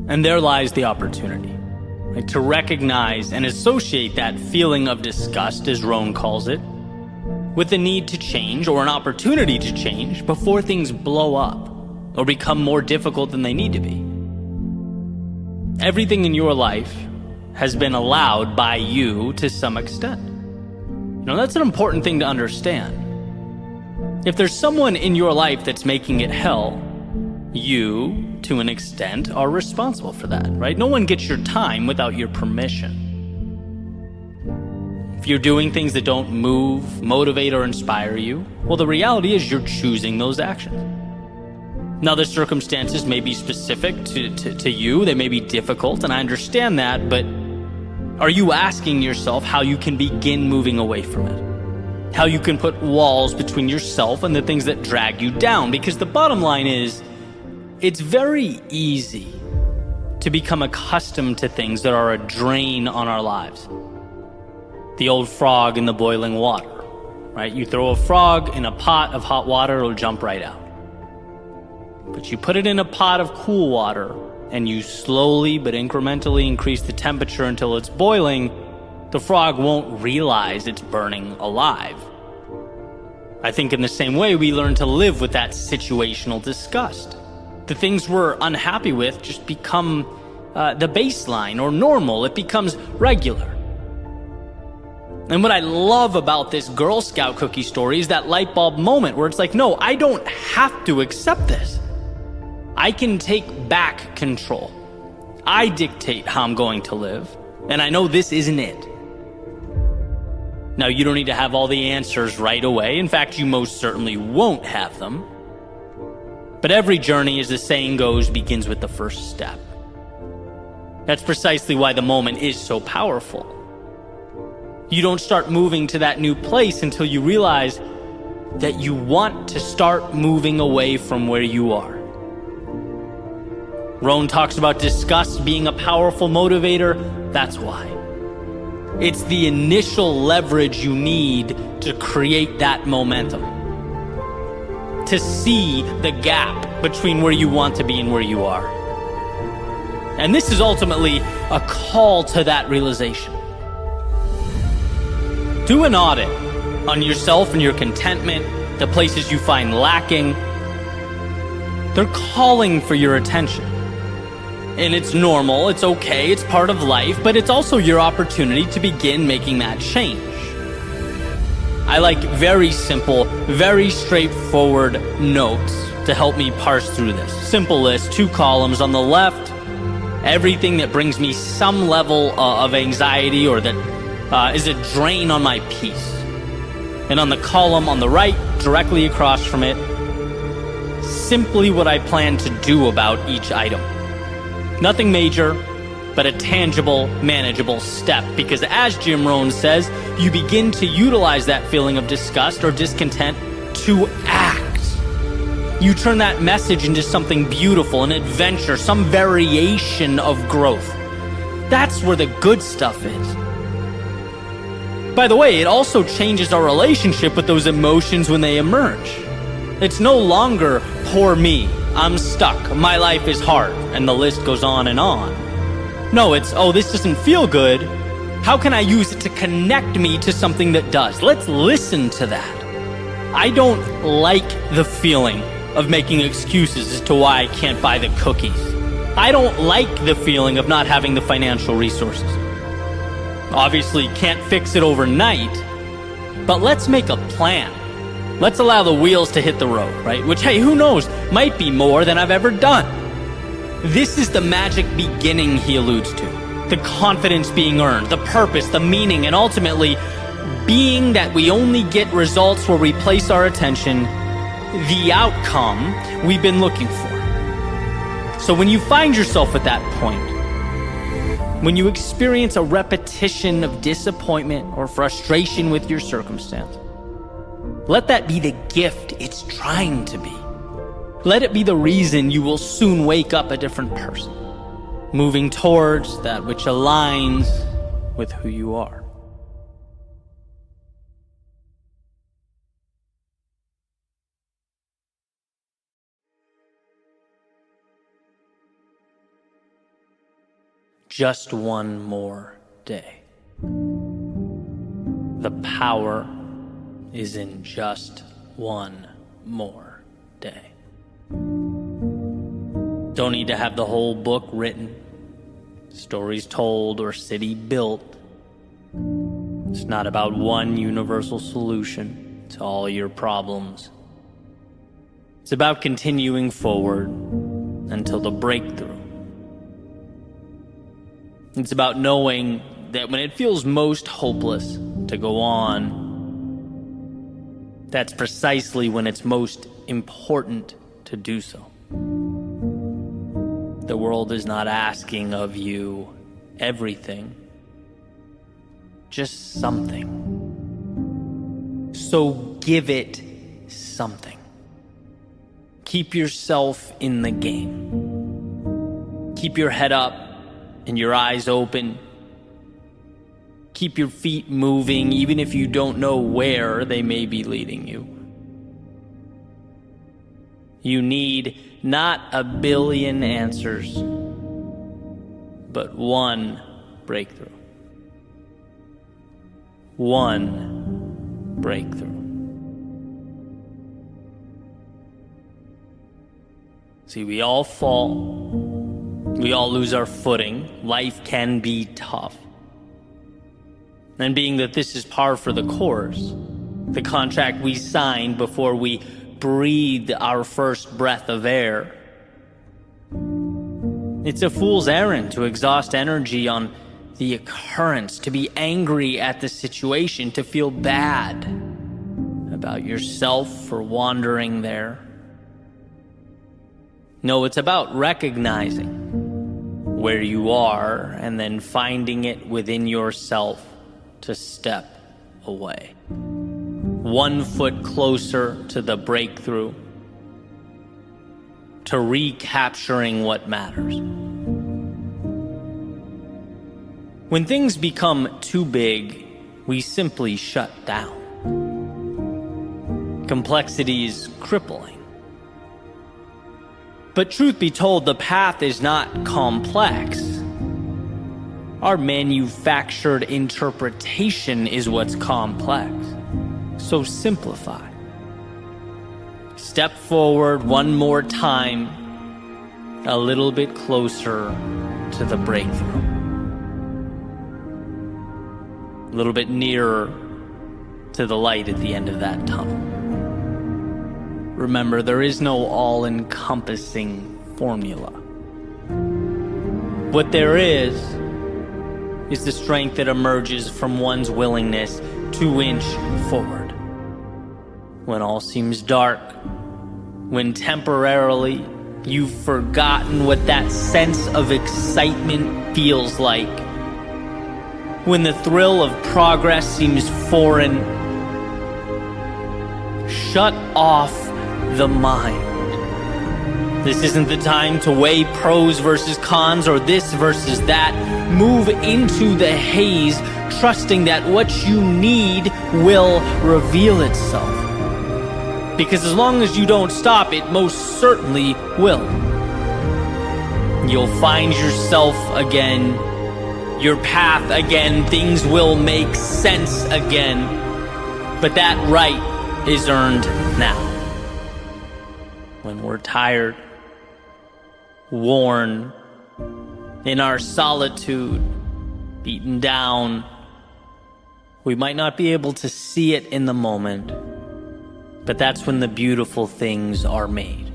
And there lies the opportunity, right? To recognize and associate that feeling of disgust, as Rohn calls it, with the need to change or an opportunity to change before things blow up or become more difficult than they need to be. Everything in your life has been allowed by you to some extent. That's an important thing to understand. If there's someone in your life that's making it hell, you, to an extent, are responsible for that, right? No one gets your time without your permission. If you're doing things that don't move, motivate, or inspire you, well, the reality is you're choosing those actions. Now, the circumstances may be specific to you, they may be difficult, and I understand that, but are you asking yourself how you can begin moving away from it? How you can put walls between yourself and the things that drag you down? Because the bottom line is, it's very easy to become accustomed to things that are a drain on our lives. The old frog in the boiling water, right? You throw a frog in a pot of hot water, it'll jump right out. But you put it in a pot of cool water, and you slowly but incrementally increase the temperature until it's boiling, the frog won't realize it's burning alive. I think in the same way, we learn to live with that situational disgust. The things we're unhappy with just become the baseline or normal. It becomes regular. And what I love about this Girl Scout cookie story is that light bulb moment where it's like, no, I don't have to accept this. I can take back control. I dictate how I'm going to live, and I know this isn't it. Now, you don't need to have all the answers right away. In fact, you most certainly won't have them. But every journey, as the saying goes, begins with the first step. That's precisely why the moment is so powerful. You don't start moving to that new place until you realize that you want to start moving away from where you are. Rohn talks about disgust being a powerful motivator. That's why. It's the initial leverage you need to create that momentum, to see the gap between where you want to be and where you are. And this is ultimately a call to that realization. Do an audit on yourself and your contentment, the places you find lacking. They're calling for your attention. And it's normal, it's okay, it's part of life, but it's also your opportunity to begin making that change. I like very simple, very straightforward notes to help me parse through this. Simple list, 2 columns. On the left, everything that brings me some level of anxiety or that is a drain on my peace. And on the column on the right, directly across from it, simply what I plan to do about each item. Nothing major, but a tangible, manageable step. Because as Jim Rohn says, you begin to utilize that feeling of disgust or discontent to act. You turn that message into something beautiful, an adventure, some variation of growth. That's where the good stuff is. By the way, it also changes our relationship with those emotions when they emerge. It's no longer, poor me, I'm stuck, my life is hard, and the list goes on and on. No, it's, oh, this doesn't feel good. How can I use it to connect me to something that does? Let's listen to that. I don't like the feeling of making excuses as to why I can't buy the cookies. I don't like the feeling of not having the financial resources. Obviously, can't fix it overnight, but let's make a plan. Let's allow the wheels to hit the road, right? Which, hey, who knows, might be more than I've ever done. This is the magic beginning he alludes to. The confidence being earned, the purpose, the meaning, and ultimately being that we only get results where we place our attention, the outcome we've been looking for. So when you find yourself at that point, when you experience a repetition of disappointment or frustration with your circumstance, let that be the gift it's trying to be. Let it be the reason you will soon wake up a different person, moving towards that which aligns with who you are. Just one more day. The power is in just one more day. Don't need to have the whole book written, stories told, or city built. It's not about one universal solution to all your problems. It's about continuing forward until the breakthrough. It's about knowing that when it feels most hopeless to go on, that's precisely when it's most important to do so. The world is not asking of you everything, just something. So give it something. Keep yourself in the game. Keep your head up and your eyes open. Keep your feet moving, even if you don't know where they may be leading you. You need not a billion answers, but one breakthrough. One breakthrough. See, we all fall. We all lose our footing. Life can be tough. And being that this is par for the course, the contract we signed before we breathed our first breath of air, it's a fool's errand to exhaust energy on the occurrence, to be angry at the situation, to feel bad about yourself for wandering there. No, it's about recognizing where you are and then finding it within yourself to step away. 1 foot closer to the breakthrough, to recapturing what matters. When things become too big, we simply shut down. Complexity is crippling. But truth be told, the path is not complex. Our manufactured interpretation is what's complex. So simplify. Step forward one more time, a little bit closer to the breakthrough. A little bit nearer to the light at the end of that tunnel. Remember, there is no all-encompassing formula. What there is the strength that emerges from one's willingness to inch forward. When all seems dark, when temporarily you've forgotten what that sense of excitement feels like, when the thrill of progress seems foreign, shut off the mind. This isn't the time to weigh pros versus cons or this versus that. Move into the haze, trusting that what you need will reveal itself. Because as long as you don't stop, it most certainly will. You'll find yourself again, your path again, things will make sense again. But that right is earned now. When we're tired, worn, in our solitude, beaten down, we might not be able to see it in the moment, but that's when the beautiful things are made.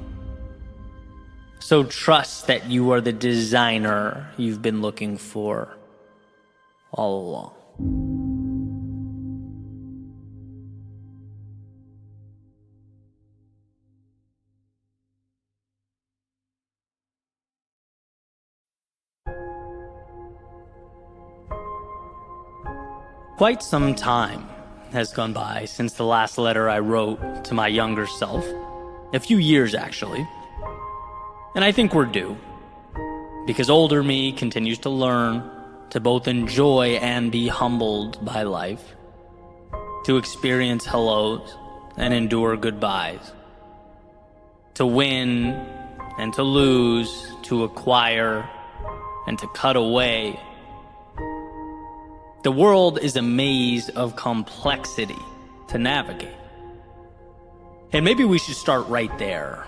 So trust that you are the designer you've been looking for all along. Quite some time has gone by since the last letter I wrote to my younger self. A few years, actually. And I think we're due. Because older me continues to learn to both enjoy and be humbled by life. To experience hellos and endure goodbyes. To win and to lose, to acquire and to cut away. The world is a maze of complexity to navigate. And maybe we should start right there.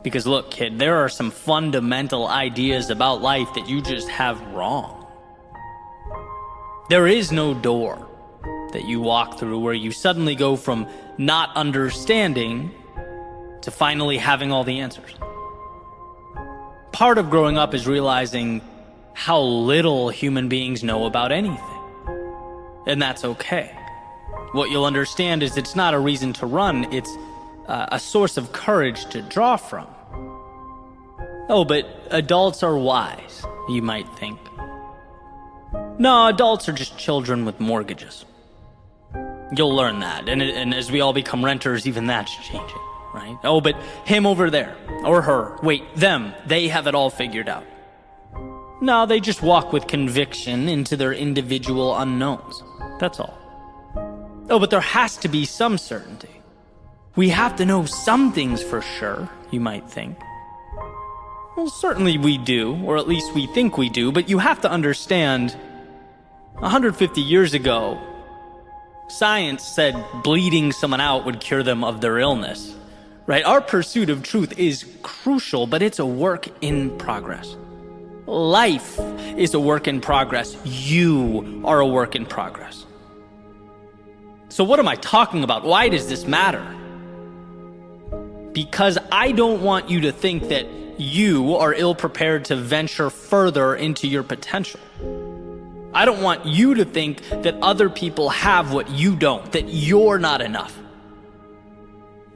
Because look, kid, there are some fundamental ideas about life that you just have wrong. There is no door that you walk through where you suddenly go from not understanding to finally having all the answers. Part of growing up is realizing how little human beings know about anything. And that's okay. What you'll understand is it's not a reason to run, it's a source of courage to draw from. Oh, but adults are wise, you might think. No, adults are just children with mortgages. You'll learn that, and as we all become renters, even that's changing, right? Oh, but him over there, or her, wait, them, they have it all figured out. No, they just walk with conviction into their individual unknowns. That's all. Oh, but there has to be some certainty. We have to know some things for sure, you might think. Well, certainly we do, or at least we think we do, but you have to understand, 150 years ago, science said bleeding someone out would cure them of their illness, right? Our pursuit of truth is crucial, but it's a work in progress. Life is a work in progress. You are a work in progress. So what am I talking about? Why does this matter? Because I don't want you to think that you are ill-prepared to venture further into your potential. I don't want you to think that other people have what you don't, that you're not enough.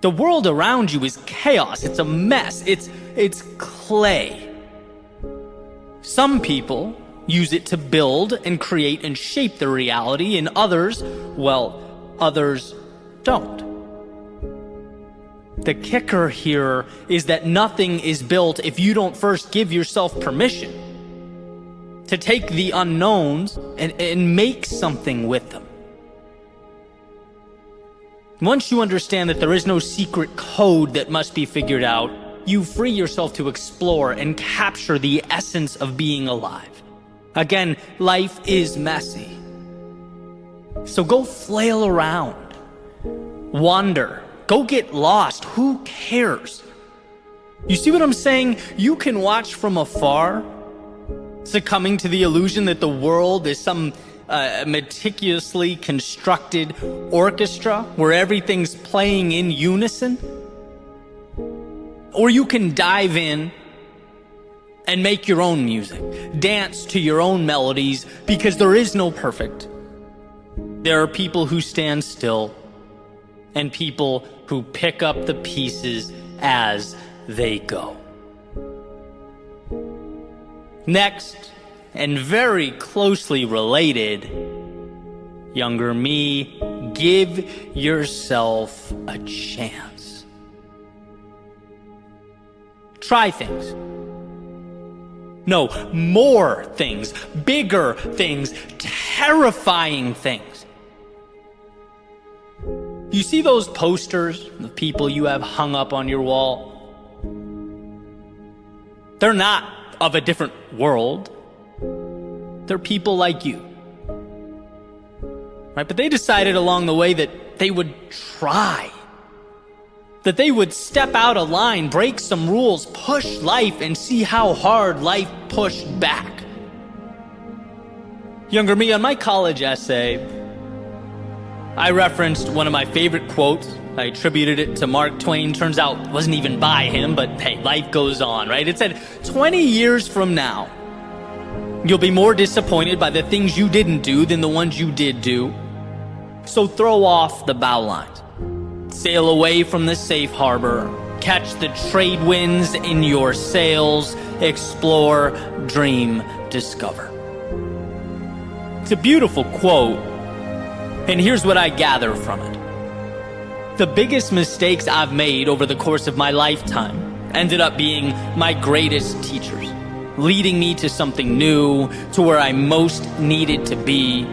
The world around you is chaos. It's a mess. It's clay. Some people use it to build and create and shape their reality, and others, well, others don't. The kicker here is that nothing is built if you don't first give yourself permission to take the unknowns and make something with them. Once you understand that there is no secret code that must be figured out, you free yourself to explore and capture the essence of being alive. Again, life is messy. So go flail around. Wander. Go get lost. Who cares? You see what I'm saying? You can watch from afar, succumbing to the illusion that the world is some meticulously constructed orchestra where everything's playing in unison. Or you can dive in and make your own music, dance to your own melodies, because there is no perfect. There are people who stand still and people who pick up the pieces as they go. Next, and very closely related, younger me, give yourself a chance. Try things. No, more things, bigger things, terrifying things. You see those posters of people you have hung up on your wall? They're not of a different world. They're people like you. Right? But they decided along the way that they would try. That they would step out of line, break some rules, push life, and see how hard life pushed back. Younger me, on my college essay, I referenced one of my favorite quotes. I attributed it to Mark Twain. Turns out it wasn't even by him, but hey, life goes on, right? It said, 20 years from now, you'll be more disappointed by the things you didn't do than the ones you did do. So throw off the bow lines. Sail away from the safe harbor. Catch the trade winds in your sails. Explore, dream, discover. It's a beautiful quote, and here's what I gather from it. The biggest mistakes I've made over the course of my lifetime ended up being my greatest teachers, leading me to something new, to where I most needed to be.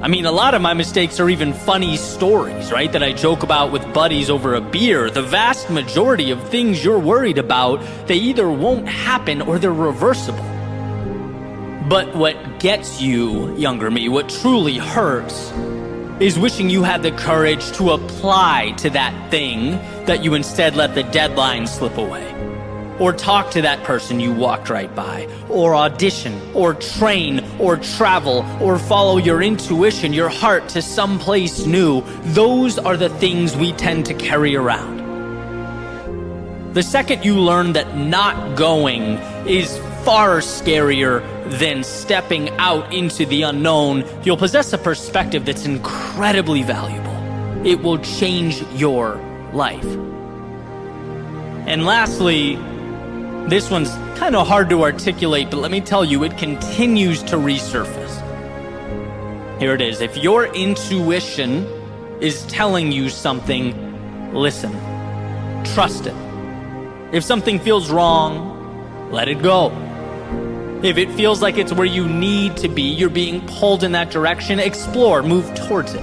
I mean, a lot of my mistakes are even funny stories, right, that I joke about with buddies over a beer. The vast majority of things you're worried about, they either won't happen or they're reversible. But what gets you, younger me, what truly hurts, is wishing you had the courage to apply to that thing that you instead let the deadline slip away. Or talk to that person you walked right by, or audition, or train, or travel, or follow your intuition, your heart to someplace new. Those are the things we tend to carry around. The second you learn that not going is far scarier than stepping out into the unknown, you'll possess a perspective that's incredibly valuable. It will change your life. And lastly, this one's kind of hard to articulate, but let me tell you, it continues to resurface. Here it is. If your intuition is telling you something, listen. Trust it. If something feels wrong, let it go. If it feels like it's where you need to be, you're being pulled in that direction, explore, move towards it.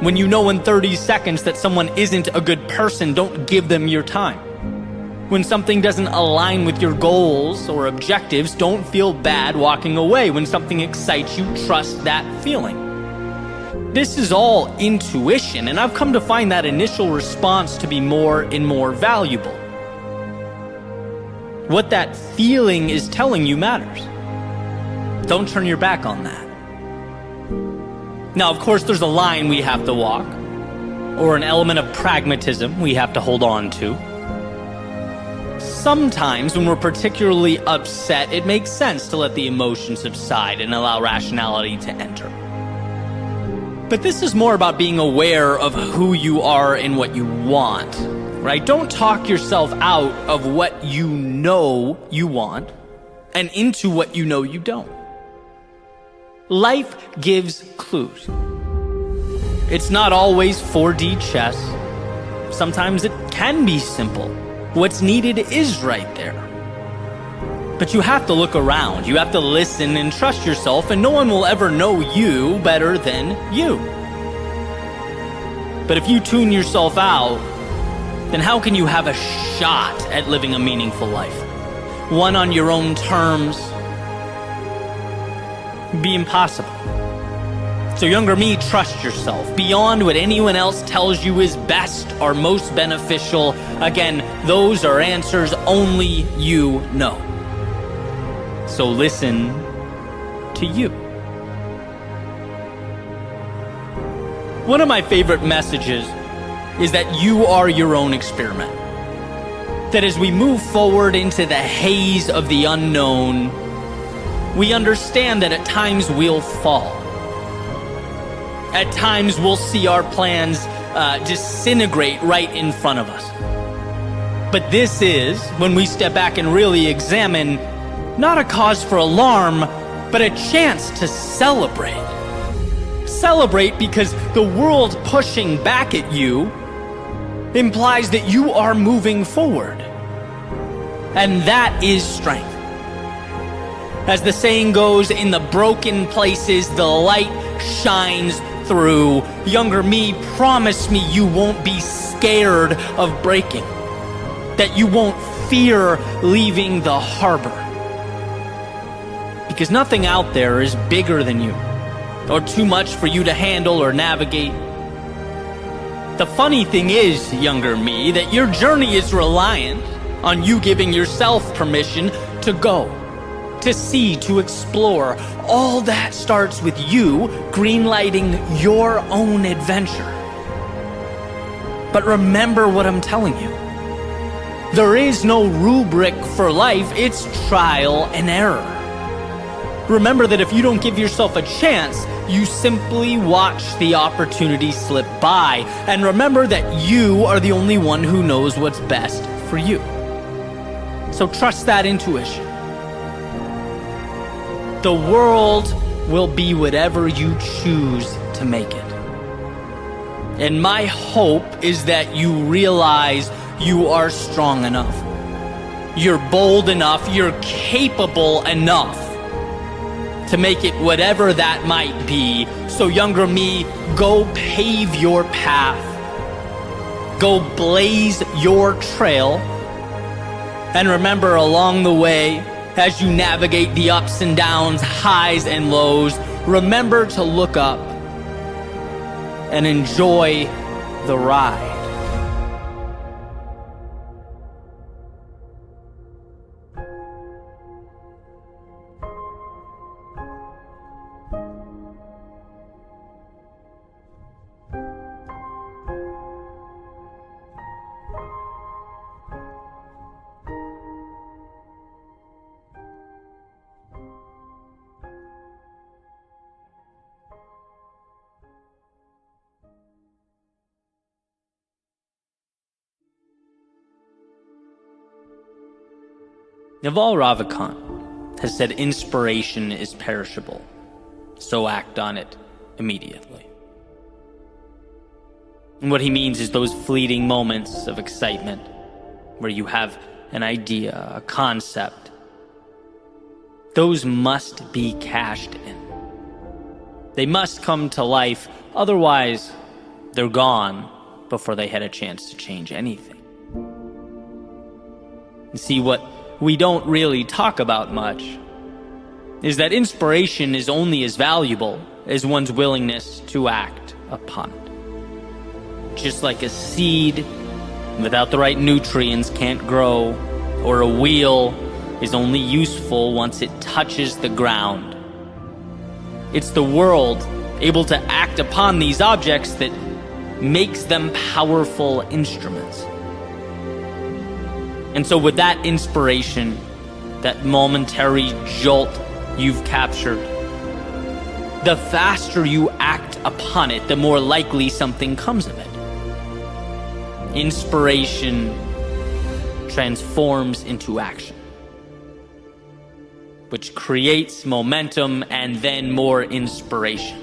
When you know in 30 seconds that someone isn't a good person, don't give them your time. When something doesn't align with your goals or objectives, don't feel bad walking away. When something excites you, trust that feeling. This is all intuition, and I've come to find that initial response to be more and more valuable. What that feeling is telling you matters. Don't turn your back on that. Now, of course, there's a line we have to walk, or an element of pragmatism we have to hold on to. Sometimes, when we're particularly upset, it makes sense to let the emotions subside and allow rationality to enter. But this is more about being aware of who you are and what you want, right? Don't talk yourself out of what you know you want and into what you know you don't. Life gives clues. It's not always 4D chess. Sometimes it can be simple. What's needed is right there. But you have to look around. You have to listen and trust yourself, and no one will ever know you better than you. But if you tune yourself out, then how can you have a shot at living a meaningful life? One on your own terms? It'd be impossible. So younger me, trust yourself. Beyond what anyone else tells you is best or most beneficial, again, those are answers only you know. So listen to you. One of my favorite messages is that you are your own experiment. That as we move forward into the haze of the unknown, we understand that at times we'll fall. At times we'll see our plans disintegrate right in front of us. But this is, when we step back and really examine, not a cause for alarm, but a chance to celebrate. Celebrate because the world pushing back at you implies that you are moving forward. And that is strength. As the saying goes, in the broken places, the light shines through. Younger me, promise me you won't be scared of breaking. That you won't fear leaving the harbor. Because nothing out there is bigger than you, or too much for you to handle or navigate. The funny thing is, younger me, that your journey is reliant on you giving yourself permission to go, to see, to explore. All that starts with you greenlighting your own adventure. But remember what I'm telling you. There is no rubric for life, it's trial and error. Remember that if you don't give yourself a chance, you simply watch the opportunity slip by. And remember that you are the only one who knows what's best for you. So trust that intuition. The world will be whatever you choose to make it. And my hope is that you realize you are strong enough. You're bold enough. You're capable enough to make it whatever that might be. So younger me, go pave your path. Go blaze your trail. And remember along the way, as you navigate the ups and downs, highs and lows, remember to look up and enjoy the ride. Naval Ravikant has said inspiration is perishable, so act on it immediately. And what he means is those fleeting moments of excitement where you have an idea, a concept, those must be cashed in. They must come to life, otherwise they're gone before they had a chance to change anything. You see, what we don't really talk about much is that inspiration is only as valuable as one's willingness to act upon it. Just like a seed without the right nutrients can't grow, or a wheel is only useful once it touches the ground. It's the world able to act upon these objects that makes them powerful instruments. And so with that inspiration, that momentary jolt you've captured, the faster you act upon it, the more likely something comes of it. Inspiration transforms into action, which creates momentum and then more inspiration.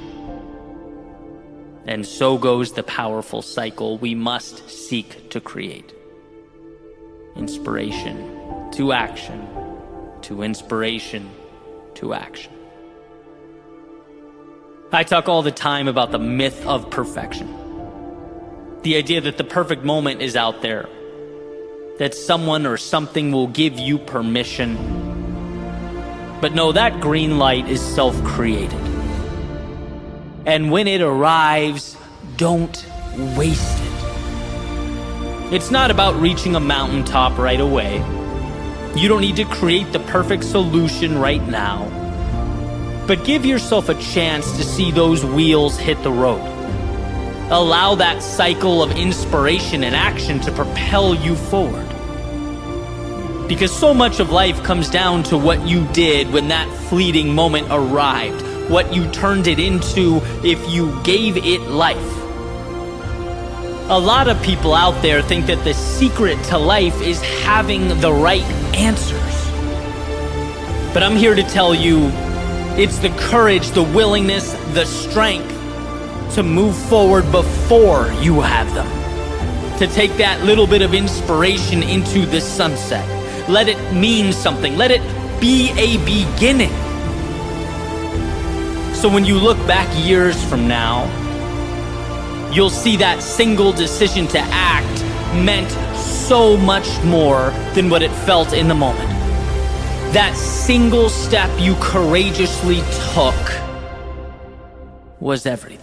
And so goes the powerful cycle we must seek to create. Inspiration to action, to inspiration to action. I talk all the time about the myth of perfection. The idea that the perfect moment is out there, that someone or something will give you permission. But no, that green light is self-created. And when it arrives, don't waste it. It's not about reaching a mountaintop right away. You don't need to create the perfect solution right now. But give yourself a chance to see those wheels hit the road. Allow that cycle of inspiration and action to propel you forward. Because so much of life comes down to what you did when that fleeting moment arrived, what you turned it into if you gave it life. A lot of people out there think that the secret to life is having the right answers. But I'm here to tell you, it's the courage, the willingness, the strength to move forward before you have them. To take that little bit of inspiration into the sunset. Let it mean something. Let it be a beginning. So when you look back years from now, you'll see that single decision to act meant so much more than what it felt in the moment. That single step you courageously took was everything.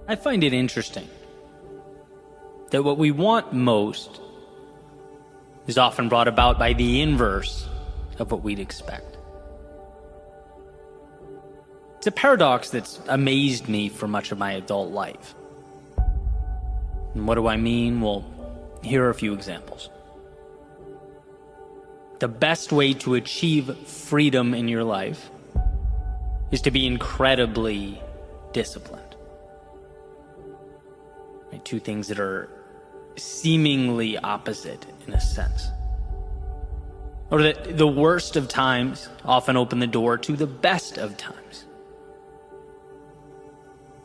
I find it interesting that what we want most is often brought about by the inverse of what we'd expect. It's a paradox that's amazed me for much of my adult life. And what do I mean? Well, here are a few examples. The best way to achieve freedom in your life is to be incredibly disciplined. Two things that are seemingly opposite in a sense. Or that the worst of times often open the door to the best of times.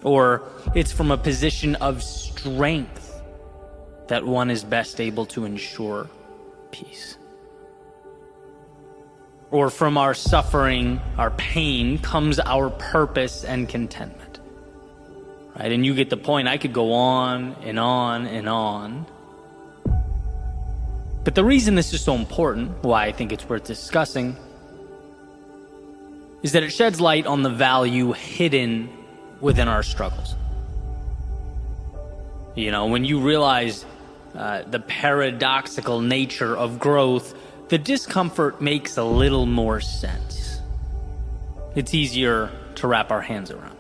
Or it's from a position of strength that one is best able to ensure peace. Or from our suffering, our pain, comes our purpose and contentment. Right? And you get the point. I could go on and on and on. But the reason this is so important, why I think it's worth discussing, is that it sheds light on the value hidden within our struggles. You know, when you realize the paradoxical nature of growth, the discomfort makes a little more sense. It's easier to wrap our hands around.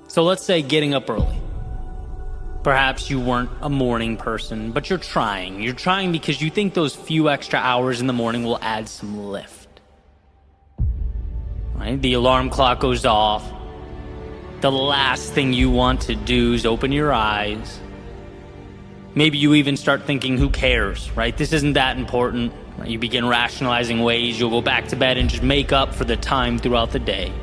So let's say getting up early. Perhaps you weren't a morning person, but you're trying. You're trying because you think those few extra hours in the morning will add some lift. Right? The alarm clock goes off. The last thing you want to do is open your eyes. Maybe you even start thinking, who cares, right? This isn't that important. Right? You begin rationalizing ways you'll go back to bed and just make up for the time throughout the day.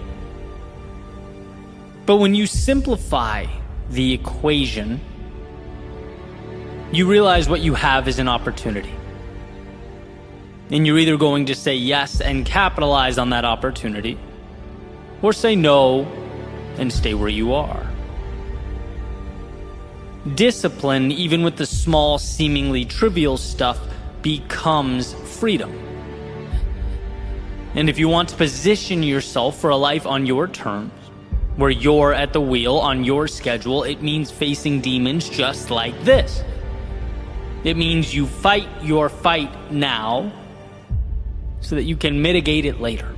But when you simplify the equation, you realize what you have is an opportunity. And you're either going to say yes and capitalize on that opportunity, or say no and stay where you are. Discipline, even with the small, seemingly trivial stuff, becomes freedom. And if you want to position yourself for a life on your terms, where you're at the wheel on your schedule, it means facing demons just like this. It means you fight your fight now so that you can mitigate it later.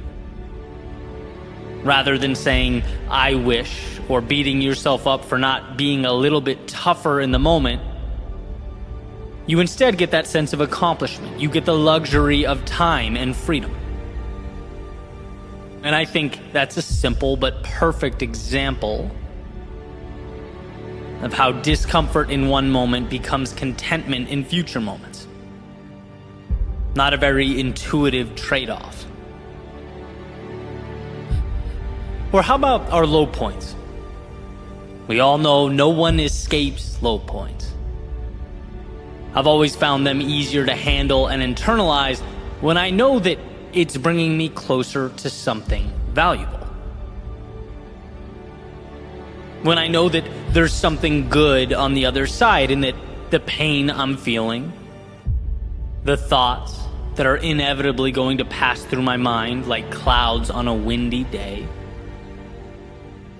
Rather than saying, I wish, or beating yourself up for not being a little bit tougher in the moment, you instead get that sense of accomplishment. You get the luxury of time and freedom. And I think that's a simple but perfect example of how discomfort in one moment becomes contentment in future moments. Not a very intuitive trade-off. Or how about our low points? We all know no one escapes low points. I've always found them easier to handle and internalize when I know that it's bringing me closer to something valuable. When I know that there's something good on the other side and that the pain I'm feeling, the thoughts, that are inevitably going to pass through my mind like clouds on a windy day.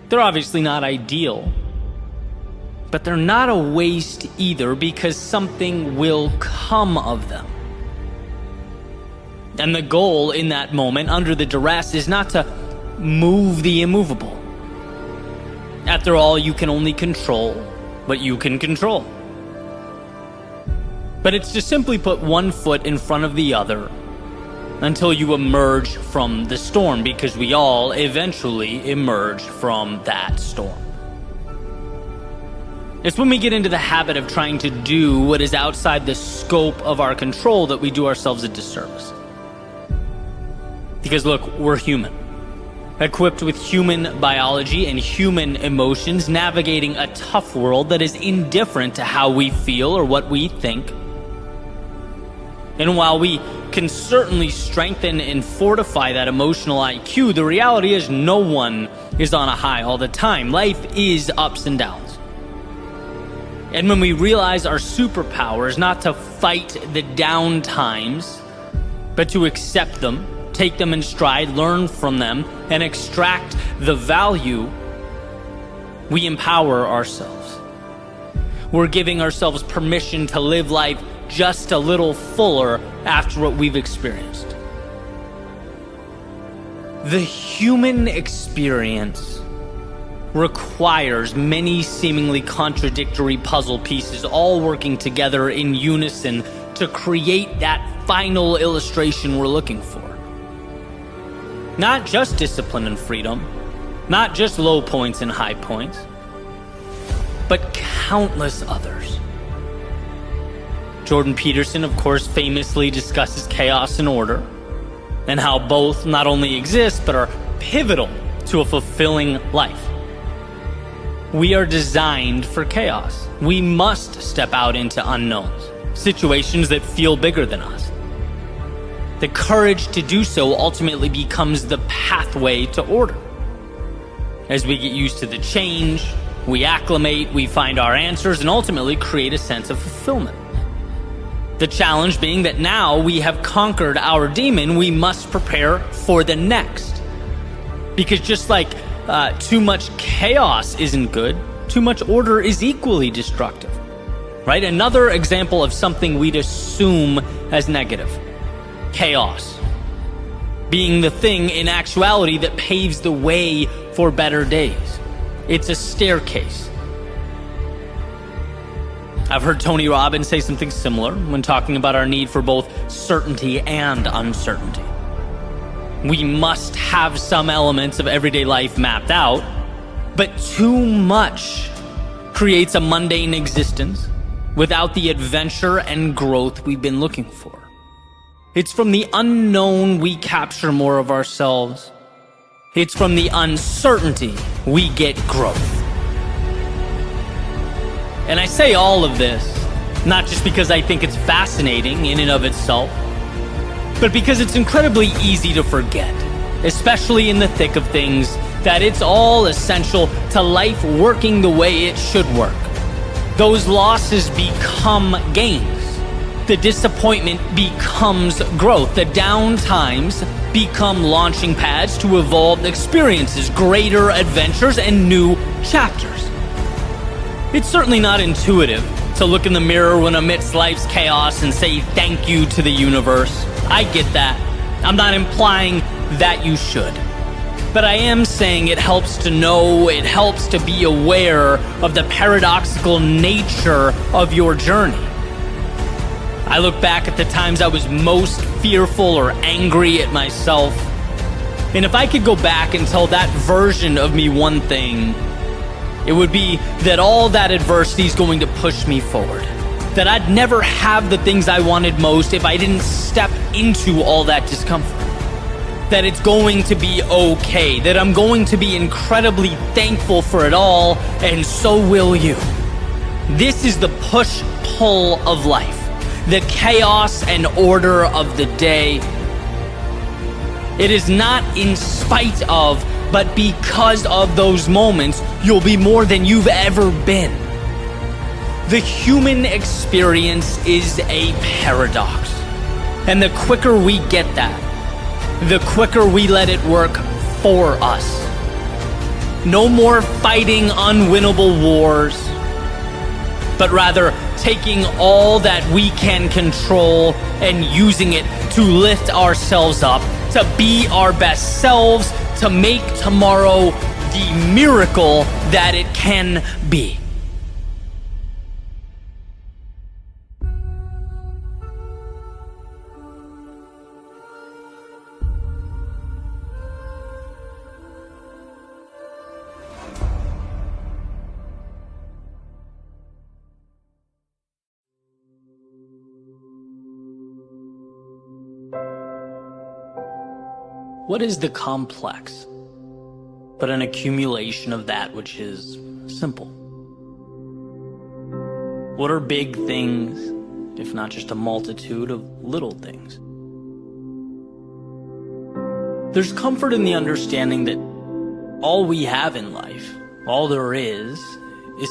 They're obviously not ideal, but they're not a waste either, because something will come of them. And the goal in that moment, under the duress, is not to move the immovable. After all, you can only control what you can control. But it's to simply put one foot in front of the other until you emerge from the storm, because we all eventually emerge from that storm. It's when we get into the habit of trying to do what is outside the scope of our control that we do ourselves a disservice. Because look, we're human, equipped with human biology and human emotions, navigating a tough world that is indifferent to how we feel or what we think. And while we can certainly strengthen and fortify that emotional IQ, the reality is no one is on a high all the time. Life is ups and downs. And when we realize our superpower is not to fight the down times, but to accept them, take them in stride, learn from them, and extract the value, we empower ourselves. We're giving ourselves permission to live life just a little fuller after what we've experienced. The human experience requires many seemingly contradictory puzzle pieces all working together in unison to create that final illustration we're looking for. Not just discipline and freedom, not just low points and high points, but countless others. Jordan Peterson, of course, famously discusses chaos and order, and how both not only exist, but are pivotal to a fulfilling life. We are designed for chaos. We must step out into unknowns, situations that feel bigger than us. The courage to do so ultimately becomes the pathway to order. As we get used to the change, we acclimate, we find our answers, and ultimately create a sense of fulfillment. The challenge being that now we have conquered our demon, we must prepare for the next. Because just like too much chaos isn't good, too much order is equally destructive. Right? Another example of something we'd assume as negative. Chaos. Being the thing in actuality that paves the way for better days. It's a staircase. I've heard Tony Robbins say something similar when talking about our need for both certainty and uncertainty. We must have some elements of everyday life mapped out, but too much creates a mundane existence without the adventure and growth we've been looking for. It's from the unknown we capture more of ourselves. It's from the uncertainty we get growth. And I say all of this, not just because I think it's fascinating in and of itself, but because it's incredibly easy to forget, especially in the thick of things, that it's all essential to life working the way it should work. Those losses become gains. The disappointment becomes growth. The down times become launching pads to evolved experiences, greater adventures, and new chapters. It's certainly not intuitive to look in the mirror when amidst life's chaos and say thank you to the universe. I get that. I'm not implying that you should. But I am saying it helps to know, it helps to be aware of the paradoxical nature of your journey. I look back at the times I was most fearful or angry at myself, and if I could go back and tell that version of me one thing, it would be that all that adversity is going to push me forward. That I'd never have the things I wanted most if I didn't step into all that discomfort. That it's going to be okay. That I'm going to be incredibly thankful for it all, and so will you. This is the push-pull of life. The chaos and order of the day. It is not in spite of, but because of those moments, you'll be more than you've ever been. The human experience is a paradox. And the quicker we get that, the quicker we let it work for us. No more fighting unwinnable wars, but rather taking all that we can control and using it to lift ourselves up, to be our best selves, to make tomorrow the miracle that it can be. What is the complex but an accumulation of that which is simple? What are big things, if not just a multitude of little things? There's comfort in the understanding that all we have in life, all there is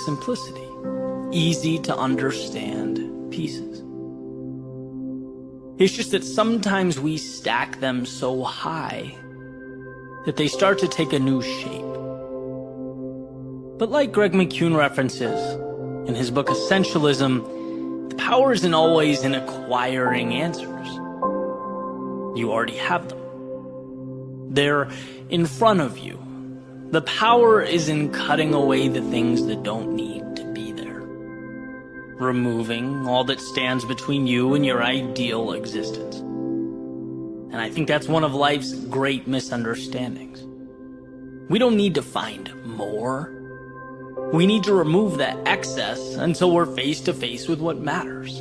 simplicity, easy to understand pieces. It's just that sometimes we stack them so high that they start to take a new shape. But like Greg McKeown references in his book Essentialism, the power isn't always in acquiring answers. You already have them. They're in front of you. The power is in cutting away the things that don't need to be there. Removing all that stands between you and your ideal existence. And I think that's one of life's great misunderstandings. We don't need to find more. We need to remove that excess until we're face to face with what matters.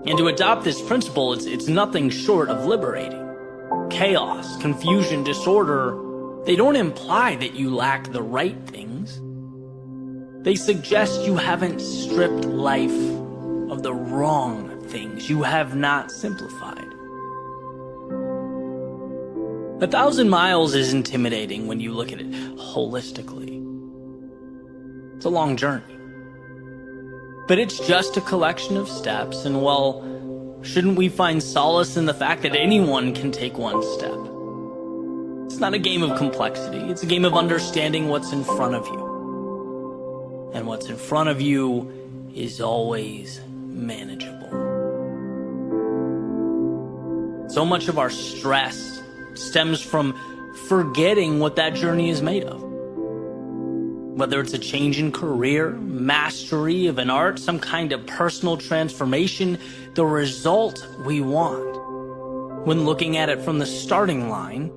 And to adopt this principle, it's nothing short of liberating. Chaos, confusion, disorder, they don't imply that you lack the right things. They suggest you haven't stripped life of the wrong things. You have not simplified. 1,000 miles is intimidating when you look at it holistically. It's a long journey. But it's just a collection of steps, and well, shouldn't we find solace in the fact that anyone can take one step? It's not a game of complexity. It's a game of understanding what's in front of you. And what's in front of you is always manageable. So much of our stress stems from forgetting what that journey is made of. Whether it's a change in career, mastery of an art, some kind of personal transformation, the result we want. When looking at it from the starting line,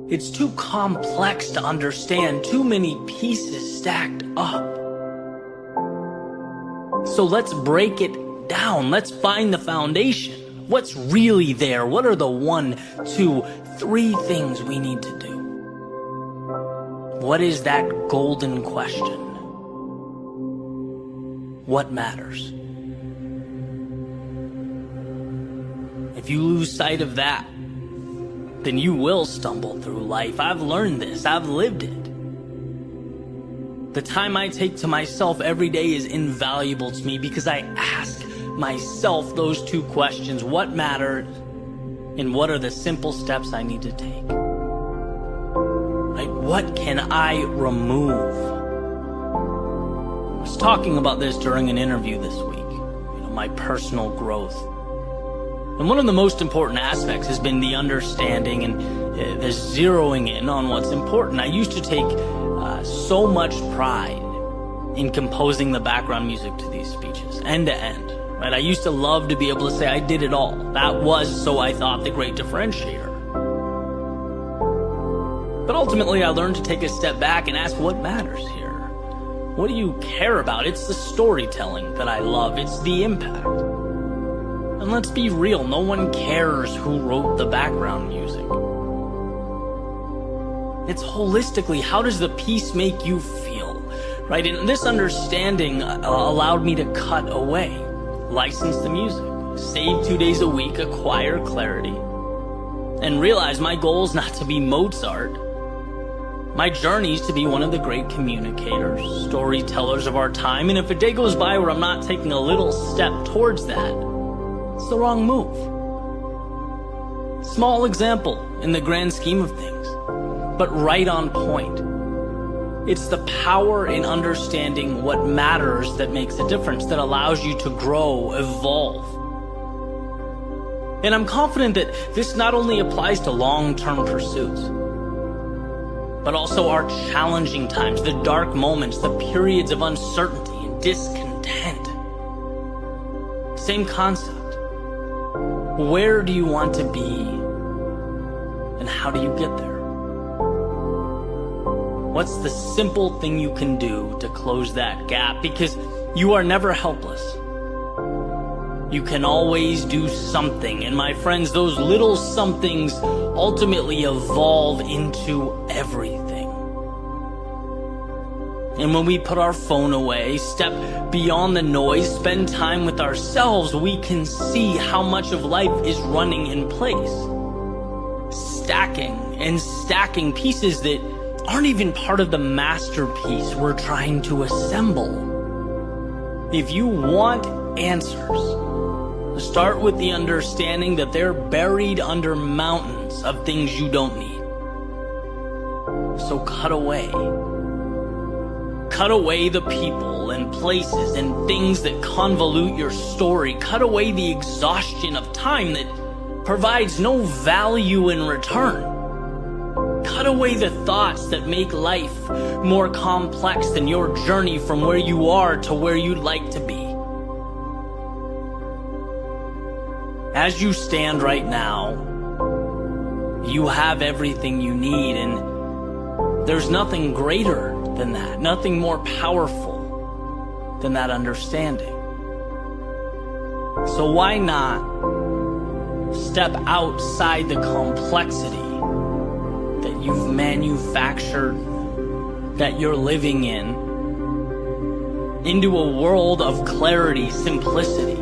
it's too complex to understand, too many pieces stacked up. So let's break it down. Let's find the foundation. What's really there? What are the 1, 2, 3 things we need to do? What is that golden question? What matters? If you lose sight of that, then you will stumble through life. I've learned this. I've lived it. The time I take to myself every day is invaluable to me because I ask myself those 2 questions. What matters? And what are the simple steps I need to take? Right? What can I remove? I was talking about this during an interview this week. My personal growth. And one of the most important aspects has been the understanding and the zeroing in on what's important. I used to take so much pride in composing the background music to these speeches, end to end. Right? I used to love to be able to say I did it all. That was, so I thought, the great differentiator. But ultimately, I learned to take a step back and ask what matters here. What do you care about? It's the storytelling that I love. It's the impact. And let's be real, no one cares who wrote the background music. It's holistically, how does the piece make you feel? Right? And this understanding allowed me to cut away. License the music, save 2 days a week, acquire clarity, and realize my goal is not to be Mozart. My journey is to be one of the great communicators, storytellers of our time, and if a day goes by where I'm not taking a little step towards that, it's the wrong move. Small example in the grand scheme of things, but right on point. It's the power in understanding what matters that makes a difference, that allows you to grow, evolve. And I'm confident that this not only applies to long-term pursuits, but also our challenging times, the dark moments, the periods of uncertainty and discontent. Same concept. Where do you want to be, and how do you get there? What's the simple thing you can do to close that gap? Because you are never helpless. You can always do something. And my friends, those little somethings ultimately evolve into everything. And when we put our phone away, step beyond the noise, spend time with ourselves, we can see how much of life is running in place. Stacking and stacking pieces that aren't even part of the masterpiece we're trying to assemble. If you want answers, start with the understanding that they're buried under mountains of things you don't need. So cut away. Cut away the people and places and things that convolute your story. Cut away the exhaustion of time that provides no value in return. Cut away the thoughts that make life more complex than your journey from where you are to where you'd like to be. As you stand right now, you have everything you need, and there's nothing greater than that, nothing more powerful than that understanding. So why not step outside the complexity that you've manufactured, that you're living in, into a world of clarity, simplicity,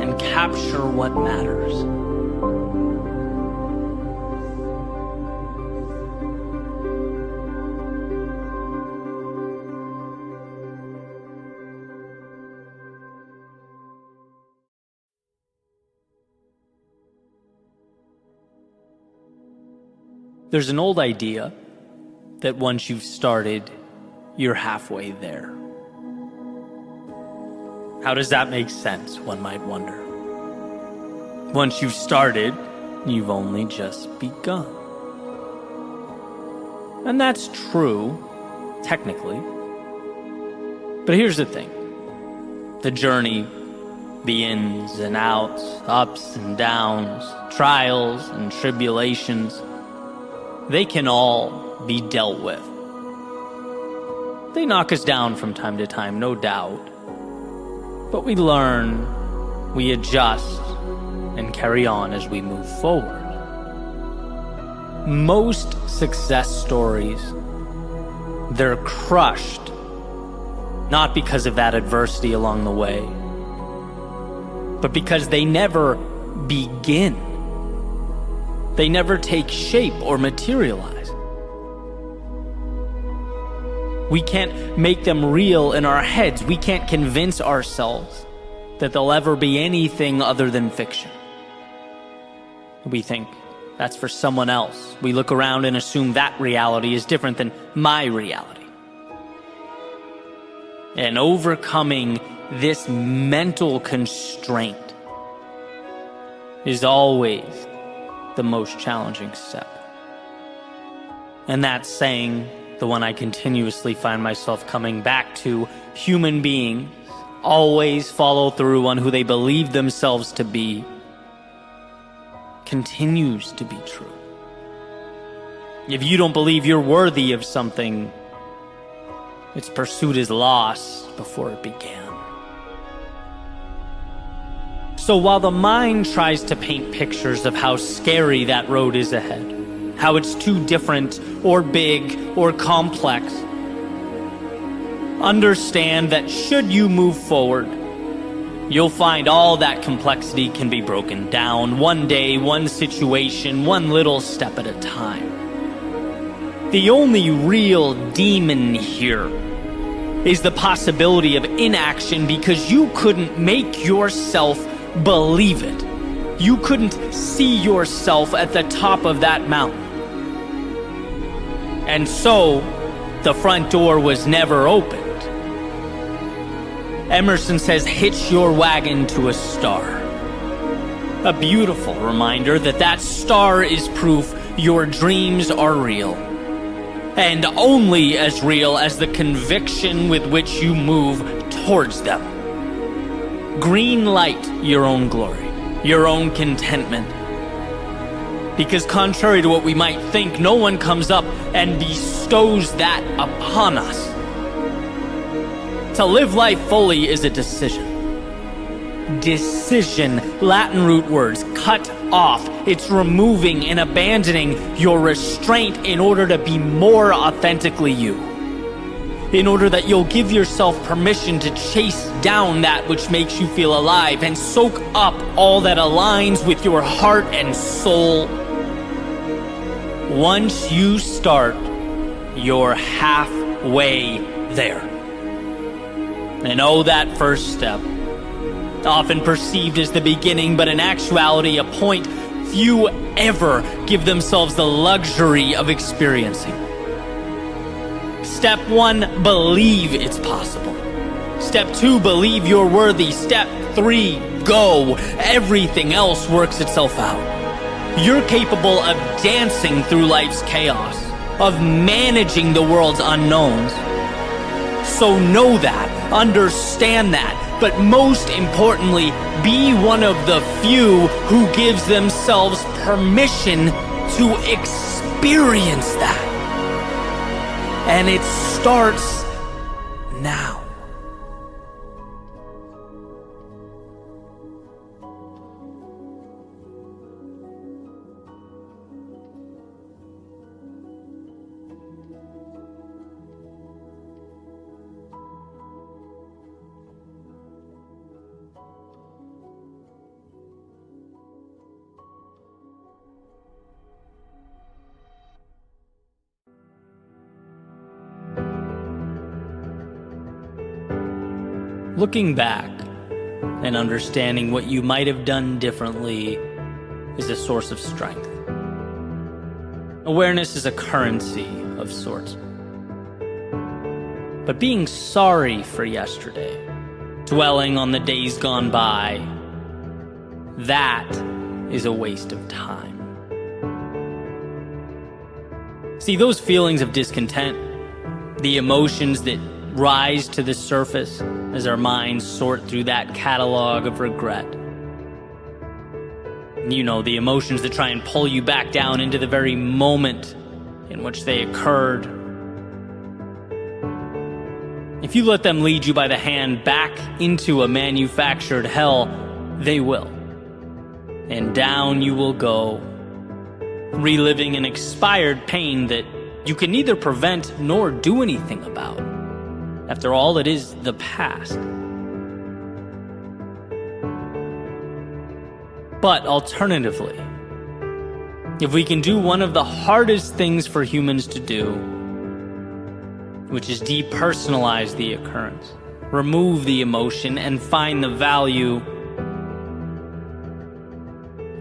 and capture what matters. There's an old idea that once you've started, you're halfway there. How does that make sense, one might wonder? Once you've started, you've only just begun. And that's true, technically. But here's the thing. The journey, the ins and outs, ups and downs, trials and tribulations, they can all be dealt with. They knock us down from time to time, no doubt. But we learn, we adjust, and carry on as we move forward. Most success stories, they're crushed, not because of that adversity along the way, but because they never begin. They never take shape or materialize. We can't make them real in our heads. We can't convince ourselves that they'll ever be anything other than fiction. We think that's for someone else. We look around and assume that reality is different than my reality. And overcoming this mental constraint is always the most challenging step. And that saying, the one I continuously find myself coming back to, human beings always follow through on who they believe themselves to be, continues to be true. If you don't believe you're worthy of something, its pursuit is lost before it began. So while the mind tries to paint pictures of how scary that road is ahead, how it's too different or big or complex, understand that should you move forward, you'll find all that complexity can be broken down, one day, one situation, one little step at a time. The only real demon here is the possibility of inaction because you couldn't make yourself believe it. you couldn't see yourself at the top of that mountain. And so, the front door was never opened. Emerson says, hitch your wagon to a star. A beautiful reminder that that star is proof your dreams are real. And only as real as the conviction with which you move towards them. Green light your own glory, your own contentment. Because contrary to what we might think, no one comes up and bestows that upon us. To live life fully is a decision. Decision, Latin root words, cut off. It's removing and abandoning your restraint in order to be more authentically you. In order that you'll give yourself permission to chase down that which makes you feel alive and soak up all that aligns with your heart and soul. Once you start, you're halfway there. And oh, that first step, often perceived as the beginning, but in actuality a point few ever give themselves the luxury of experiencing. Step 1, believe it's possible. Step 2, believe you're worthy. Step 3, go. Everything else works itself out. You're capable of dancing through life's chaos, of managing the world's unknowns. So know that, understand that, but most importantly, be one of the few who gives themselves permission to experience that. And it starts now. Looking back and understanding what you might have done differently is a source of strength. Awareness is a currency of sorts. But being sorry for yesterday, dwelling on the days gone by, that is a waste of time. See, those feelings of discontent, the emotions that rise to the surface as our minds sort through that catalog of regret. You know, the emotions that try and pull you back down into the very moment in which they occurred. If you let them lead you by the hand back into a manufactured hell, they will. And down you will go, reliving an expired pain that you can neither prevent nor do anything about. After all, it is the past. But alternatively, if we can do one of the hardest things for humans to do, which is depersonalize the occurrence, remove the emotion, and find the value,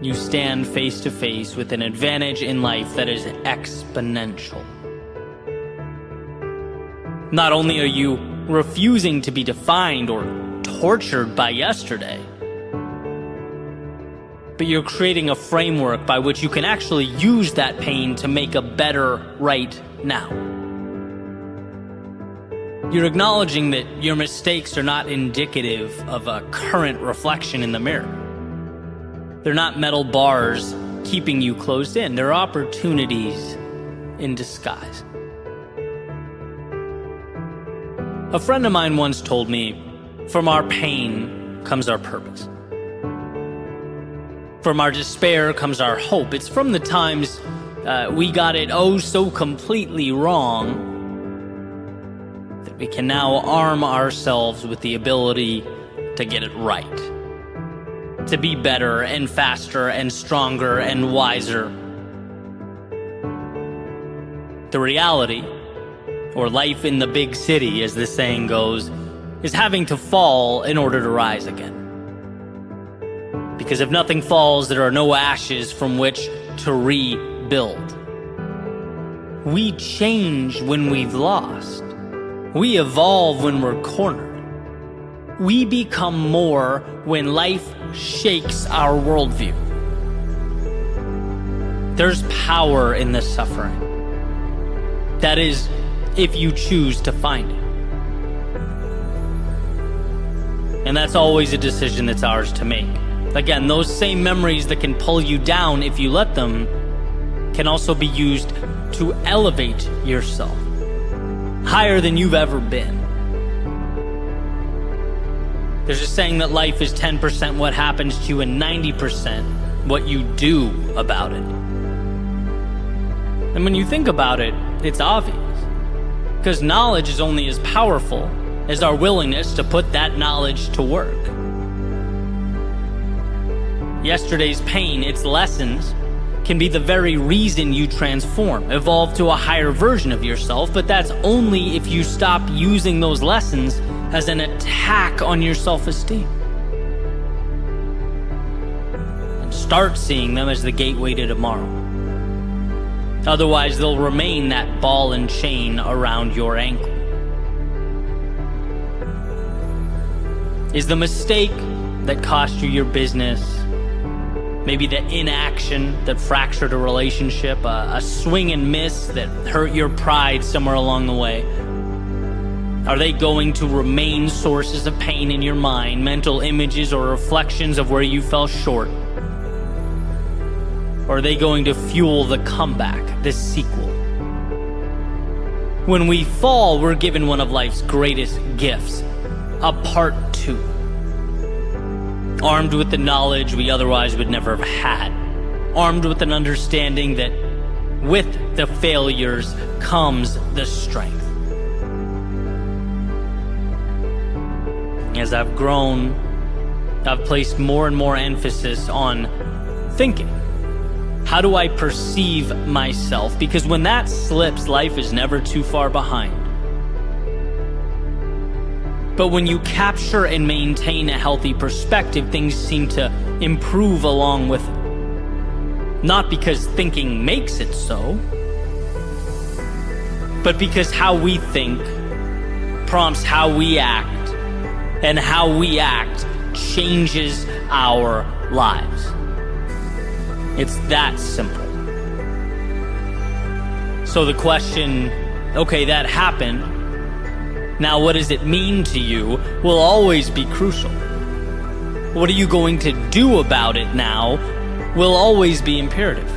you stand face to face with an advantage in life that is exponential. Not only are you refusing to be defined or tortured by yesterday, but you're creating a framework by which you can actually use that pain to make a better right now. You're acknowledging that your mistakes are not indicative of a current reflection in the mirror. They're not metal bars keeping you closed in. They're opportunities in disguise. A friend of mine once told me, from our pain comes our purpose. From our despair comes our hope. It's from the times we got it oh so completely wrong that we can now arm ourselves with the ability to get it right. To be better and faster and stronger and wiser. The reality, or life in the big city, as the saying goes, is having to fall in order to rise again. Because if nothing falls, there are no ashes from which to rebuild. We change when we've lost. We evolve when we're cornered. We become more when life shakes our worldview. There's power in this suffering. That is, if you choose to find it. And that's always a decision that's ours to make. Again, those same memories that can pull you down if you let them can also be used to elevate yourself higher than you've ever been. There's a saying that life is 10% what happens to you and 90% what you do about it. And when you think about it, it's obvious. Because knowledge is only as powerful as our willingness to put that knowledge to work. Yesterday's pain, its lessons, can be the very reason you transform, evolve to a higher version of yourself, but that's only if you stop using those lessons as an attack on your self-esteem and start seeing them as the gateway to tomorrow. Otherwise, they'll remain that ball and chain around your ankle. Is the mistake that cost you your business, maybe the inaction that fractured a relationship, a swing and miss that hurt your pride somewhere along the way? Are they going to remain sources of pain in your mind, mental images or reflections of where you fell short? Or are they going to fuel the comeback, the sequel? When we fall, we're given one of life's greatest gifts, a part 2. Armed with the knowledge we otherwise would never have had. Armed with an understanding that with the failures comes the strength. As I've grown, I've placed more and more emphasis on thinking. How do I perceive myself? Because when that slips, life is never too far behind. But when you capture and maintain a healthy perspective, things seem to improve along with it. Not because thinking makes it so, but because how we think prompts how we act, and how we act changes our lives. It's that simple. So the question, okay, that happened. Now what does it mean to you will always be crucial. What are you going to do about it now will always be imperative.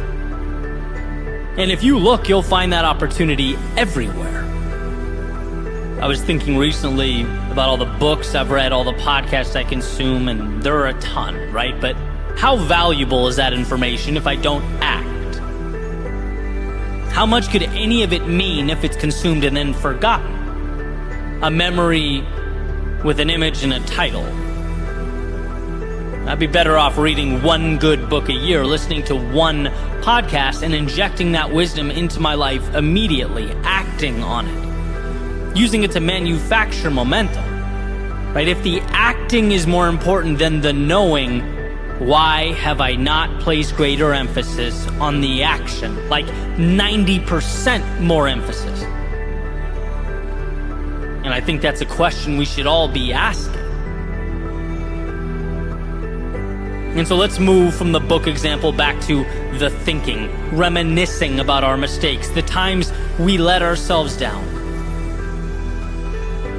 And if you look, you'll find that opportunity everywhere. I was thinking recently about all the books I've read, all the podcasts I consume, and there are a ton, right? But how valuable is that information if I don't act? How much could any of it mean if it's consumed and then forgotten? A memory with an image and a title. I'd be better off reading one good book a year, listening to one podcast, and injecting that wisdom into my life immediately, acting on it. Using it to manufacture momentum, right? If the acting is more important than the knowing, why have I not placed greater emphasis on the action? Like 90% more emphasis. And I think that's a question we should all be asking. And so let's move from the book example back to the thinking, reminiscing about our mistakes, the times we let ourselves down.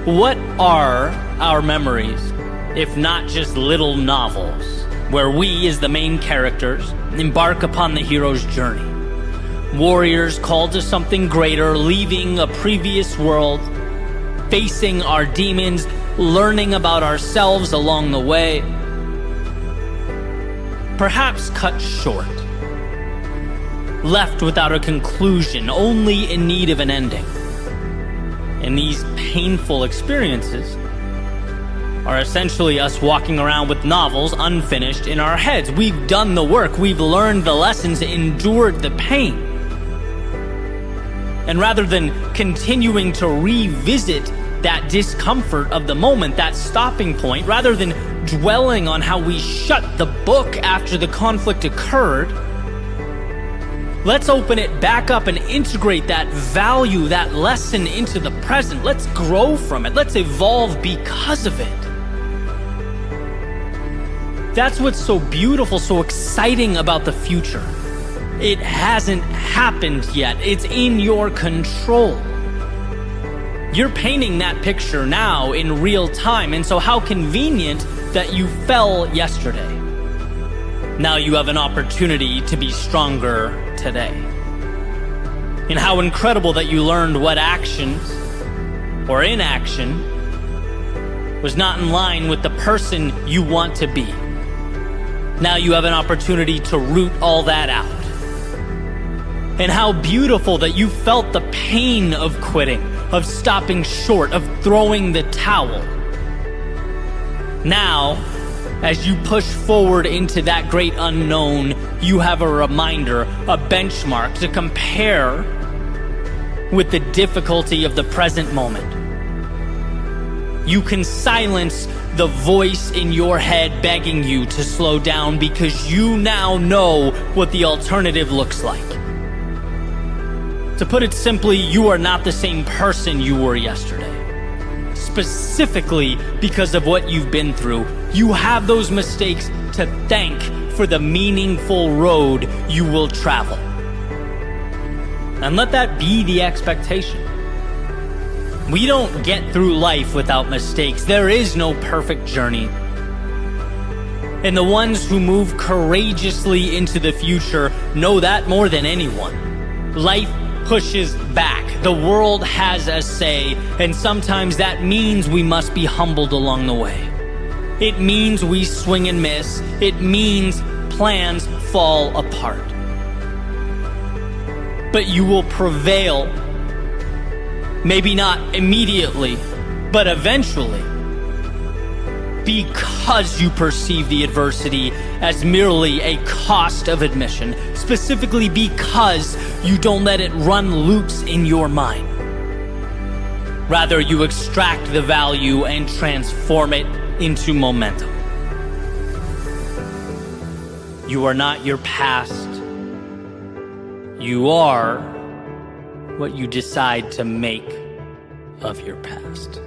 What are our memories, if not just little novels, where we, as the main characters, embark upon the hero's journey? Warriors called to something greater, leaving a previous world, facing our demons, learning about ourselves along the way. Perhaps cut short, left without a conclusion, only in need of an ending. And these painful experiences are essentially us walking around with novels unfinished in our heads. We've done the work, we've learned the lessons, endured the pain. And rather than continuing to revisit that discomfort of the moment, that stopping point, rather than dwelling on how we shut the book after the conflict occurred. Let's open it back up and integrate that value, that lesson into the present. Let's grow from it. Let's evolve because of it. That's what's so beautiful, so exciting about the future. It hasn't happened yet. It's in your control. You're painting that picture now in real time, and so how convenient that you fell yesterday. Now you have an opportunity to be stronger today. And how incredible that you learned what actions or inaction was not in line with the person you want to be. Now you have an opportunity to root all that out. And how beautiful that you felt the pain of quitting, of stopping short, of throwing the towel. Now, as you push forward into that great unknown, you have a reminder, a benchmark to compare with the difficulty of the present moment. You can silence the voice in your head begging you to slow down because you now know what the alternative looks like. To put it simply, you are not the same person you were yesterday. Specifically because of what you've been through, you have those mistakes to thank for the meaningful road you will travel. And let that be the expectation. We don't get through life without mistakes. There is no perfect journey. And the ones who move courageously into the future know that more than anyone. Life pushes back. The world has a say, and sometimes that means we must be humbled along the way. It means we swing and miss. It means plans fall apart. But you will prevail. Maybe not immediately, but eventually. Because you perceive the adversity as merely a cost of admission. Specifically because you don't let it run loops in your mind. Rather, you extract the value and transform it into momentum. You are not your past. You are what you decide to make of your past.